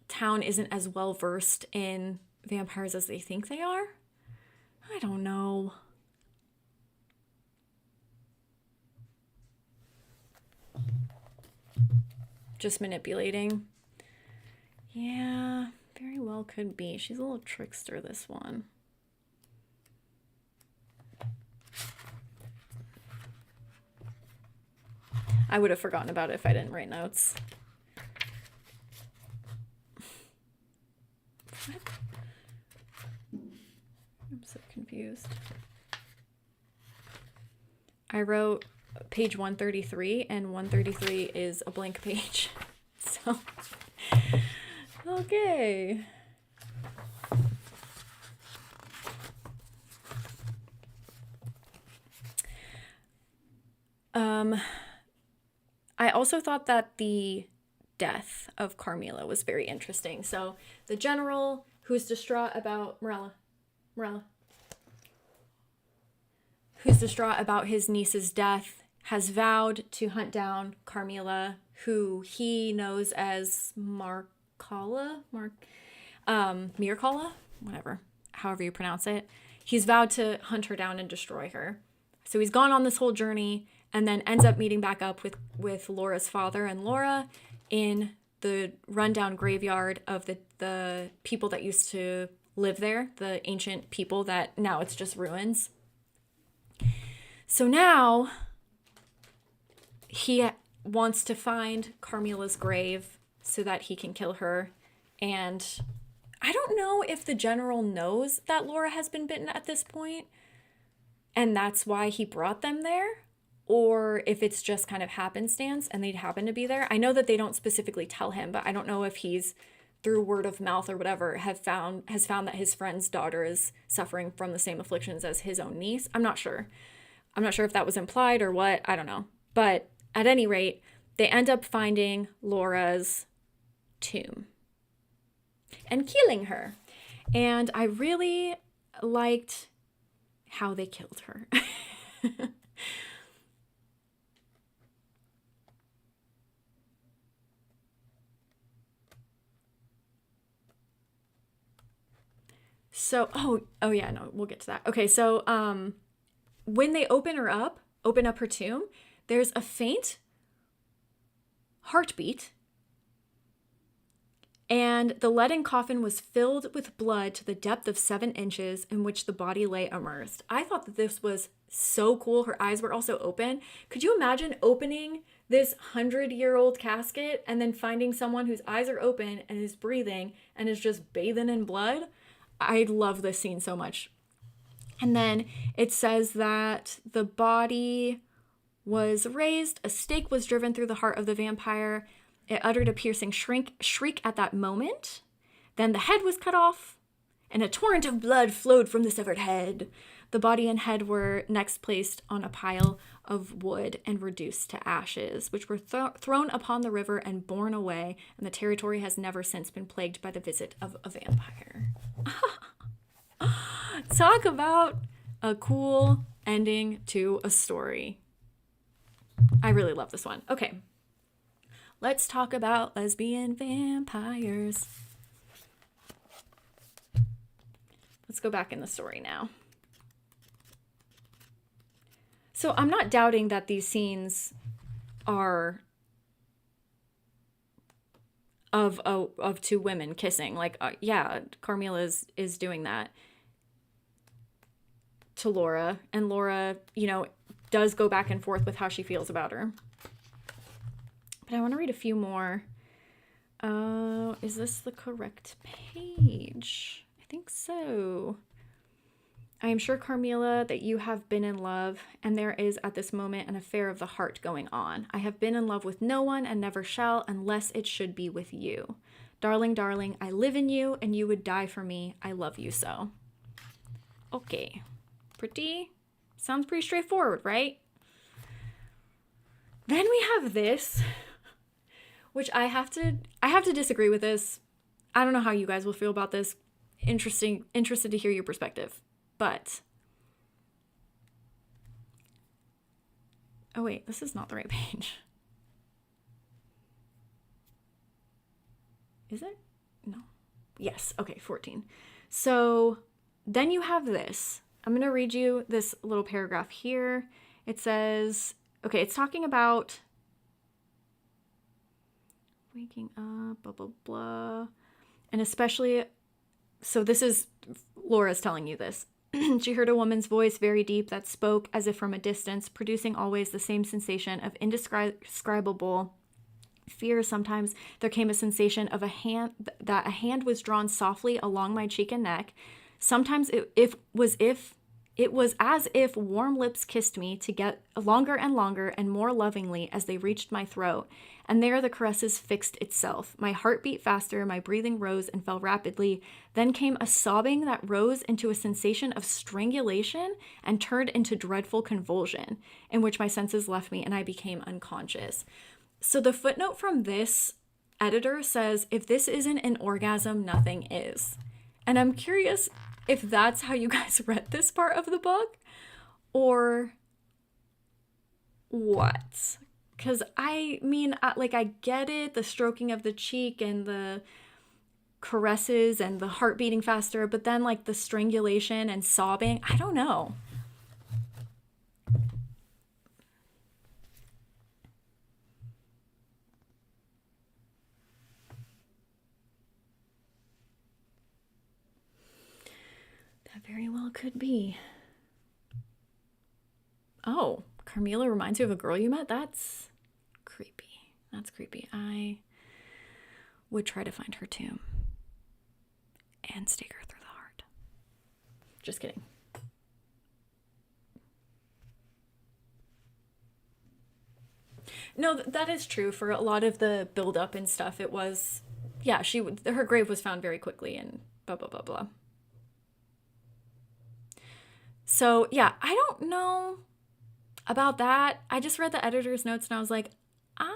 town isn't as well versed in vampires as they think they are? I don't know. Just manipulating. Yeah, very well could be. She's a little trickster, this one. I would have forgotten about it if I didn't write notes. What? I'm so confused. I wrote page 133, and 133 is a blank page. So, okay. I also thought that the death of Carmilla was very interesting. So the general who's distraught about Morella, who's distraught about his niece's death, has vowed to hunt down Carmilla, who he knows as Mircalla, whatever, however you pronounce it. He's vowed to hunt her down and destroy her. So he's gone on this whole journey and then ends up meeting back up with Laura's father and Laura in the rundown graveyard of the people that used to live there, the ancient people that now it's just ruins. So now he wants to find Carmilla's grave so that he can kill her. And I don't know if the general knows that Laura has been bitten at this point, and that's why he brought them there, or if it's just kind of happenstance and they'd happen to be there. I know that they don't specifically tell him, but I don't know if he's, through word of mouth or whatever, has found that his friend's daughter is suffering from the same afflictions as his own niece. I'm not sure. I'm not sure if that was implied or what. I don't know. But at any rate, they end up finding Laura's tomb and killing her. And I really liked how they killed her. So, oh yeah, no, we'll get to that. Okay, so when they open up her tomb, there's a faint heartbeat, and the leaden coffin was filled with blood to the depth of 7 inches, in which the body lay immersed. I thought that this was so cool. Her eyes were also open. Could you imagine opening this 100-year-old casket and then finding someone whose eyes are open and is breathing and is just bathing in blood? I love this scene so much. And then it says that the body was raised, a stake was driven through the heart of the vampire. It uttered a piercing shriek at that moment. Then the head was cut off, and a torrent of blood flowed from the severed head. The body and head were next placed on a pile of wood and reduced to ashes, which were thrown upon the river and borne away, and the territory has never since been plagued by the visit of a vampire. Talk about a cool ending to a story. I really love this one. Okay, Let's talk about lesbian vampires. Let's go back in the story now. So I'm not doubting that these scenes are of two women kissing. Like, yeah, Carmilla is doing that to Laura, and Laura, does go back and forth with how she feels about her. But I want to read a few more. Is this the correct page? I think so. I am sure, Carmilla, that you have been in love, and there is at this moment an affair of the heart going on. I have been in love with no one and never shall unless it should be with you. Darling, darling, I live in you, and you would die for me. I love you so. Okay. Sounds pretty straightforward, right? Then we have this, which I have to disagree with this. I don't know how you guys will feel about this. Interested to hear your perspective. But, oh wait, this is not the right page. Is it? No. Yes, okay, 14. So then you have this. I'm going to read you this little paragraph here. It says, okay, it's talking about waking up, blah, blah, blah. And especially, so this is, Laura's telling you this. She heard a woman's voice, very deep, that spoke as if from a distance, producing always the same sensation of indescribable fear. Sometimes there came a sensation of that a hand was drawn softly along my cheek and neck. Sometimes it was as if warm lips kissed me to get longer and longer and more lovingly as they reached my throat. And there the caresses fixed itself. My heart beat faster, my breathing rose and fell rapidly. Then came a sobbing that rose into a sensation of strangulation and turned into dreadful convulsion, in which my senses left me and I became unconscious. So the footnote from this editor says, if this isn't an orgasm, nothing is. And I'm curious if that's how you guys read this part of the book, or what? Because I mean, I get it, the stroking of the cheek and the caresses and the heart beating faster, but then like the strangulation and sobbing, I don't know. That very well could be. Oh, Carmilla reminds you of a girl you met? That's creepy. That's creepy. I would try to find her tomb and stake her through the heart. Just kidding. No, that is true. For a lot of the build-up and stuff, it was, yeah, her grave was found very quickly and blah, blah, blah, blah. So, yeah, I don't know about that. I just read the editor's notes and I was like, I'm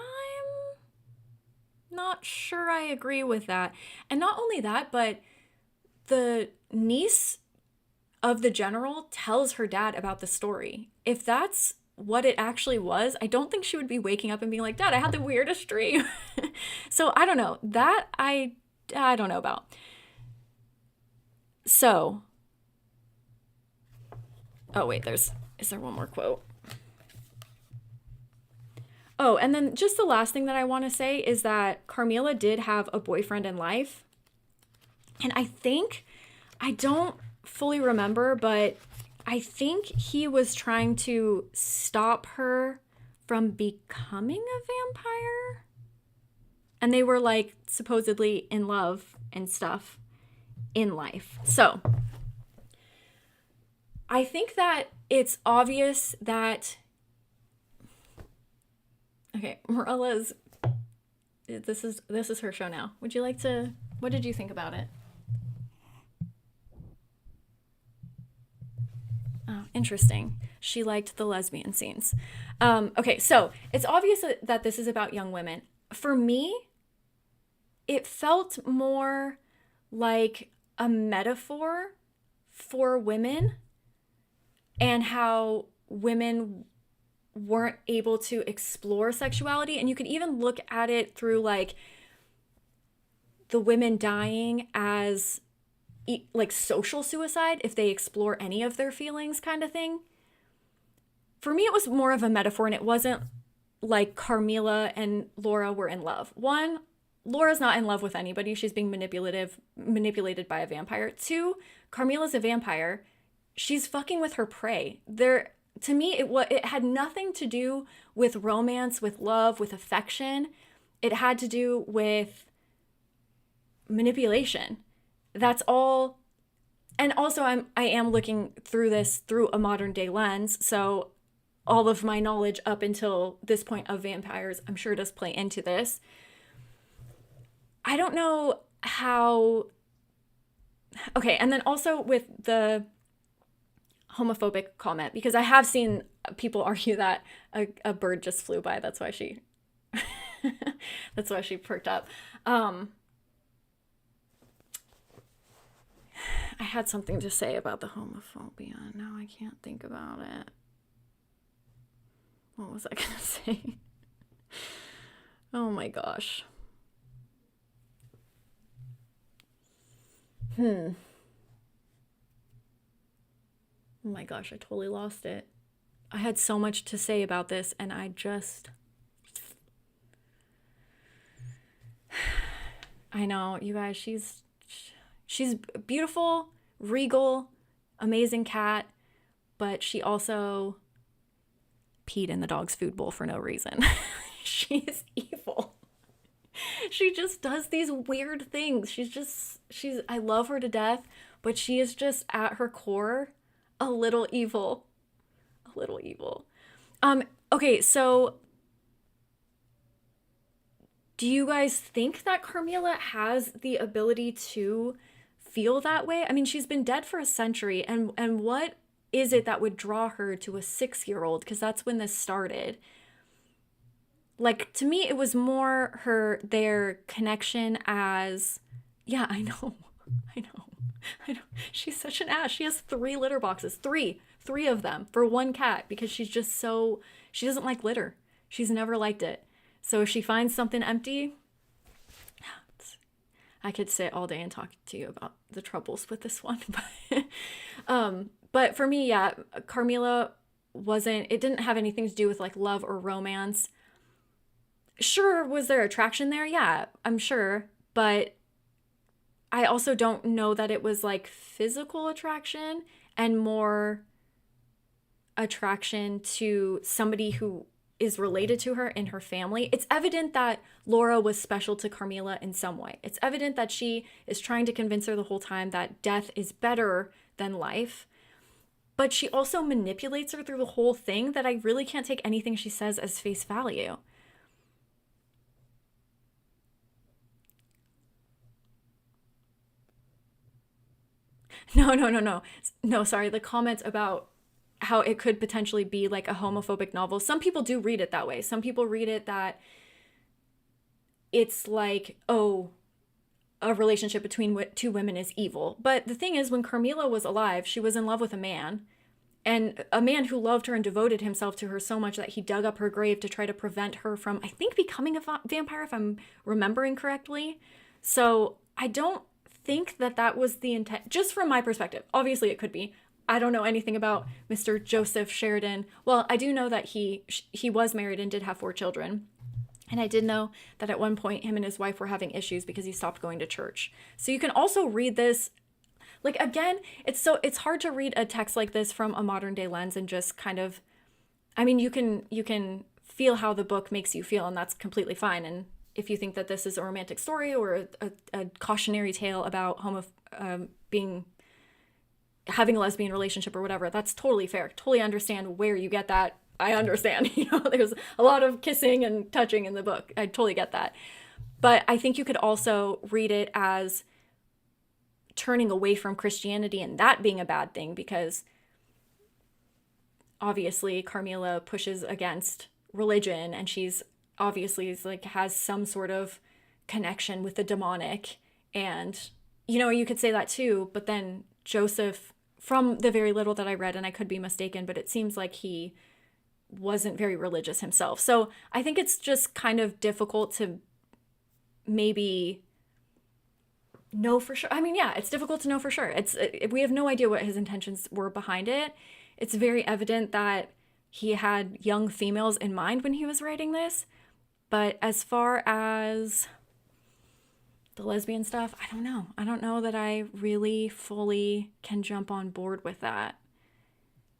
not sure I agree with that. And not only that, but the niece of the general tells her dad about the story. If that's what it actually was, I don't think she would be waking up and being like, Dad, I had the weirdest dream. So I don't know. That I don't know about. So, oh wait, is there one more quote? Oh, and then just the last thing that I want to say is that Carmilla did have a boyfriend in life. And I don't fully remember, but I think he was trying to stop her from becoming a vampire. And they were like supposedly in love and stuff in life. So I think that it's obvious that, okay, Morella's, this is her show now. Would you like to, what did you think about it? Oh, interesting. She liked the lesbian scenes. Okay, so it's obvious that this is about young women. For me, it felt more like a metaphor for women and how women weren't able to explore sexuality. And you could even look at it through like the women dying as like social suicide if they explore any of their feelings kind of thing. For me, it was more of a metaphor, and it wasn't like Carmilla and Laura were in love. One, Laura's not in love with anybody. She's being manipulated by a vampire. Two, Carmilla's a vampire. She's fucking with her prey. To me, it had nothing to do with romance, with love, with affection. It had to do with manipulation. That's all. And also, I am looking through this through a modern day lens, so all of my knowledge up until this point of vampires, I'm sure, does play into this. I don't know how. Okay, and then also with the homophobic comment, because I have seen people argue that a bird just flew by. That's why she that's why she perked up. I had something to say about the homophobia. Now I can't think about it. What was I gonna say? Oh my gosh. Oh my gosh, I totally lost it. I had so much to say about this, and I know, you guys, she's beautiful, regal, amazing cat, but she also peed in the dog's food bowl for no reason. She is evil. She just does these weird things. I love her to death, but she is just at her core a little evil. A little evil. Okay, so do you guys think that Carmilla has the ability to feel that way? I mean, she's been dead for a century, and what is it that would draw her to a 6-year-old? Because that's when this started. Like, to me, it was more their connection as, yeah, I know. She's such an ass. She has 3 litter boxes, three of them for one cat, because she doesn't like litter. She's never liked it. So if she finds something empty, I could sit all day and talk to you about the troubles with this one. But for me, yeah, Carmilla it didn't have anything to do with like love or romance. Sure, was there attraction there? Yeah, I'm sure. But I also don't know that it was like physical attraction, and more attraction to somebody who is related to her in her family. It's evident that Laura was special to Carmilla in some way. It's evident that she is trying to convince her the whole time that death is better than life. But she also manipulates her through the whole thing, that I really can't take anything she says as face value. No. No, sorry. The comments about how it could potentially be like a homophobic novel. Some people do read it that way. Some people read it that it's like, oh, a relationship between 2 women is evil. But the thing is, when Carmilla was alive, she was in love with a man. And a man who loved her and devoted himself to her so much that he dug up her grave to try to prevent her from, I think, becoming a vampire, if I'm remembering correctly. So I don't think that was the intent, just from my perspective. Obviously, it could be. I don't know anything about Mr. Joseph Sheridan. Well, I do know that he was married and did have 4 children. And I did know that at one point him and his wife were having issues because he stopped going to church. So you can also read this, like, again, it's hard to read a text like this from a modern day lens and just kind of, I mean, you can feel how the book makes you feel, and that's completely fine. And if you think that this is a romantic story or a cautionary tale about having a lesbian relationship or whatever, that's totally fair. Totally understand where you get that. I understand, there's a lot of kissing and touching in the book. I totally get that. But I think you could also read it as turning away from Christianity and that being a bad thing, because obviously Carmilla pushes against religion, and she's obviously has some sort of connection with the demonic. And, you could say that too, but then Joseph, from the very little that I read, and I could be mistaken, but it seems like he wasn't very religious himself. So I think it's just kind of difficult to maybe know for sure. I mean, yeah, it's difficult to know for sure. We have no idea what his intentions were behind it. It's very evident that he had young females in mind when he was writing this. But as far as the lesbian stuff, I don't know. I don't know that I really fully can jump on board with that.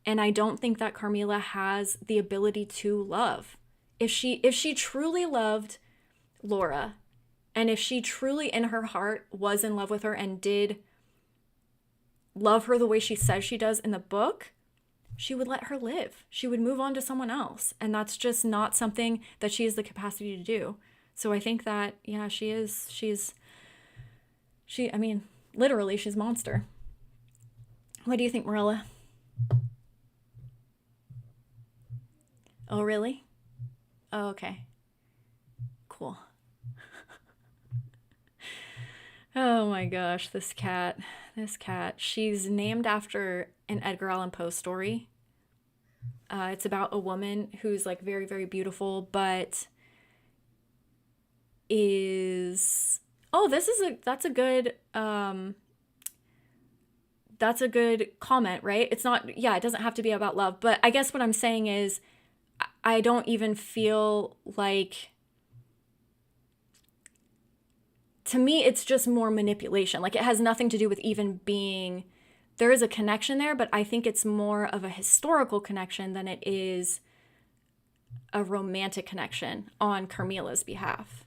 And I don't think that Carmilla has the ability to love. If she truly loved Laura, and if she truly in her heart was in love with her and did love her the way she says she does in the book, she would let her live. She would move on to someone else. And that's just not something that she has the capacity to do. So I think that, yeah, I mean, literally, she's a monster. What do you think, Marilla? Oh, really? Oh, okay. Cool. Oh my gosh, this cat. She's named after an Edgar Allan Poe story. It's about a woman who's like very, very beautiful, but is... Oh, that's a good comment, right? It's not, yeah, it doesn't have to be about love, but I guess what I'm saying is I don't even feel like, to me, it's just more manipulation. Like, it has nothing to do with even being, there is a connection there, but I think it's more of a historical connection than it is a romantic connection on Carmilla's behalf.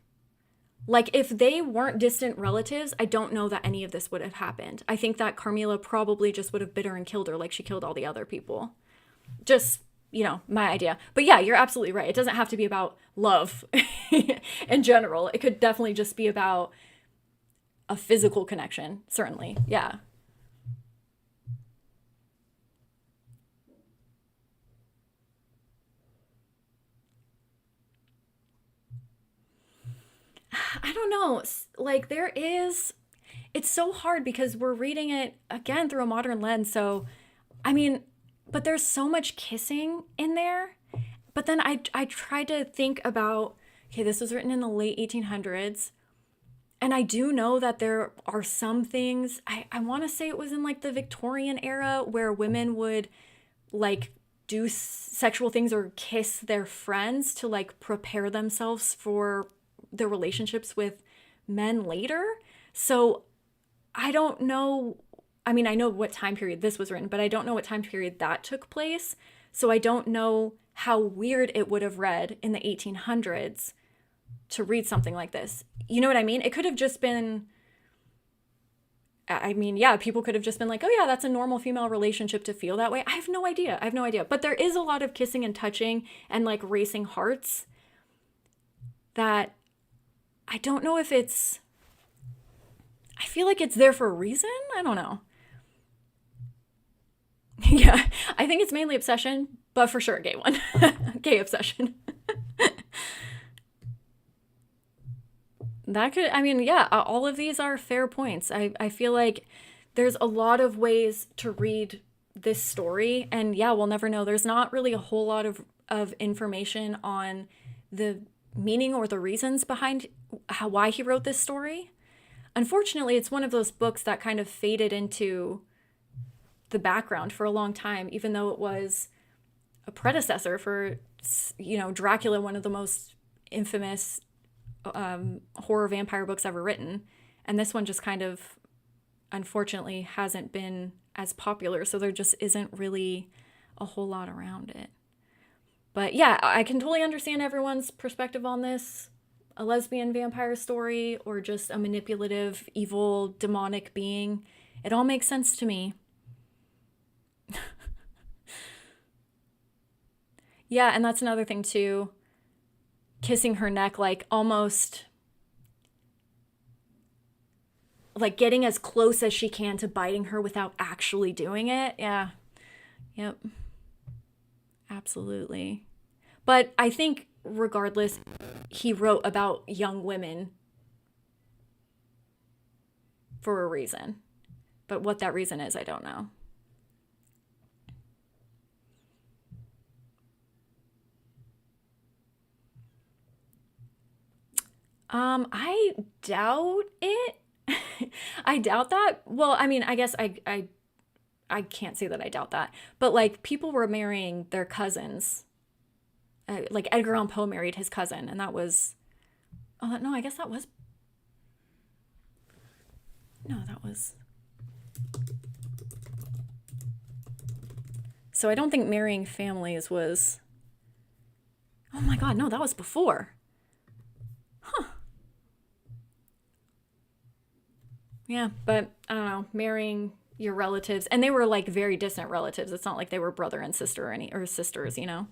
Like, if they weren't distant relatives, I don't know that any of this would have happened. I think that Carmilla probably just would have bit her and killed her like she killed all the other people. Just, my idea. But yeah, you're absolutely right. It doesn't have to be about love in general. It could definitely just be about a physical connection, certainly. Yeah. I don't know. Like, it's so hard because we're reading it again through a modern lens. So, I mean, but there's so much kissing in there. But then I tried to think about, okay, this was written in the late 1800s. And I do know that there are some things, I want to say it was in like the Victorian era where women would like do sexual things or kiss their friends to like prepare themselves for their relationships with men later. So I don't know. I mean, I know what time period this was written, but I don't know what time period that took place. So I don't know how weird it would have read in the 1800s to read something like this. You know what I mean? It could have just been, I mean, yeah, people could have just been like, oh yeah, that's a normal female relationship to feel that way. I have no idea. But there is a lot of kissing and touching and like racing hearts that I don't know if it's, I feel like it's there for a reason. I don't know. Yeah, I think it's mainly obsession, but for sure a gay one. Gay obsession. That could, I mean, yeah, all of these are fair points. I feel like there's a lot of ways to read this story, and yeah, we'll never know. There's not really a whole lot of information on the meaning or the reasons behind why he wrote this story. Unfortunately, it's one of those books that kind of faded into the background for a long time, even though it was a predecessor for, Dracula, one of the most infamous horror vampire books ever written. And this one just kind of, unfortunately, hasn't been as popular. So there just isn't really a whole lot around it. But yeah, I can totally understand everyone's perspective on this. A lesbian vampire story or just a manipulative, evil, demonic being. It all makes sense to me. Yeah, and that's another thing too. Kissing her neck, like almost like getting as close as she can to biting her without actually doing it. Yeah. Yep. Absolutely. But I think regardless, he wrote about young women for a reason. But what that reason is, I don't know. I doubt it. I doubt that. Well, I mean, I guess I can't say that I doubt that. But like people were marrying their cousins. Like Edgar Allan Poe married his cousin, and that was oh no, I guess that was no, that was so I don't think marrying families was oh my god, no, that was before. Huh. Yeah, but I don't know, marrying your relatives and they were like very distant relatives. It's not like they were brother and sister or any or sisters, you know.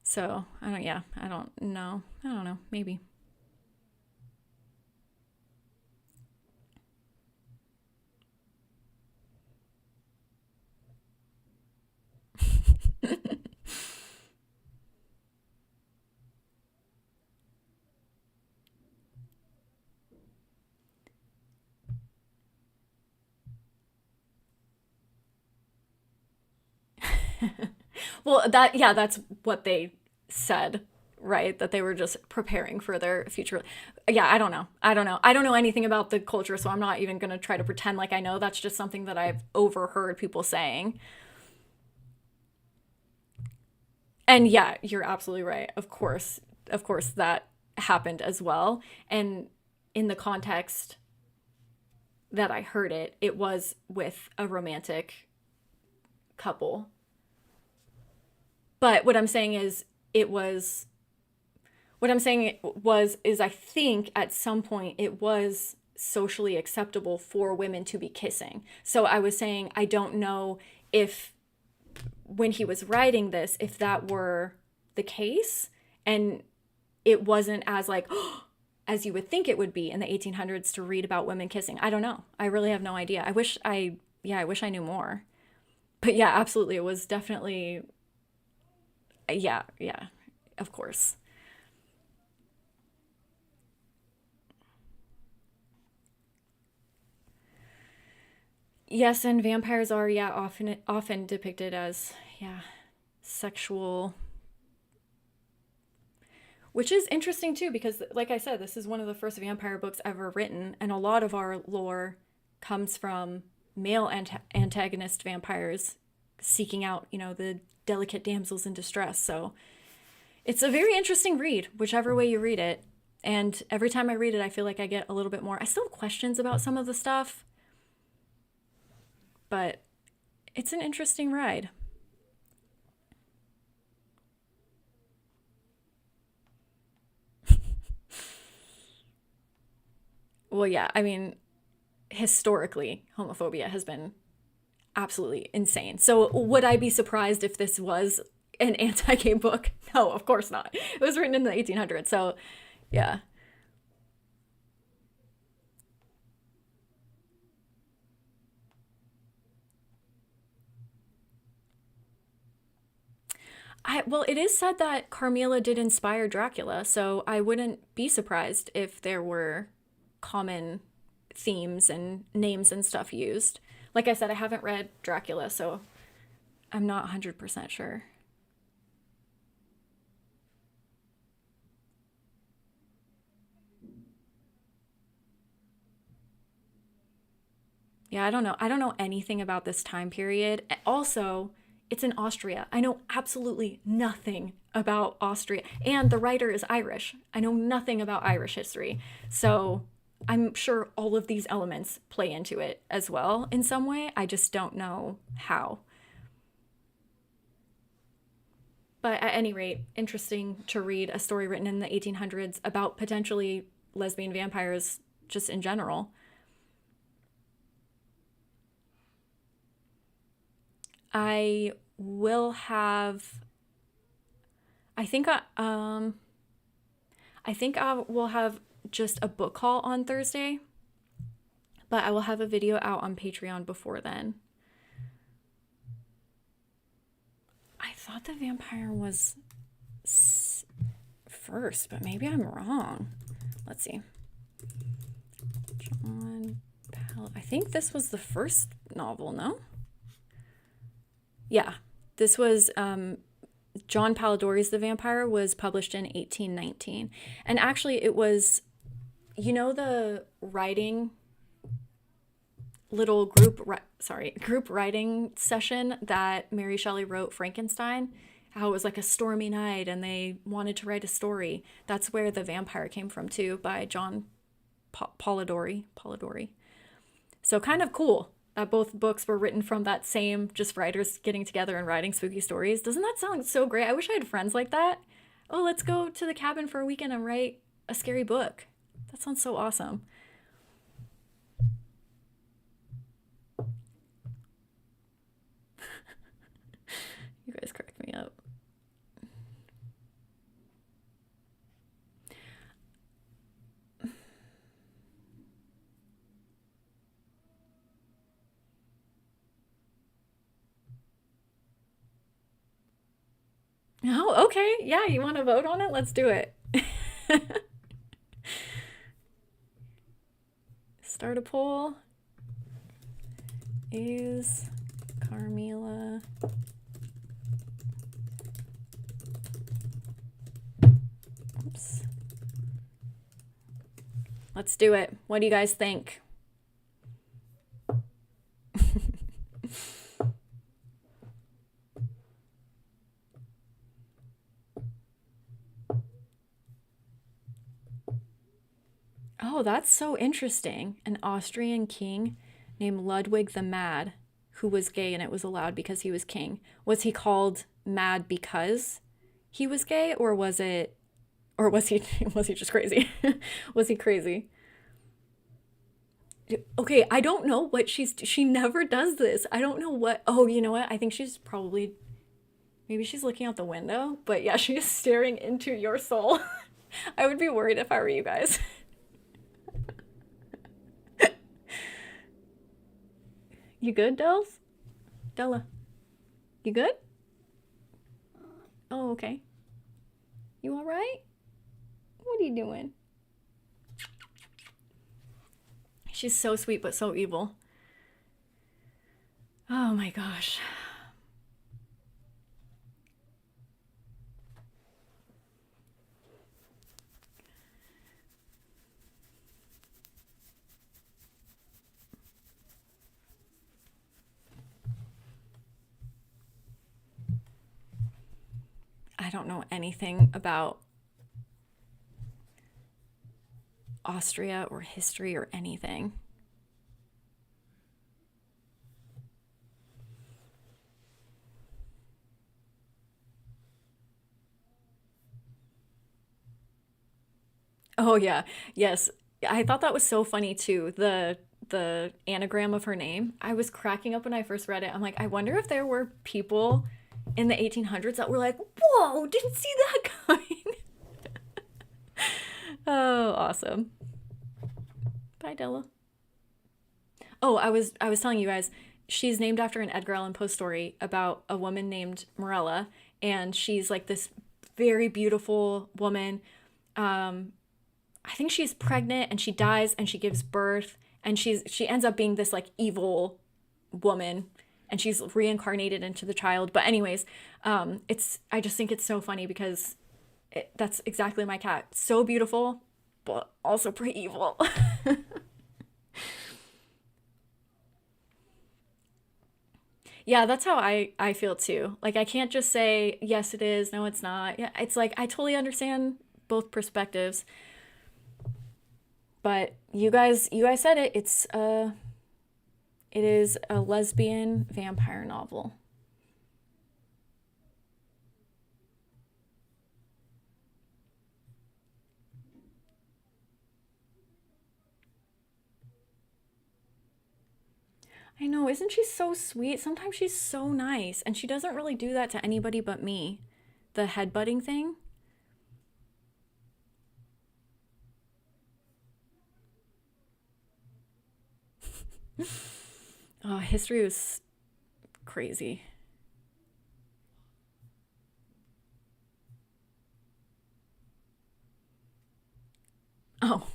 So, I don't yeah, I don't know. I don't know, maybe. Well, that yeah, that's what they said, right? That they were just preparing for their future. Yeah, I don't know. I don't know. I don't know anything about the culture, so I'm not even going to try to pretend like I know. That's just something that I've overheard people saying. And yeah, you're absolutely right. Of course that happened as well. And in the context that I heard it, it was with a romantic couple. But what I'm saying is it was what I'm saying was is I think at some point it was socially acceptable for women to be kissing. So I was saying I don't know if when he was writing this if that were the case and it wasn't as like as you would think it would be in the 1800s to read about women kissing. I don't know. I really have no idea. I wish I knew more. But yeah, absolutely it was definitely yeah, of course. Yes, and vampires are yeah often depicted as yeah sexual, which is interesting too because like I said, this is one of the first vampire books ever written, and a lot of our lore comes from male antagonist vampires seeking out the delicate damsels in distress. So it's a very interesting read, whichever way you read it. And every time I read it, I feel like I get a little bit more. I still have questions about some of the stuff, but it's an interesting ride. Well, yeah, I mean, historically, homophobia has been absolutely insane. So, would I be surprised if this was an anti gay book? No, of course not. It was written in the 1800s. So, yeah. Well, it is said that Carmilla did inspire Dracula, so I wouldn't be surprised if there were common themes and names and stuff used. Like I said, I haven't read Dracula, so I'm not 100% sure. Yeah, I don't know. I don't know anything about this time period. Also, it's in Austria. I know absolutely nothing about Austria. And the writer is Irish. I know nothing about Irish history. So I'm sure all of these elements play into it as well in some way. I just don't know how. But at any rate, interesting to read a story written in the 1800s about potentially lesbian vampires just in general. I will have I think I think I will have just a book haul on Thursday, but I will have a video out on Patreon before then. I thought the vampire was first, but maybe I'm wrong. Let's see. John I think this was the first novel, no? Yeah. This was John Polidori's The Vampire was published in 1819. And actually, it was, the writing little group writing session that Mary Shelley wrote Frankenstein, how it was like a stormy night and they wanted to write a story. That's where The Vampire came from too, by John Polidori. So kind of cool that both books were written from that same just writers getting together and writing spooky stories. Doesn't that sound so great? I wish I had friends like that. Oh, let's go to the cabin for a weekend and write a scary book. That sounds so awesome. You guys crack me up. Oh, okay. Yeah, you want to vote on it? Let's do it. Start a poll. Is Carmilla Oops. Let's do it. What do you guys think? Oh, that's so interesting. An Austrian king named Ludwig the Mad, who was gay and it was allowed because he was king. Was he called mad because he was gay, or was it, or was he was he just crazy? Was he crazy? Okay, I don't know what she never does this. I don't know what. Oh, you know what? I think she's probably, maybe she's looking out the window, but yeah, she's staring into your soul. I would be worried if I were you guys. You good, Dells? Della, you good? Oh, okay. You all right? What are you doing? She's so sweet but so evil. Oh my gosh. I don't know anything about Austria or history or anything. Oh yeah. Yes. I thought that was so funny too. The anagram of her name. I was cracking up when I first read it. I'm like, I wonder if there were people in the 1800s that were like, "Whoa, didn't see that coming." Oh, awesome. Bye, Della. Oh, I was telling you guys, she's named after an Edgar Allan Poe story about a woman named Morella, and she's like this very beautiful woman. Um, I think she's pregnant and she dies and she gives birth and she ends up being this like evil woman and she's reincarnated into the child. But anyways, it's I just think it's so funny because that's exactly my cat. So beautiful, but also pretty evil. Yeah, that's how I feel too. Like I can't just say yes it is, no it's not. Yeah, it's like I totally understand both perspectives. But you guys said it. It is a lesbian vampire novel. I know, isn't she so sweet? Sometimes she's so nice and she doesn't really do that to anybody but me. The headbutting thing. Oh, history was crazy. Oh,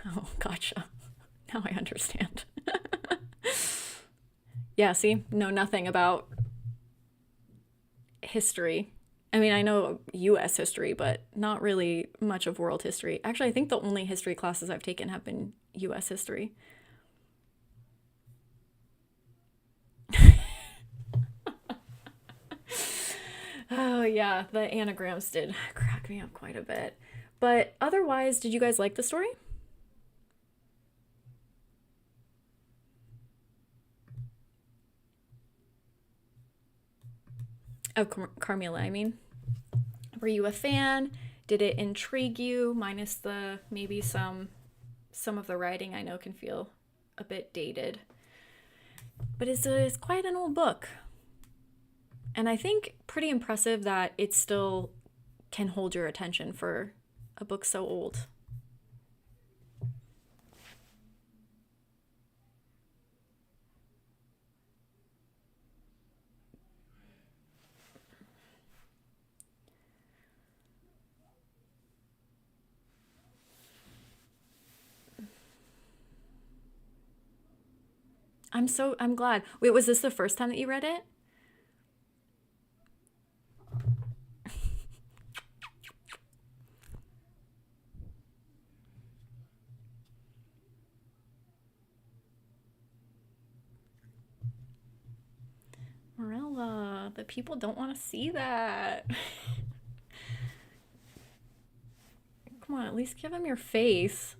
oh, gotcha. Now I understand. Yeah, see, know nothing about history. I mean, I know US history, but not really much of world history. Actually, I think the only history classes I've taken have been US history. Oh, yeah, the anagrams did crack me up quite a bit. But otherwise, did you guys like the story? Of Carmilla, I mean. Were you a fan? Did it intrigue you? Minus the maybe some of the writing I know can feel a bit dated. But it's quite an old book. And I think pretty impressive that it still can hold your attention for a book so old. I'm glad. Wait, was this the first time that you read it? Marilla, the people don't want to see that. Come on, at least give them your face.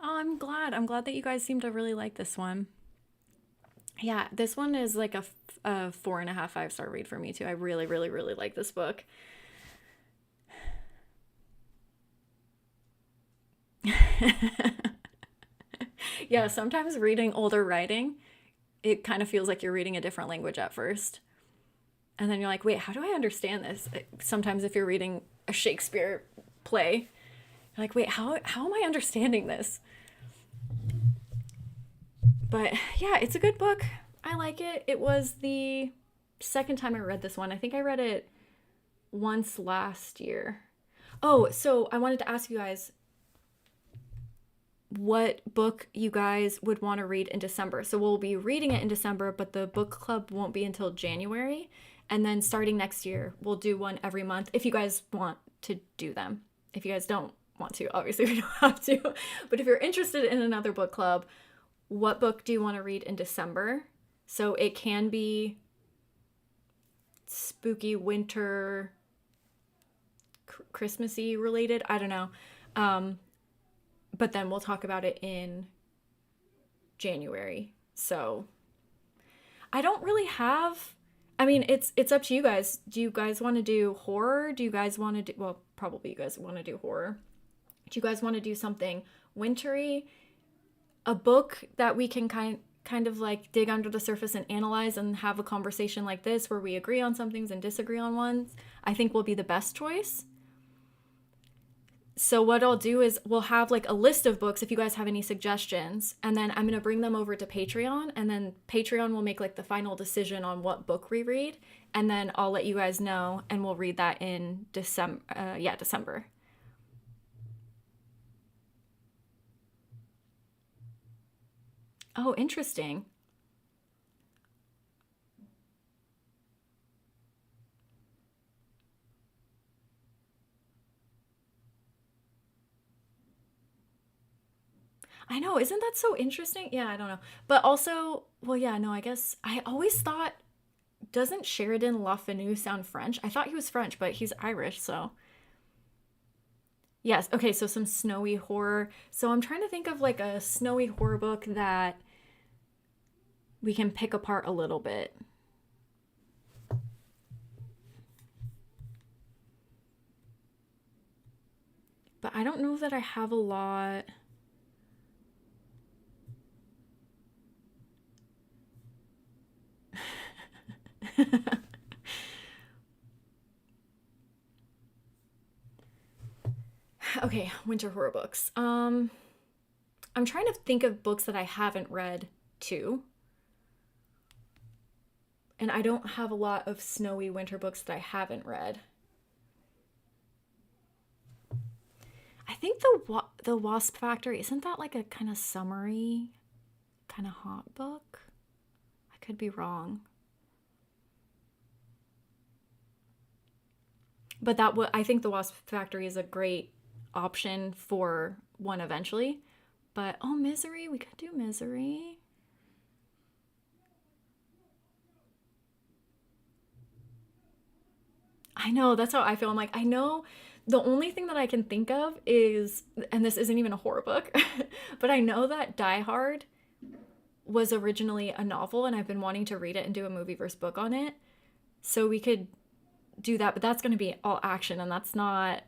Oh, I'm glad. I'm glad that you guys seem to really like this one. Yeah, this one is like a 4.5, 5-star read for me too. I really, really, really like this book. Yeah, sometimes reading older writing, it kind of feels like you're reading a different language at first. And then you're like, wait, how do I understand this? Sometimes if you're reading a Shakespeare play, you're like, wait, how am I understanding this? But yeah, it's a good book. I like it. It was the second time I read this one. I think I read it once last year. Oh, so I wanted to ask you guys what book you guys would want to read in December. So we'll be reading it in December, but the book club won't be until January. And then starting next year, we'll do one every month if you guys want to do them. If you guys don't want to, obviously we don't have to. But if you're interested in another book club, what book do you want to read in December? So it can be spooky winter, Christmassy related. I don't know. But then we'll talk about it in January. So I don't really have. I mean, it's up to you guys. Do you guys want to do horror? Do you guys want to do? Well, probably you guys want to do horror. Do you guys want to do something wintry? A book that we can kind of like dig under the surface and analyze and have a conversation like this where we agree on some things and disagree on ones, I think will be the best choice. So what I'll do is we'll have like a list of books if you guys have any suggestions, and then I'm going to bring them over to Patreon, and then Patreon will make like the final decision on what book we read, and then I'll let you guys know and we'll read that in December. December. Oh, interesting. I know, isn't that so interesting? Yeah, I don't know. But also, well, yeah, no, I guess I always thought, doesn't Sheridan Le Fanu sound French? I thought he was French, but he's Irish, so. Yes, okay, so some snowy horror. So I'm trying to think of like a snowy horror book that we can pick apart a little bit. But I don't know that I have a lot. Okay, winter horror books. I'm trying to think of books that I haven't read too. And I don't have a lot of snowy winter books that I haven't read. think the Wasp Factory, isn't that like a kind of summery, kind of hot book? I could be wrong. But I think the Wasp Factory is a great option for one eventually. But oh, Misery, we could do Misery. I know, that's how I feel. I'm like, I know the only thing that I can think of is, and this isn't even a horror book, but I know that Die Hard was originally a novel and I've been wanting to read it and do a movie versus book on it. So we could do that, but that's going to be all action and that's not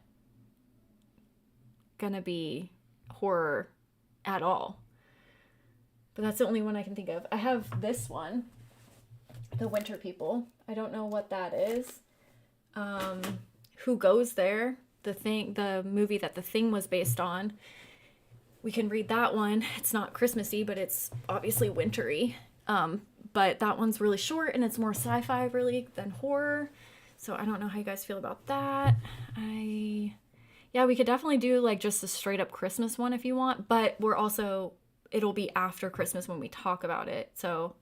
going to be horror at all. But that's the only one I can think of. I have this one, The Winter People. I don't know what that is. Who Goes There? The movie that The Thing was based on. We can read that one. It's not Christmassy, but it's obviously wintry. But that one's really short and it's more sci-fi really than horror. So I don't know how you guys feel about that. Yeah, we could definitely do like just a straight up Christmas one if you want, but it'll be after Christmas when we talk about it. So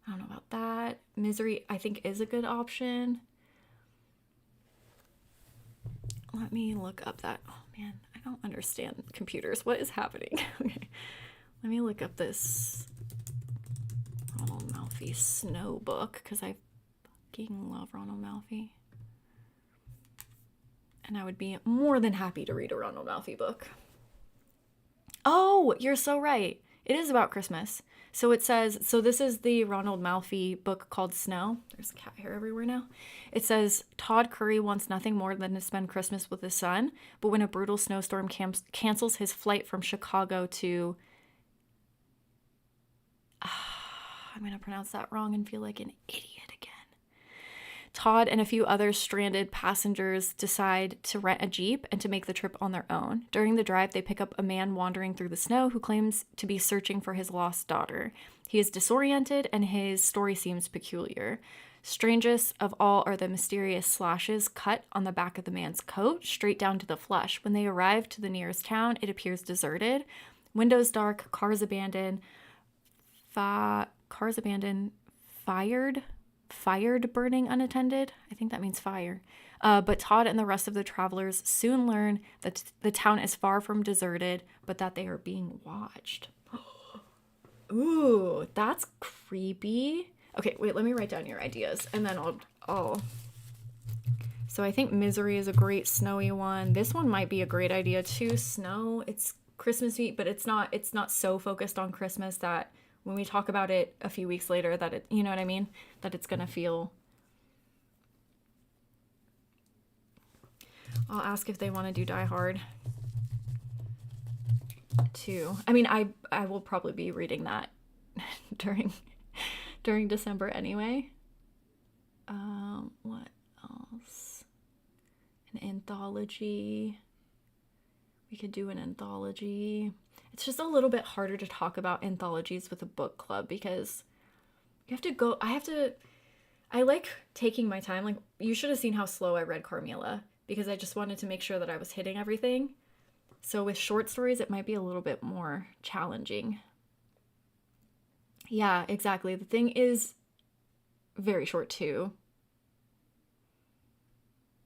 I don't know about that. Misery, I think, is a good option. Let me look up that. Oh man, I don't understand computers. What is happening? Okay. Let me look up this Ronald Malfi Snow book because I fucking love Ronald Malfi. And I would be more than happy to read a Ronald Malfi book. Oh, you're so right. It is about Christmas. So it says, so this is the Ronald Malfi book called Snow. There's cat hair everywhere now. It says, Todd Curry wants nothing more than to spend Christmas with his son, but when a brutal snowstorm cancels his flight from Chicago to... I'm going to pronounce that wrong and feel like an idiot again. Todd and a few other stranded passengers decide to rent a Jeep and to make the trip on their own. During the drive, they pick up a man wandering through the snow who claims to be searching for his lost daughter. He is disoriented and his story seems peculiar. Strangest of all are the mysterious slashes cut on the back of the man's coat, straight down to the flesh. When they arrive to the nearest town, it appears deserted. Windows dark, cars abandoned, fired burning unattended. I think that means fire. But Todd and the rest of the travelers soon learn that the town is far from deserted, but that they are being watched. Ooh, that's creepy. Okay, wait, let me write down your ideas and then I'll... So I think Misery is a great snowy one. This one might be a great idea too. Snow, it's Christmassy, but it's not so focused on Christmas that when we talk about it a few weeks later that it, you know what I mean? That it's gonna feel... I'll ask if they want to do Die Hard too. I mean, I will probably be reading that during December anyway. What else? An anthology. We could do an anthology. It's just a little bit harder to talk about anthologies with a book club because I like taking my time. Like, you should have seen how slow I read Carmilla because I just wanted to make sure that I was hitting everything. So with short stories, it might be a little bit more challenging. Yeah, exactly. The Thing is very short too.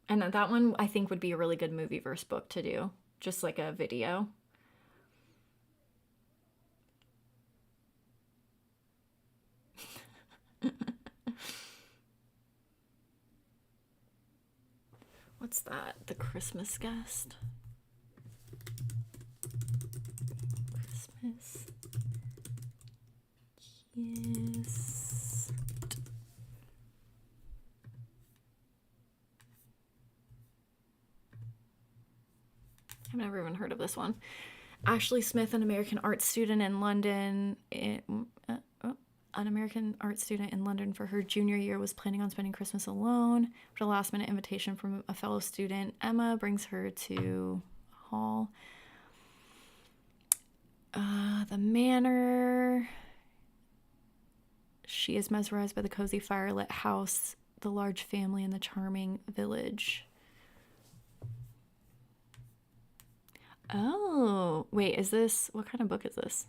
And that one I think would be a really good movie versus book to do. Just like a video. What's that? The Christmas Guest? Christmas Guest. I've never even heard of this one. Ashley Smith, an American art student in London. An American art student in London for her junior year was planning on spending Christmas alone, but a last-minute invitation from a fellow student, Emma, brings her to Hall. The manor. She is mesmerized by the cozy firelit house, the large family, and the charming village. Oh, wait, is this, what kind of book is this?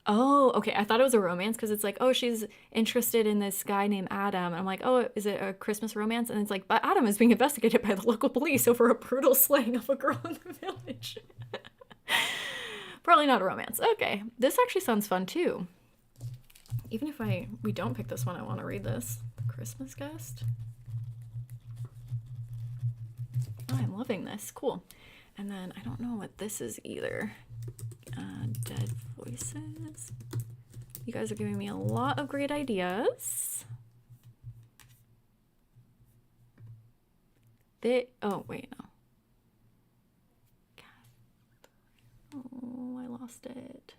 Oh, okay. I thought it was a romance because it's like, oh, she's interested in this guy named Adam. And I'm like, oh, is it a Christmas romance? And it's like, but Adam is being investigated by the local police over a brutal slaying of a girl in the village. Probably not a romance. Okay. This actually sounds fun too. Even if we don't pick this one, I want to read this. The Christmas Guest. Oh, I'm loving this. Cool. And then I don't know what this is either. Dead Voices. You guys are giving me a lot of great ideas. Oh, wait, no. Oh, I lost it.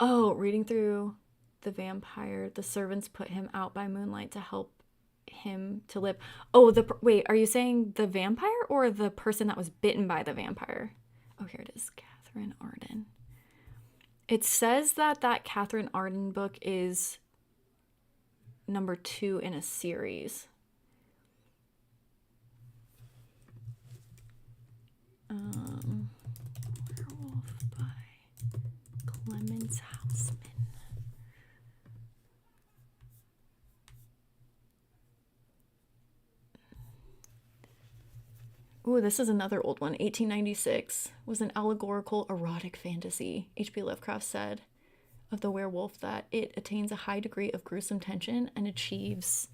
Oh, reading through the vampire, the servants put him out by moonlight to help him to live. Oh, wait, are you saying the vampire or the person that was bitten by the vampire? Oh, here it is, Catherine Arden. It says that Catherine Arden book is number 2 in a series. Werewolf by Clemens Hausman. Ooh, this is another old one. 1896 was an allegorical erotic fantasy. H.P. Lovecraft said of the werewolf that it attains a high degree of gruesome tension and achieves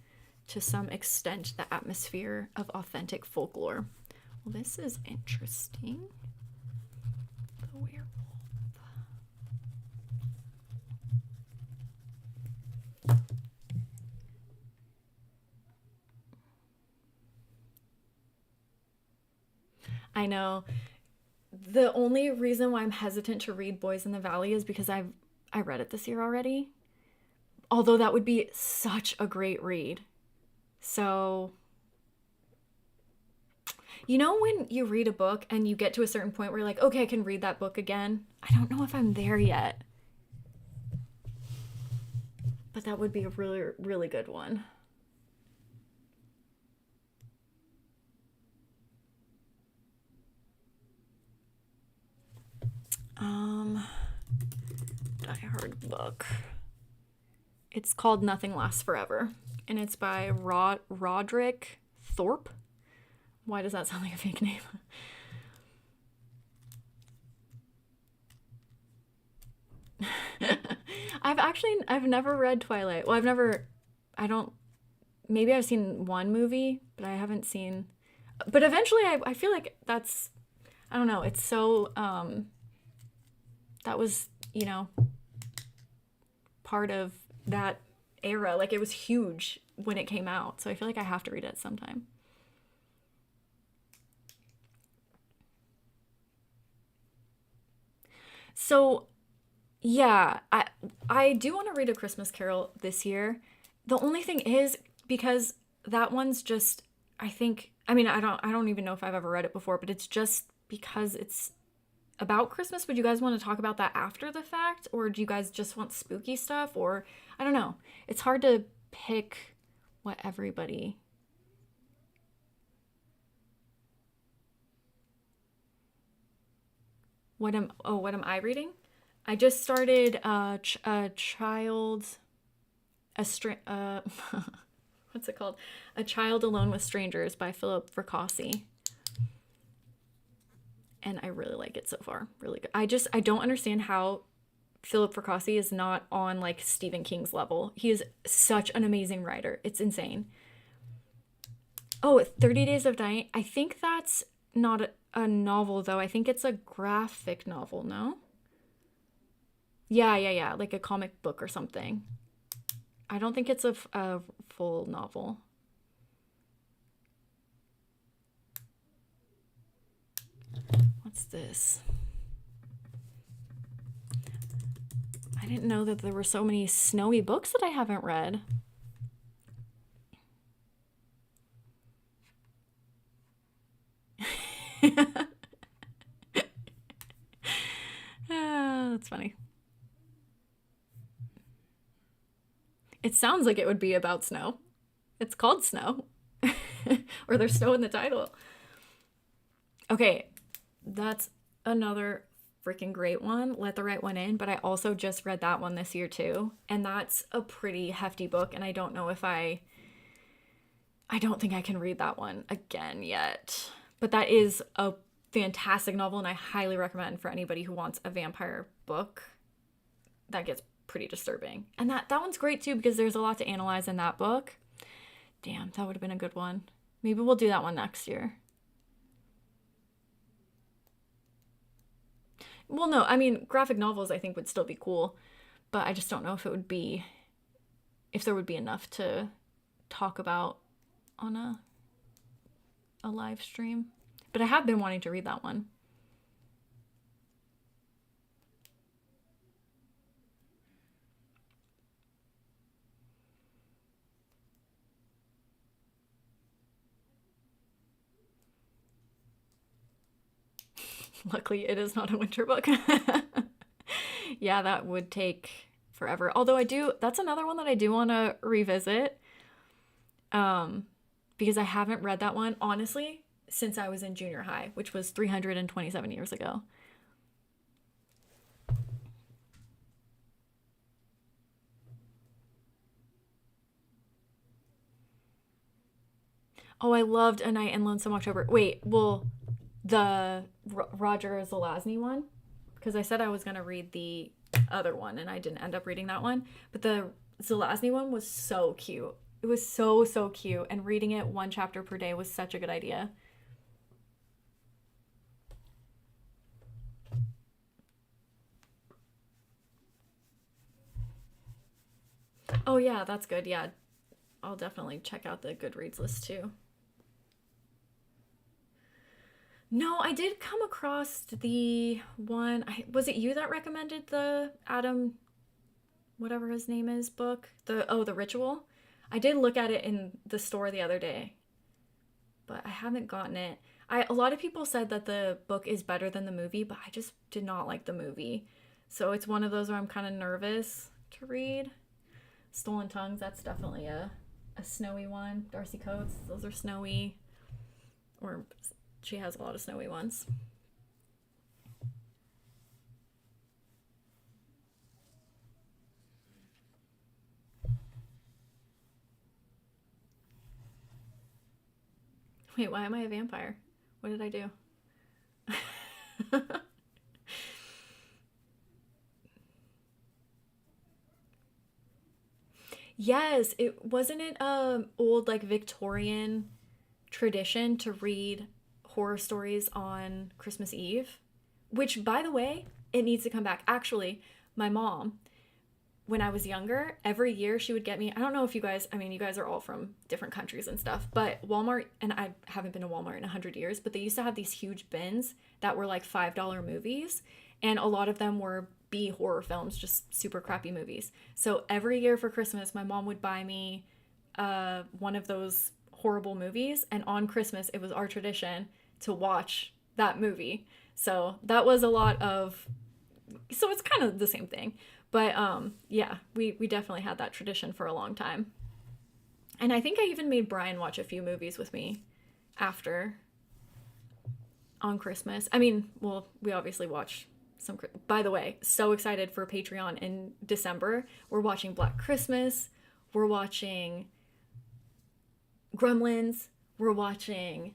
to some extent the atmosphere of authentic folklore. Well, this is interesting. The werewolf. I know. The only reason why I'm hesitant to read Boys in the Valley is because I read it this year already. Although that would be such a great read. So, you know when you read a book and you get to a certain point where you're like, okay, I can read that book again? I don't know if I'm there yet. But that would be a really, really good one. Die Hard book. It's called Nothing Lasts Forever, and it's by Roderick Thorpe. Why does that sound like a fake name? I've never read Twilight. Well, maybe I've seen one movie, but I haven't seen, but eventually I feel like that's, I don't know, it's so, that was, part of that era. Like, it was huge when it came out, so I feel like I have to read it sometime. So, yeah, I do want to read A Christmas Carol this year. The only thing is because that one's just, I don't even know if I've ever read it before, but it's just because it's about Christmas. Would you guys want to talk about that after the fact, or do you guys just want spooky stuff? Or I don't know. It's hard to pick what everybody. What am I reading? I just started a child a what's it called? A Child Alone with Strangers by Philip Fracassi. And I really like it so far. Really good. I don't understand how Philip Fracassi is not on like Stephen King's level. He is such an amazing writer. It's insane. Oh, 30 Days of Night. I think that's not a novel though. I think it's a graphic novel, no? Yeah. Like a comic book or something. I don't think it's a full novel. What's this? I didn't know that there were so many snowy books that I haven't read. That's funny. It sounds like it would be about snow. It's called Snow. Or there's snow in the title. Okay, that's another freaking great one. Let the Right One In. But I also just read that one this year too. And that's a pretty hefty book. And I don't know if I don't think I can read that one again yet. But that is a fantastic novel, and I highly recommend for anybody who wants a vampire book that gets pretty disturbing. And that one's great too because there's a lot to analyze in that book. Damn, that would have been a good one. Maybe we'll do that one next year. Well, no, I mean, graphic novels I think would still be cool, but I just don't know if there would be enough to talk about on a live stream. But I have been wanting to read that one. Luckily, it is not a winter book. Yeah, that would take forever. Although that's another one that I do want to revisit. Because I haven't read that one, honestly, since I was in junior high, which was 327 years ago. Oh, I loved A Night in Lonesome October. Wait, well, the Roger Zelazny one, because I said I was going to read the other one and I didn't end up reading that one. But the Zelazny one was so cute. It was so, so cute. And reading it one chapter per day was such a good idea. Oh, yeah, that's good. Yeah, I'll definitely check out the Goodreads list too. No, I did come across the one. Was it you that recommended the Adam, whatever his name is, book? The Ritual? I did look at it in the store the other day, but I haven't gotten it. A lot of people said that the book is better than the movie, but I just did not like the movie. So it's one of those where I'm kind of nervous to read. Stolen Tongues, that's definitely a snowy one. Darcy Coates, those are snowy. Or she has a lot of snowy ones. Wait, why am I a vampire? What did I do? Yes, it wasn't it old like Victorian tradition to read horror stories on Christmas Eve, which by the way, it needs to come back. Actually, my mom, when I was younger, every year she would get me, I don't know if you guys, I mean, you guys are all from different countries and stuff, but Walmart, and I haven't been to Walmart in 100 years, but they used to have these huge bins that were like $5 movies, and a lot of them were B horror films, just super crappy movies. So every year for Christmas, my mom would buy me one of those horrible movies, and on Christmas, it was our tradition to watch that movie. So that was a lot of, so it's kind of the same thing. But yeah, we definitely had that tradition for a long time. And I think I even made Brian watch a few movies with me after on Christmas. I mean, well, we obviously watch some. By the way, so excited for Patreon in December. We're watching Black Christmas. We're watching Gremlins. We're watching,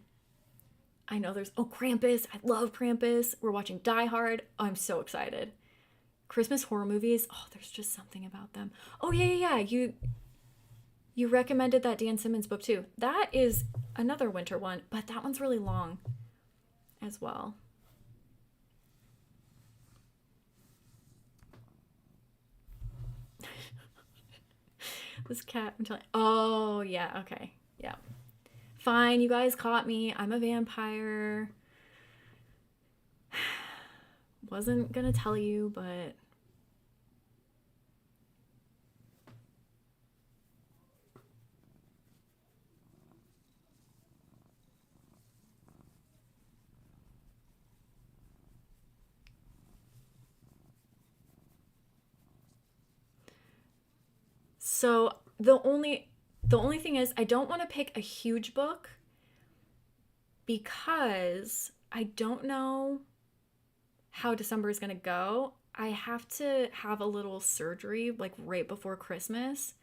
I know there's, Krampus. I love Krampus. We're watching Die Hard. Oh, I'm so excited. Christmas horror movies, oh, there's just something about them. Oh, yeah. You recommended that Dan Simmons book too. That is another winter one, but that one's really long as well. This cat, I'm telling you. Oh, yeah, okay. Yeah. Fine, you guys caught me. I'm a vampire. Wasn't gonna tell you, but So the only thing is I don't want to pick a huge book because I don't know how December is going to go. I have to have a little surgery like right before Christmas.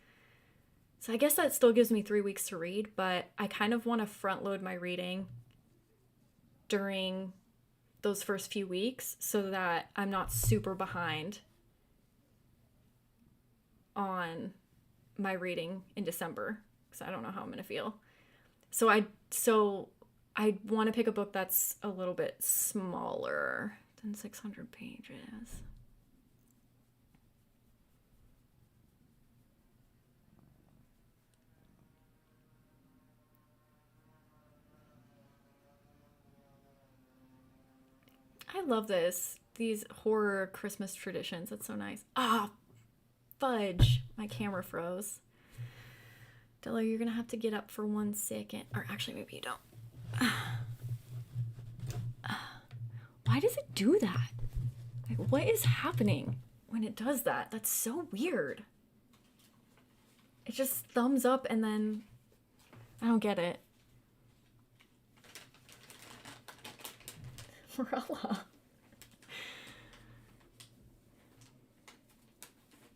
So I guess that still gives me 3 weeks to read, but I kind of want to front load my reading during those first few weeks so that I'm not super behind on my reading in December because I don't know how I'm going to feel. So I want to pick a book that's a little bit smaller than 600 pages. I love these horror Christmas traditions. It's so nice. Ah, fudge. My camera froze. Della, you're gonna have to get up for 1 second. Or actually, maybe you don't. Why does it do that? Like, what is happening when it does that? That's so weird. It just thumbs up and then I don't get it. Morella.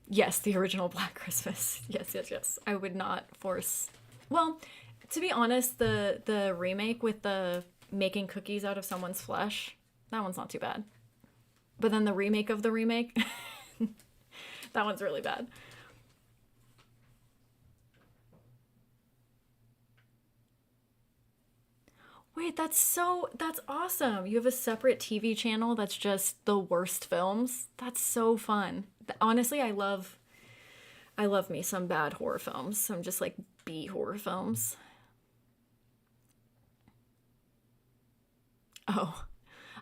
Yes, the original Black Christmas. Yes. I would not force. Well, to be honest, the remake with the making cookies out of someone's flesh, that one's not too bad. But then the remake of the remake, that one's really bad. Wait, that's awesome. You have a separate TV channel that's just the worst films. That's so fun. Honestly, I love me some bad horror films. Some just like B horror films. Oh,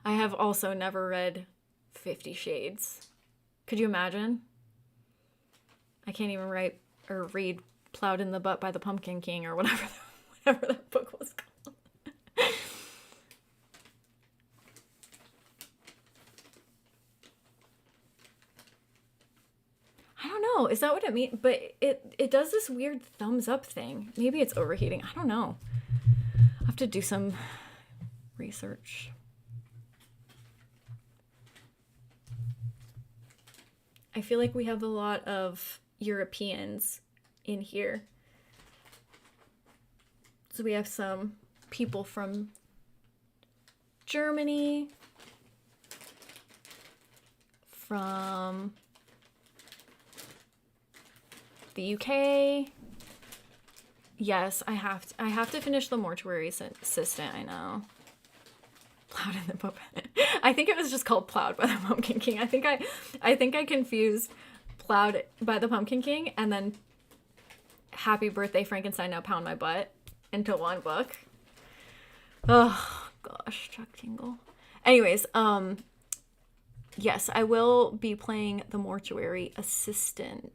I have also never read 50 Shades. Could you imagine? I can't even write or read Plowed in the Butt by the Pumpkin King or whatever that book was called. I don't know. Is that what it means? But it does this weird thumbs up thing. Maybe it's overheating. I don't know. I have to do some research. I feel like we have a lot of Europeans in here. So we have some people from Germany, from the UK. Yes, I have to finish the mortuary assistant. I know. Plowed in the Pumpkin. I think it was just called Plowed by the Pumpkin King. I think I confused Plowed by the Pumpkin King and then Happy Birthday Frankenstein Now Pound My Butt into one book. Oh gosh, Chuck Tingle. Anyways, yes, I will be playing the mortuary assistant.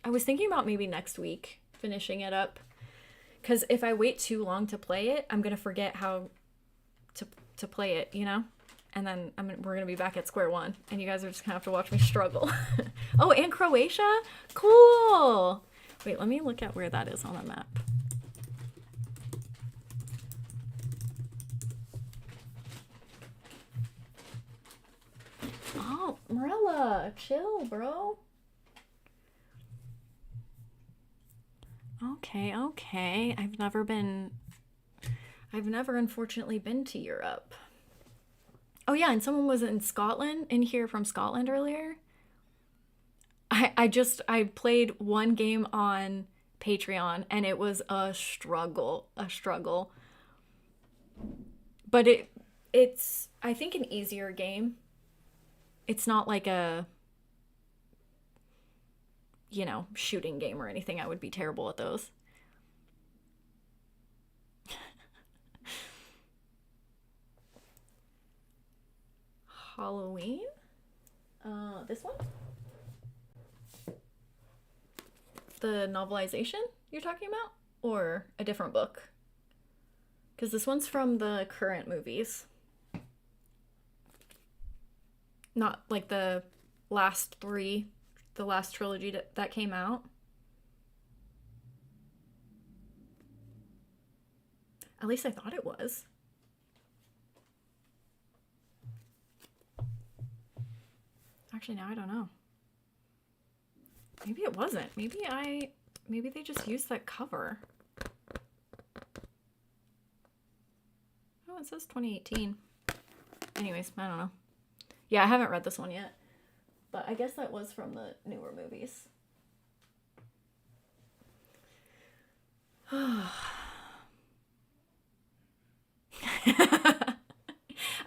I was thinking about maybe next week finishing it up. Because if I wait too long to play it, I'm going to forget how to play it, you know? And then we're going to be back at square one. And you guys are just going to have to watch me struggle. Oh, and Croatia? Cool! Wait, let me look at where that is on the map. Oh, Morella, chill, bro. Okay. I've never unfortunately been to Europe. Oh yeah, and someone was in here from Scotland earlier. I played one game on Patreon and it was a struggle. But it's I think an easier game. It's not like a shooting game or anything. I would be terrible at those. Halloween? This one? The novelization you're talking about? Or a different book? Because this one's from the current movies. Not like the last trilogy that came out. At least I thought it was. Actually, now I don't know. Maybe it wasn't. Maybe they just used that cover. Oh, it says 2018. Anyways, I don't know. Yeah, I haven't read this one yet. But I guess that was from the newer movies.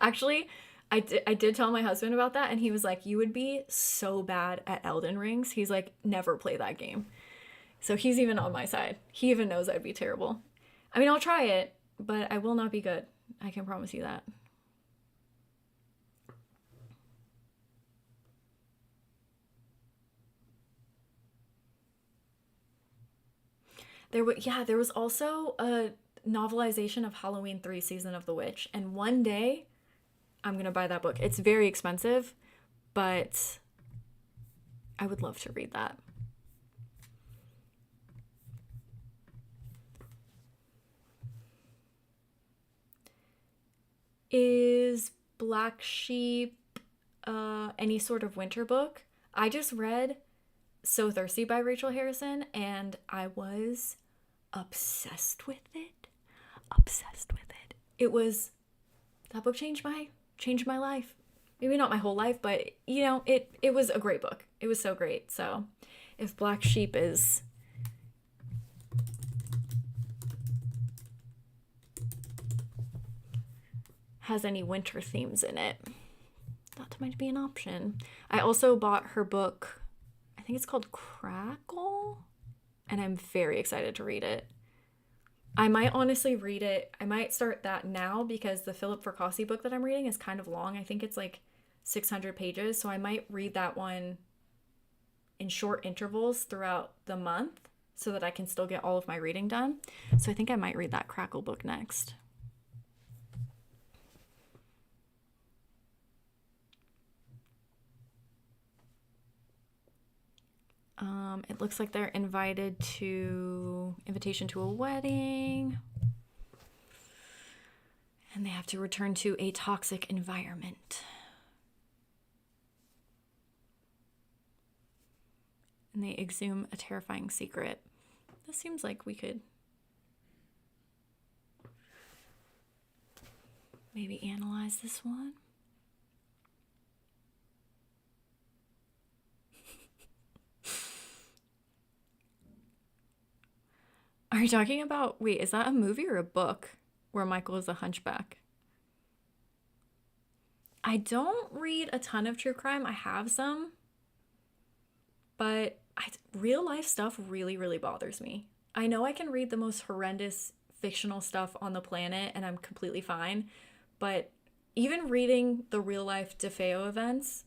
Actually, I did tell my husband about that, and he was like, you would be so bad at Elden Rings. He's like, never play that game. So he's even on my side. He even knows I'd be terrible. I mean, I'll try it, but I will not be good. I can promise you that. There was also a novelization of Halloween 3 Season of the Witch, and one day I'm going to buy that book. It's very expensive, but I would love to read that. Is Black Sheep any sort of winter book? I just read So Thirsty by Rachel Harrison, and I was obsessed with it. Obsessed with it. That book changed my life. Maybe not my whole life, but you know, it was a great book. It was so great. So if Black Sheep has any winter themes in it, that might be an option. I also bought her book, I think it's called Crackle, and I'm very excited to read it. I might honestly read it. I might start that now because the Philip Fracassi book that I'm reading is kind of long. I think it's like 600 pages, so I might read that one in short intervals throughout the month so that I can still get all of my reading done. So I think I might read that Crackle book next. It looks like they're invitation to a wedding. And they have to return to a toxic environment. And they exhume a terrifying secret. This seems like we could maybe analyze this one. Are you talking about, wait, is that a movie or a book where Michael is a hunchback? I don't read a ton of true crime. I have some, but real life stuff really, really bothers me. I know I can read the most horrendous fictional stuff on the planet and I'm completely fine, but even reading the real life DeFeo events,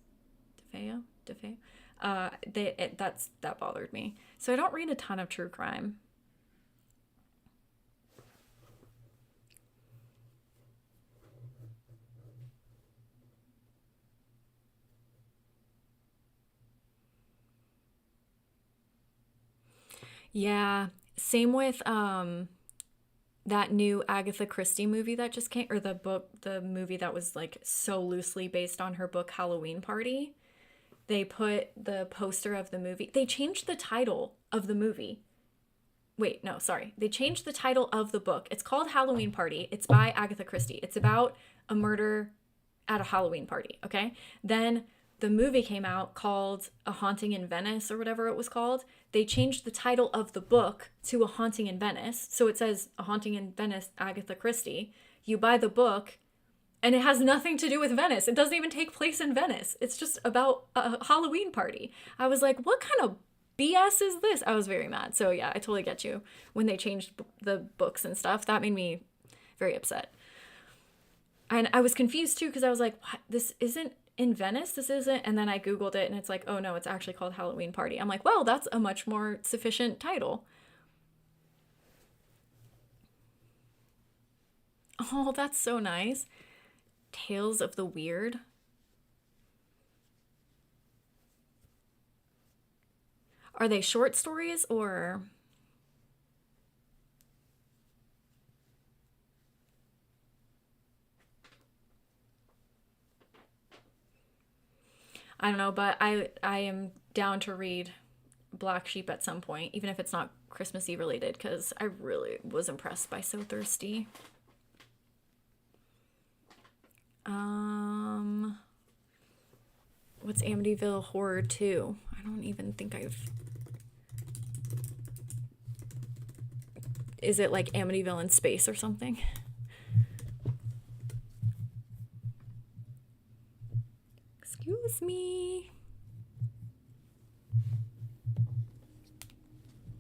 that bothered me. So I don't read a ton of true crime. Yeah, same with that new Agatha Christie movie that just came, or the movie that was like so loosely based on her book Halloween Party. They put the poster of the movie. They changed the title of the movie. Wait, no, sorry. They changed the title of the book. It's called Halloween Party. It's by Agatha Christie. It's about a murder at a Halloween party, okay? Then the movie came out called A Haunting in Venice or whatever it was called. They changed the title of the book to A Haunting in Venice. So it says A Haunting in Venice, Agatha Christie. You buy the book and it has nothing to do with Venice. It doesn't even take place in Venice. It's just about a Halloween party. I was like, what kind of BS is this? I was very mad. So yeah, I totally get you. When they changed the books and stuff, that made me very upset. And I was confused too because I was like, what? This isn't in Venice? This isn't? And then I Googled it and it's like, oh no, it's actually called Halloween Party. I'm like, well, that's a much more sufficient title. Oh, that's so nice. Tales of the Weird. Are they short stories or... I don't know, but I am down to read Black Sheep at some point, even if it's not Christmassy related, because I really was impressed by So Thirsty. What's Amityville Horror 2? I don't even think I've... Is it like Amityville in space or something? Excuse me.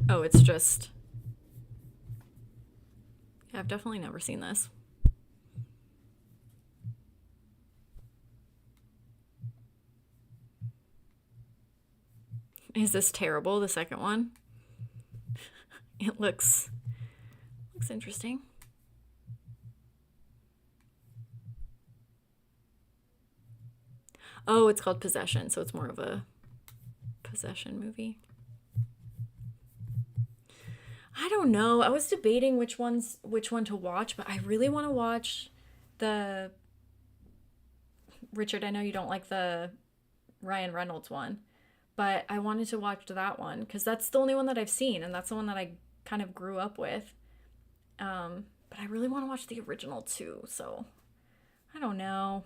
Oh, it's just... Yeah, I've definitely never seen this. Is this terrible, the second one? It looks interesting. Oh, it's called Possession, so it's more of a possession movie. I don't know. I was debating which one to watch, but I really want to watch the... Richard, I know you don't like the Ryan Reynolds one, but I wanted to watch that one because that's the only one that I've seen, and that's the one that I kind of grew up with. But I really want to watch the original too, so I don't know.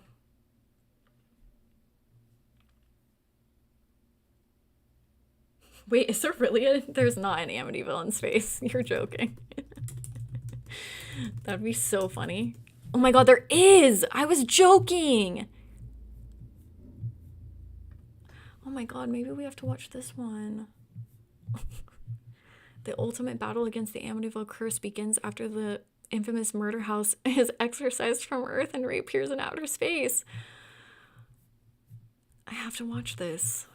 Wait, is there really there's not an Amityville in space? You're joking. That'd be so funny. Oh my god, there is! I was joking! Oh my god, maybe we have to watch this one. The ultimate battle against the Amityville curse begins after the infamous murder house is exorcised from Earth and reappears in outer space. I have to watch this.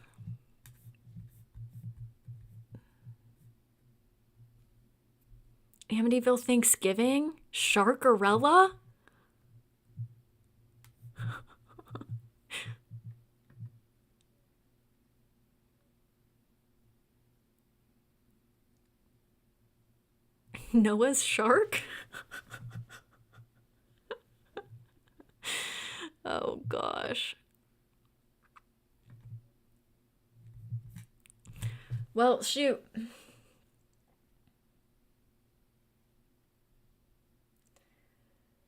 Amityville Thanksgiving? Sharkarella? Noah's shark? Oh gosh. Well, shoot.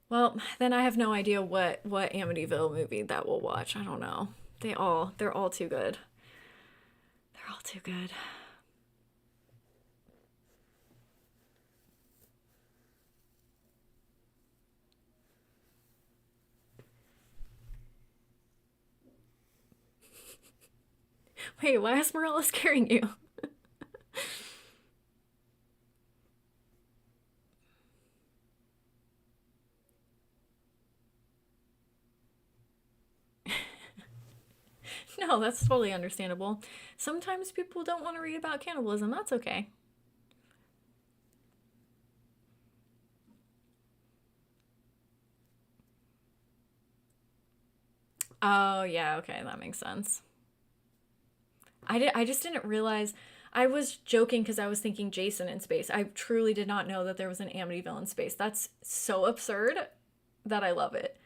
Well, then I have no idea what Amityville movie that we'll watch. I don't know. They're all too good. They're all too good. Wait, why is Morella scaring you? No, that's totally understandable. Sometimes people don't want to read about cannibalism. That's okay. Oh, yeah, okay, that makes sense. I just didn't realize. I was joking because I was thinking Jason in space. I truly did not know that there was an Amityville in space. That's so absurd that I love it.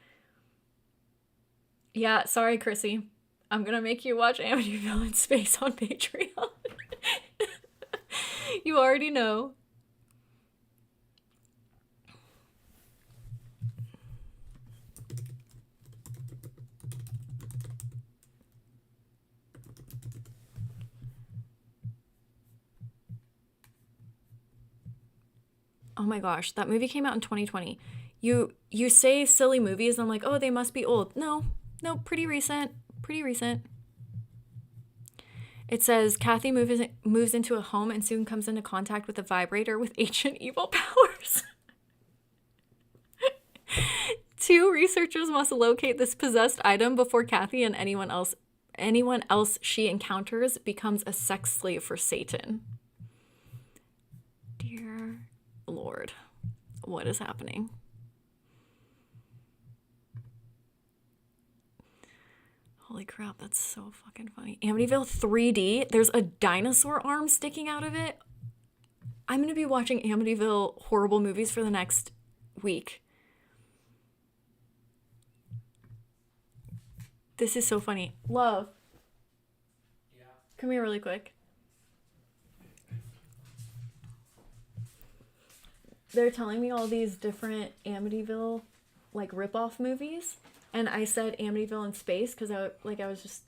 Yeah, sorry, Chrissy. I'm gonna make you watch Amityville in space on Patreon. You already know. Oh my gosh, that movie came out in 2020. You say silly movies, and I'm like, oh, they must be old. No, no, pretty recent. Pretty recent. It says Kathy moves into a home and soon comes into contact with a vibrator with ancient evil powers. Two researchers must locate this possessed item before Kathy and anyone else she encounters becomes a sex slave for Satan. Dear Lord, what is happening? Holy crap, that's so fucking funny. Amityville 3D, there's a dinosaur arm sticking out of it. I'm going to be watching Amityville horrible movies for the next week. This is so funny. Love, Come here really quick. They're telling me all these different Amityville like rip-off movies, and I said Amityville in space because I was just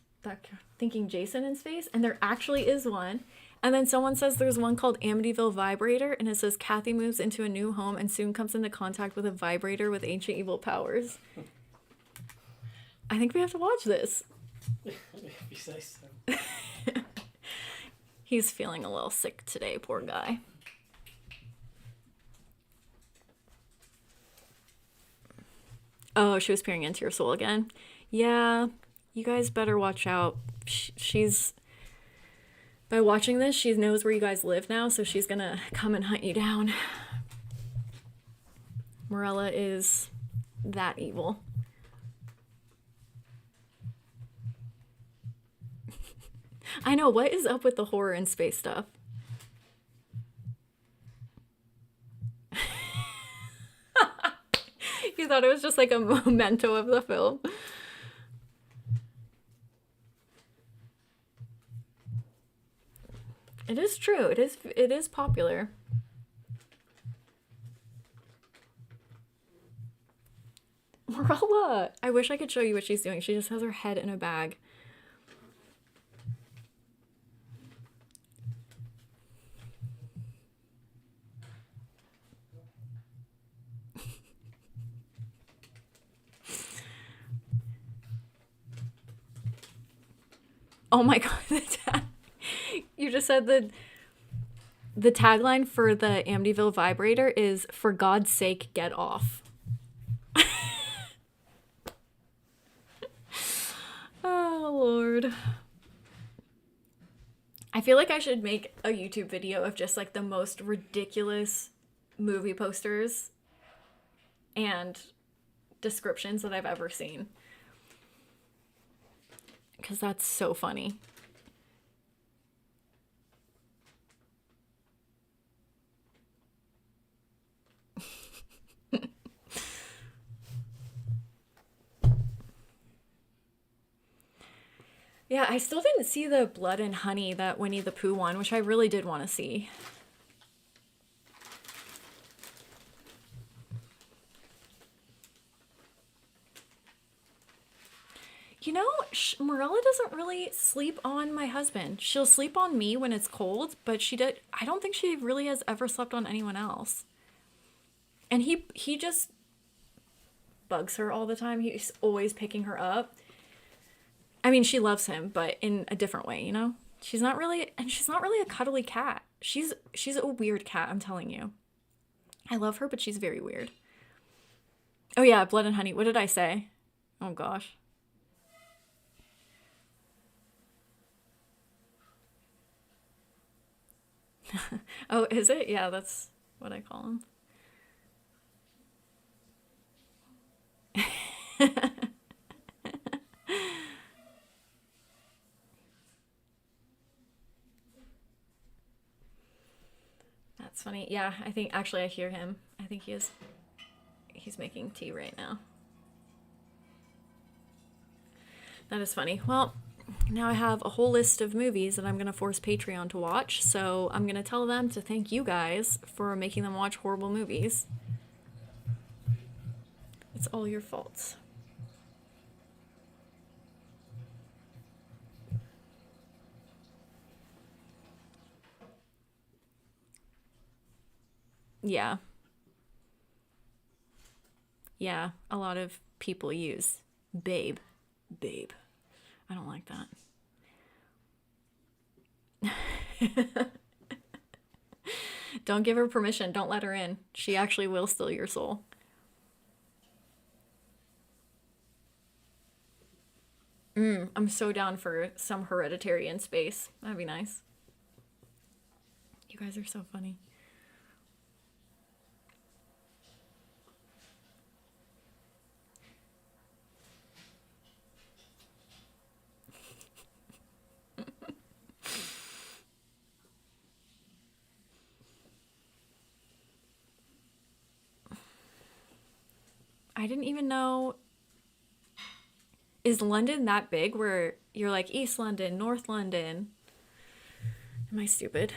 thinking Jason in space, and there actually is one. And then someone says there's one called Amityville Vibrator, and it says Kathy moves into a new home and soon comes into contact with a vibrator with ancient evil powers. I think we have to watch this. If you say so. He's feeling a little sick today, poor guy. Oh, she was peering into your soul again. Yeah, you guys better watch out. She's... By watching this, she knows where you guys live now, so she's gonna come and hunt you down. Morella is that evil. I know, what is up with the horror and space stuff? You thought it was just like a memento of the film. It is true. It is popular. Morella! I wish I could show you what she's doing. She just has her head in a bag. Oh my god, you just said the tagline for the Amityville Vibrator is, "For God's sake, get off." Oh, Lord. I feel like I should make a YouTube video of just like the most ridiculous movie posters and descriptions that I've ever seen. Because that's so funny. Yeah, I still didn't see the Blood and Honey, that Winnie the Pooh one, which I really did want to see. You know, Morella doesn't really sleep on my husband. She'll sleep on me when it's cold, but I don't think she really has ever slept on anyone else. And he just bugs her all the time. He's always picking her up. I mean, she loves him, but in a different way, you know? She's not really a cuddly cat. She's a weird cat, I'm telling you. I love her, but she's very weird. Oh yeah, Blood and Honey. What did I say? Oh gosh. Oh, is it? Yeah, that's what I call him. That's funny. Yeah, I think actually I hear him. I think he's making tea right now. That is funny. Well, now I have a whole list of movies that I'm going to force Patreon to watch, so I'm going to tell them to thank you guys for making them watch horrible movies. It's all your fault. Yeah. Yeah, a lot of people use babe. Babe. I don't like that. Don't give her permission. Don't let her in. She actually will steal your soul. I'm so down for some Hereditary in space. That'd be nice. You guys are so funny. I didn't even know. Is London that big where you're like East London, North London? Am I stupid?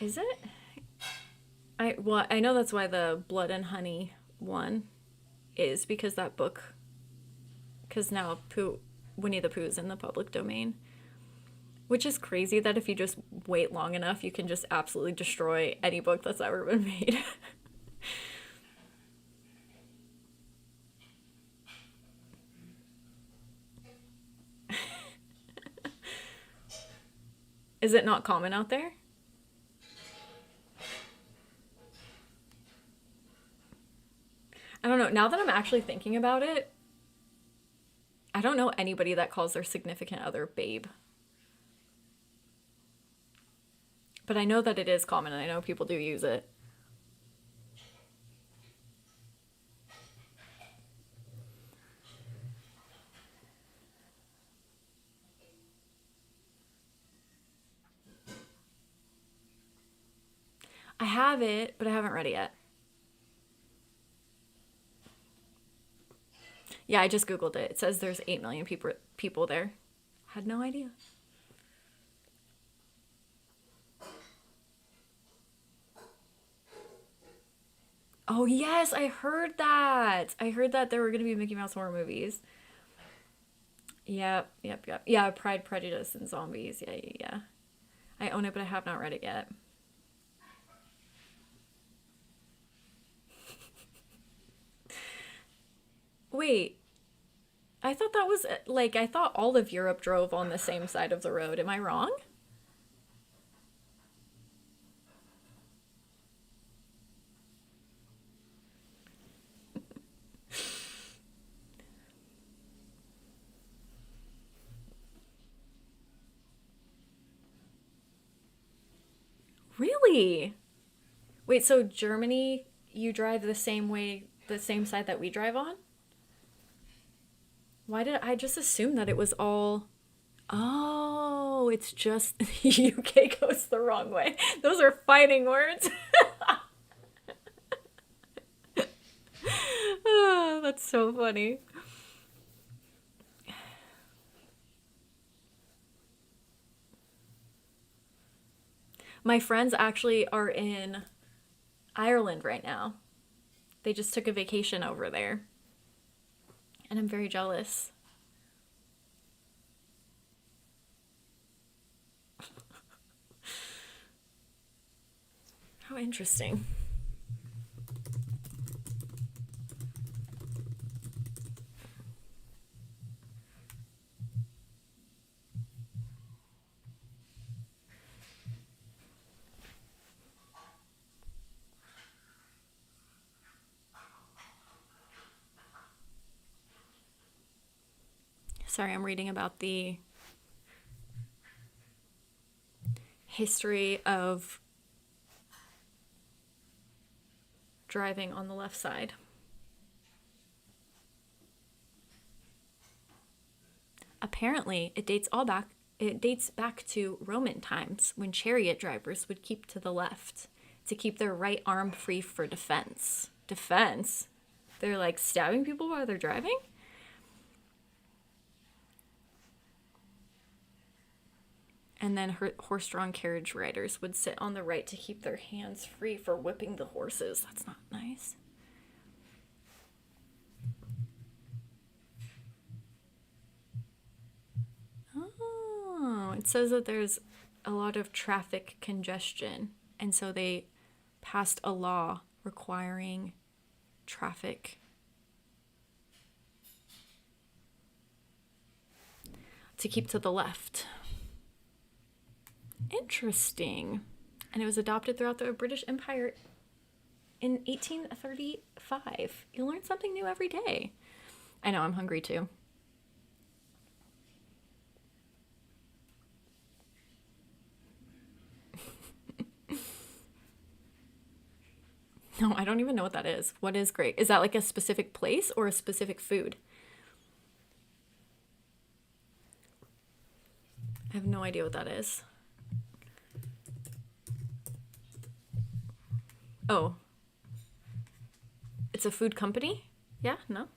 Is it? I know that's why the Blood and Honey one is, because that book, because now Winnie the Pooh is in the public domain, which is crazy that if you just wait long enough, you can just absolutely destroy any book that's ever been made. Is it not common out there? I don't know. Now that I'm actually thinking about it, I don't know anybody that calls their significant other babe. But I know that it is common, and I know people do use it. I have it, but I haven't read it yet. Yeah, I just Googled it. It says there's 8 million people there. Had no idea. Oh, yes, I heard that. I heard that there were going to be Mickey Mouse horror movies. Yep. Yeah, Pride, Prejudice, and Zombies. Yeah. I own it, but I have not read it yet. Wait, I thought that was like, I thought all of Europe drove on the same side of the road. Am I wrong? Really? Wait, so Germany, you drive the same way, the same side that we drive on? Why did I just assume that it was all. Oh, it's just UK goes the wrong way. Those are fighting words. Oh, that's so funny. My friends actually are in Ireland right now. They just took a vacation over there. And I'm very jealous. How interesting. Sorry, I'm reading about the history of driving on the left side. Apparently, it dates back to Roman times when chariot drivers would keep to the left to keep their right arm free for defense. Defense? They're like stabbing people while they're driving? And then horse-drawn carriage riders would sit on the right to keep their hands free for whipping the horses. That's not nice. Oh, it says that there's a lot of traffic congestion, and so they passed a law requiring traffic to keep to the left. Interesting. And it was adopted throughout the British Empire in 1835. You learn something new every day. I know, I'm hungry too. No, I don't even know what that is. What is Greg? Is that like a specific place or a specific food? I have no idea what that is. Oh. It's a food company? Yeah? No?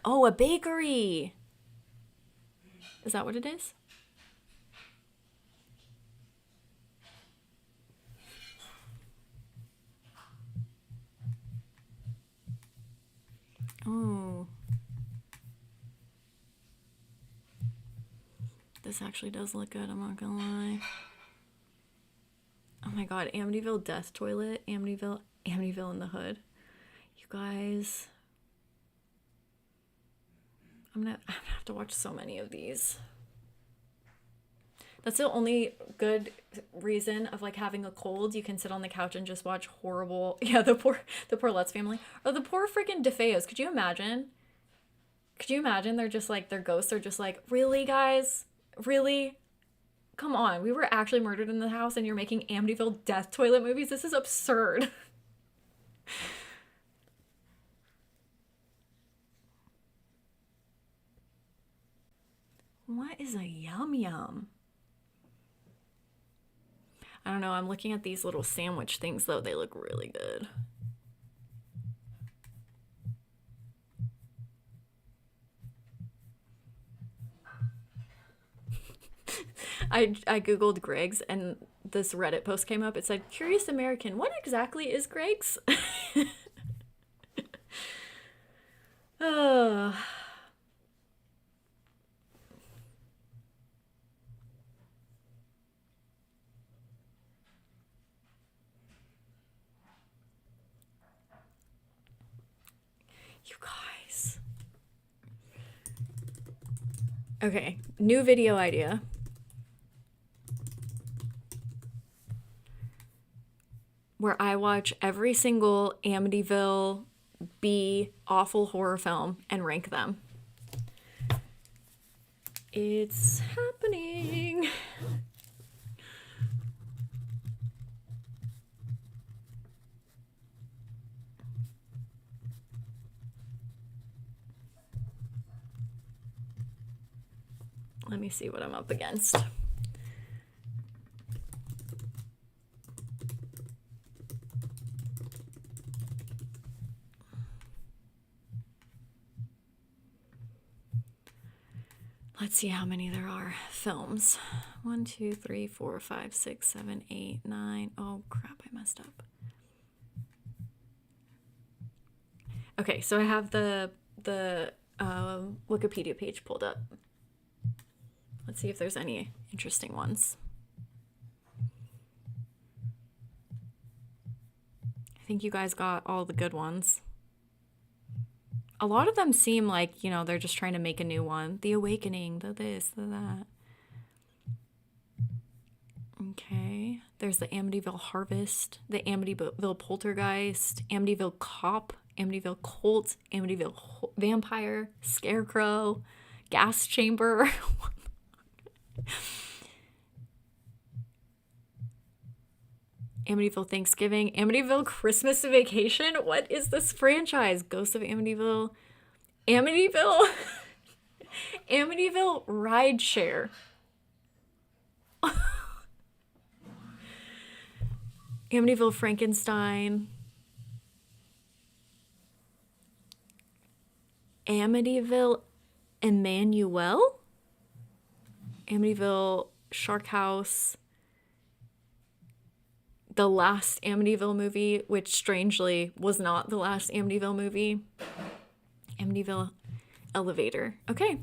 Oh, a bakery! Is that what it is? Oh. This actually does look good, I'm not gonna lie. Oh my god, Amityville Death Toilet, Amityville in the Hood. You guys, I'm gonna have to watch so many of these. That's the only good reason of like having a cold. You can sit on the couch and just watch horrible, yeah, the poor Lutz family. Or the poor freaking DeFeos. Could you imagine? Could you imagine they're just like, their ghosts are just like, really guys? Really? Come on, we were actually murdered in the house and you're making Amityville Death Toilet movies? This is absurd. What is a yum yum? I don't know, I'm looking at these little sandwich things though. They look really good. I googled Greg's and this Reddit post came up. It said, "Curious American, what exactly is Greg's?" Oh. You guys. Okay, new video idea. Where I watch every single Amityville B awful horror film and rank them. It's happening. Let me see what I'm up against. Let's see how many there are. Films. 1, 2, 3, 4, 5, 6, 7, 8, 9. Oh crap, I messed up. Okay, so I have the Wikipedia page pulled up. Let's see if there's any interesting ones. I think you guys got all the good ones. A lot of them seem like, you know, they're just trying to make a new one. The Awakening, the this, the that. Okay. There's the Amityville Harvest, the Amityville Poltergeist, Amityville Cop, Amityville Cult, Amityville Vampire, Scarecrow, Gas Chamber. Amityville Thanksgiving, Amityville Christmas Vacation. What is this franchise? Ghosts of Amityville, Amityville, Amityville Rideshare, Amityville Frankenstein, Amityville Emmanuel, Amityville Shark House, the last Amityville movie, which strangely was not the last Amityville movie. Amityville Elevator. Okay,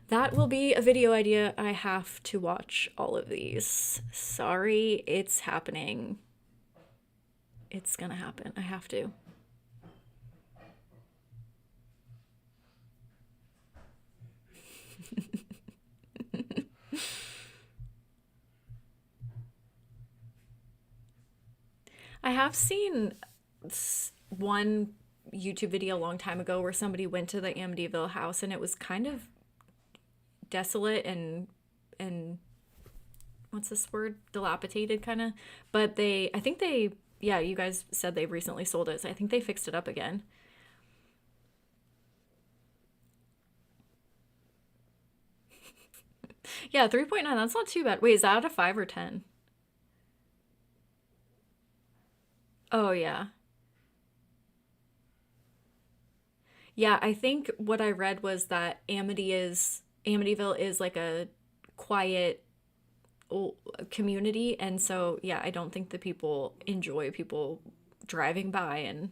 that will be a video idea. I have to watch all of these. Sorry, it's happening. It's gonna happen. I have to. I have seen one YouTube video a long time ago where somebody went to the Amityville house and it was kind of desolate and what's this word? Dilapidated kind of. But I think they, yeah, you guys said they recently sold it, so I think they fixed it up again. Yeah, 3.9, that's not too bad. Wait, is that out of 5 or 10? Oh, yeah. Yeah, I think what I read was that Amityville is like a quiet community, and so yeah, I don't think the people enjoy people driving by and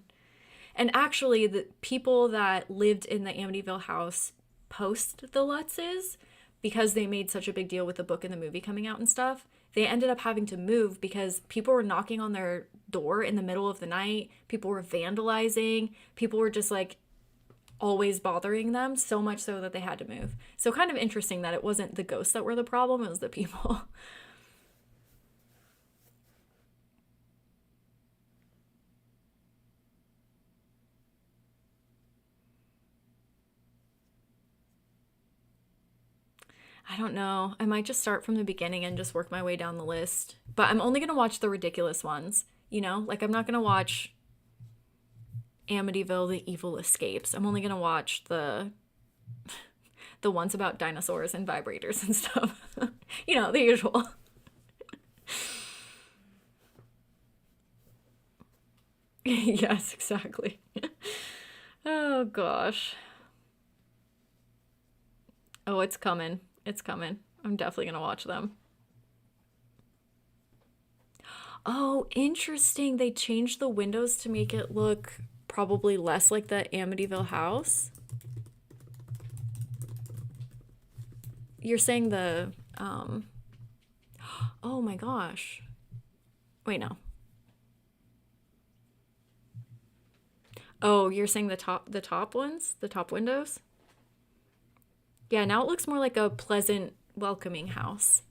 actually the people that lived in the Amityville house post the Lutzes, because they made such a big deal with the book and the movie coming out and stuff, they ended up having to move because people were knocking on their door in the middle of the night, people were vandalizing, people were just like always bothering them, so much so that they had to move. So kind of interesting that it wasn't the ghosts that were the problem, it was the people. I don't know. I might just start from the beginning and just work my way down the list. But I'm only going to watch the ridiculous ones, you know? Like I'm not going to watch Amityville The Evil Escapes. I'm only going to watch the ones about dinosaurs and vibrators and stuff. You know, the usual. Yes, exactly. Oh gosh. Oh, it's coming. It's coming. I'm definitely going to watch them. Oh, interesting. They changed the windows to make it look probably less like the Amityville house. You're saying oh my gosh. Wait, no. Oh, you're saying the top ones? The top windows? Yeah, now it looks more like a pleasant, welcoming house.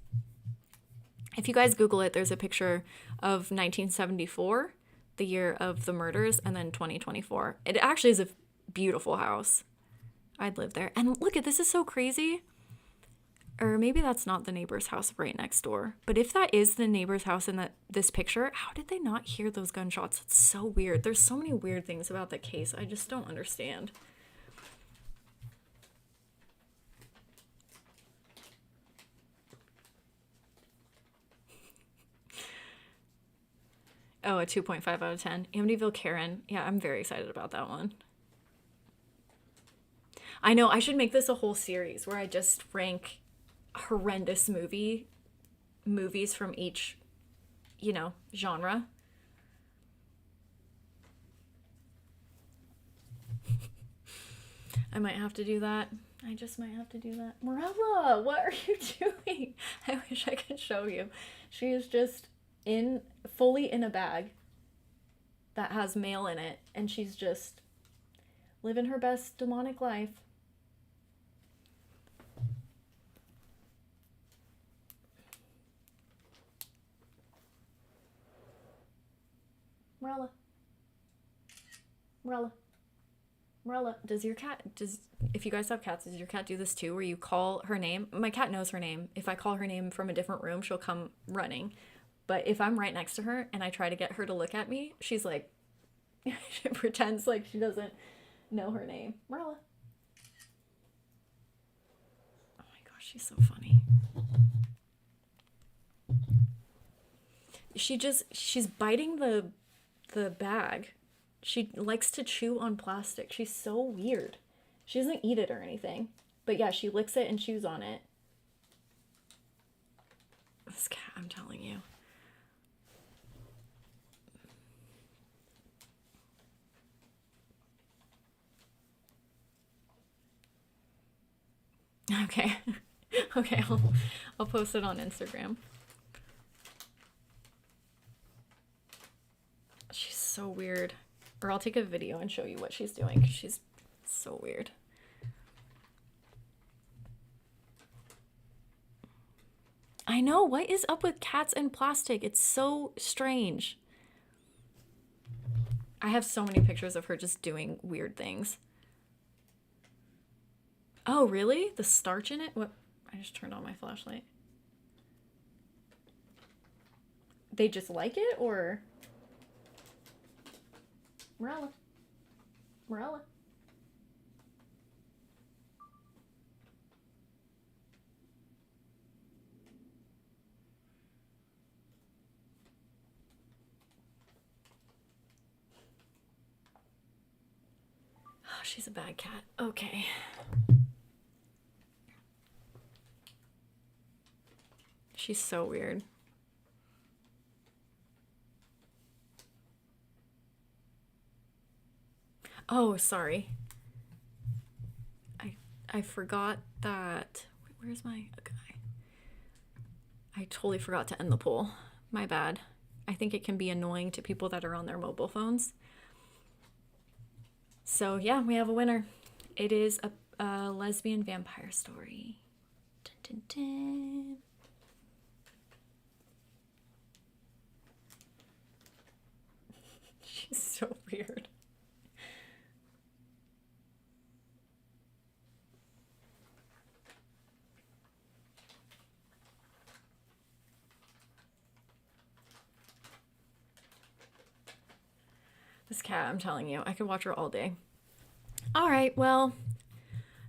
If you guys Google it, there's a picture of 1974, the year of the murders, and then 2024. It actually is a beautiful house. I'd live there. And look at this, is so crazy. Or maybe that's not the neighbor's house right next door. But if that is the neighbor's house in this picture, how did they not hear those gunshots? It's so weird. There's so many weird things about that case. I just don't understand. Oh, a 2.5 out of 10. Amityville Karen. Yeah, I'm very excited about that one. I know, I should make this a whole series where I just rank horrendous movies from each, genre. I might have to do that. I just might have to do that. Morella, what are you doing? I wish I could show you. She is just fully in a bag that has mail in it, and she's just living her best demonic life. Morella. Morella. Morella. If you guys have cats, does your cat do this too, where you call her name? My cat knows her name. If I call her name from a different room, she'll come running. But if I'm right next to her and I try to get her to look at me, she's like, she pretends like she doesn't know her name. Marla. Oh my gosh, she's so funny. She's biting the bag. She likes to chew on plastic. She's so weird. She doesn't eat it or anything. But yeah, she licks it and chews on it. This cat, I'm telling you. Okay. Okay, I'll post it on Instagram. She's so weird. Or I'll take a video and show you what she's doing, 'cause she's so weird. I know, what is up with cats and plastic? It's so strange. I have so many pictures of her just doing weird things. Oh, really? The starch in it? What? I just turned on my flashlight. They just like it, or? Morella. Morella. Oh, she's a bad cat. Okay. She's so weird. Oh, sorry. I forgot that. Where's my okay. I totally forgot to end the poll. My bad. I think it can be annoying to people that are on their mobile phones. So yeah, we have a winner. It is a lesbian vampire story. Dun, dun, dun. She's so weird. This cat, I'm telling you, I could watch her all day. All right, well,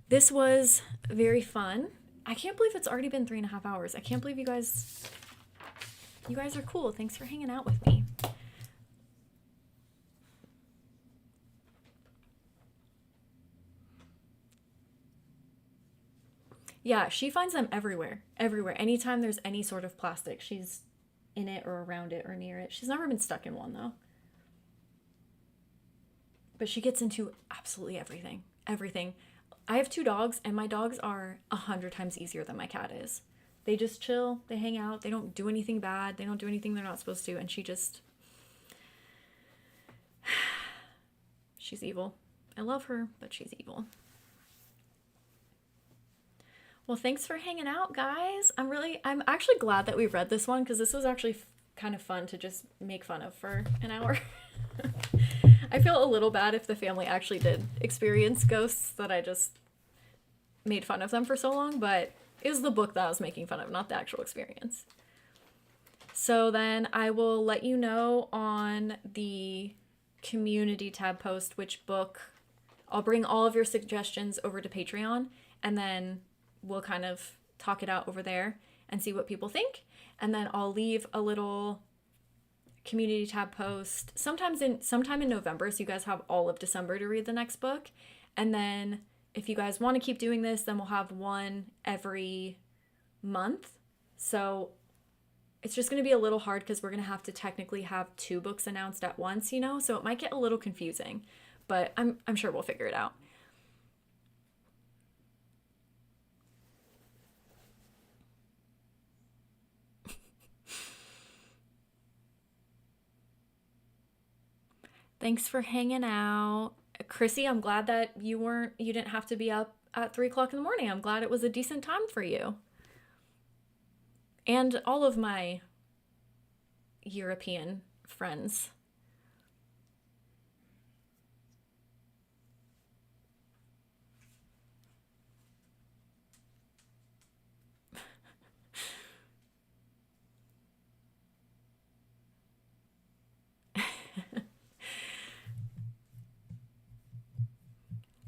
this was very fun. I can't believe it's already been 3.5 hours. I can't believe you guys are cool. Thanks for hanging out with me. Yeah, she finds them everywhere. Everywhere. Anytime there's any sort of plastic, she's in it or around it or near it. She's never been stuck in one, though. But she gets into absolutely everything. Everything. I have 2 dogs, and my dogs are 100 times easier than my cat is. They just chill, they hang out, they don't do anything bad, they don't do anything they're not supposed to, and she just... she's evil. I love her, but she's evil. Well, thanks for hanging out, guys. I'm actually glad that we read this one, because this was actually kind of fun to just make fun of for an hour. I feel a little bad if the family actually did experience ghosts, that I just made fun of them for so long, but it was the book that I was making fun of, not the actual experience. So then I will let you know on the community tab post which book. I'll bring all of your suggestions over to Patreon, and then we'll kind of talk it out over there and see what people think. And then I'll leave a little community tab post sometime in November, so you guys have all of December to read the next book. And then if you guys want to keep doing this, then we'll have one every month. So it's just going to be a little hard because we're going to have to technically have 2 books announced at once, so it might get a little confusing, but I'm sure we'll figure it out. Thanks for hanging out. Chrissy, I'm glad that you didn't have to be up at 3 o'clock in the morning. I'm glad it was a decent time for you. And all of my European friends.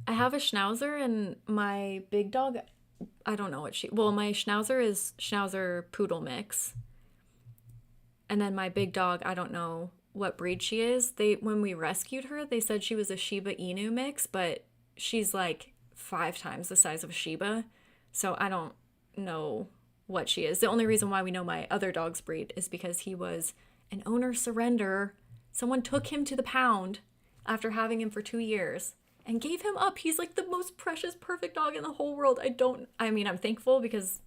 I have a Schnauzer, and my big dog, I don't know what my Schnauzer is Schnauzer Poodle mix. And then my big dog, I don't know what breed she is. When we rescued her, they said she was a Shiba Inu mix, but she's like 5 times the size of a Shiba. So I don't know what she is. The only reason why we know my other dog's breed is because he was an owner surrender. Someone took him to the pound after having him for 2 years and gave him up. He's like the most precious, perfect dog in the whole world. I'm thankful, because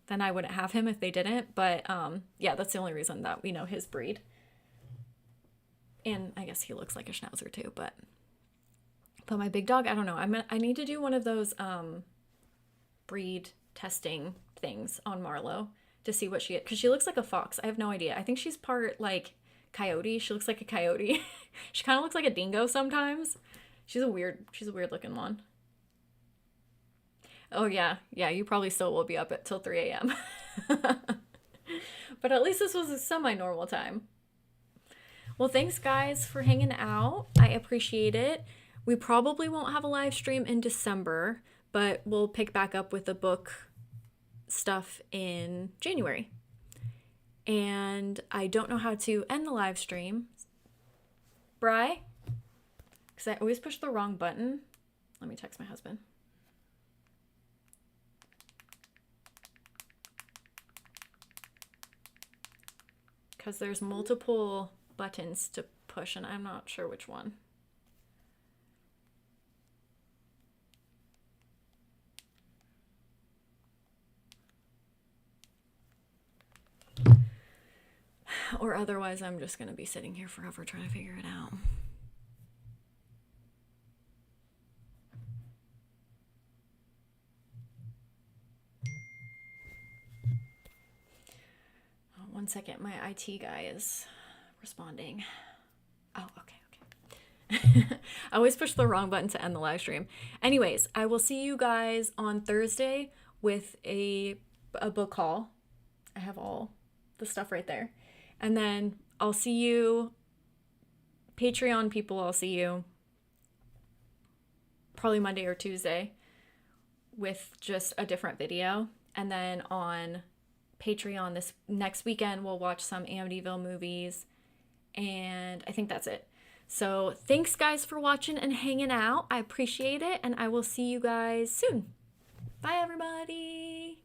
then I wouldn't have him if they didn't. But yeah, that's the only reason that we know his breed. And I guess he looks like a Schnauzer too, but my big dog, I don't know. I need to do one of those breed testing things on Marlo to see what she is, because she looks like a fox. I have no idea. I think she's part like coyote. She looks like a coyote. She kind of looks like a dingo sometimes. She's a weird looking one. Oh yeah, yeah, you probably still will be up at till 3 a.m. But at least this was a semi-normal time. Well, thanks guys for hanging out. I appreciate it. We probably won't have a live stream in December, but we'll pick back up with the book stuff in January. And I don't know how to end the live stream. Bri? Because I always push the wrong button. Let me text my husband. Because there's multiple buttons to push and I'm not sure which one. Or otherwise I'm just going to be sitting here forever trying to figure it out. Oh, 1 second, my IT guy is responding. Oh, okay. I always push the wrong button to end the live stream. Anyways, I will see you guys on Thursday with a book haul. I have all the stuff right there. And then I'll see you, Patreon people, I'll see you probably Monday or Tuesday with just a different video. And then on Patreon this next weekend, we'll watch some Amityville movies. And I think that's it. So thanks guys for watching and hanging out. I appreciate it. And I will see you guys soon. Bye everybody.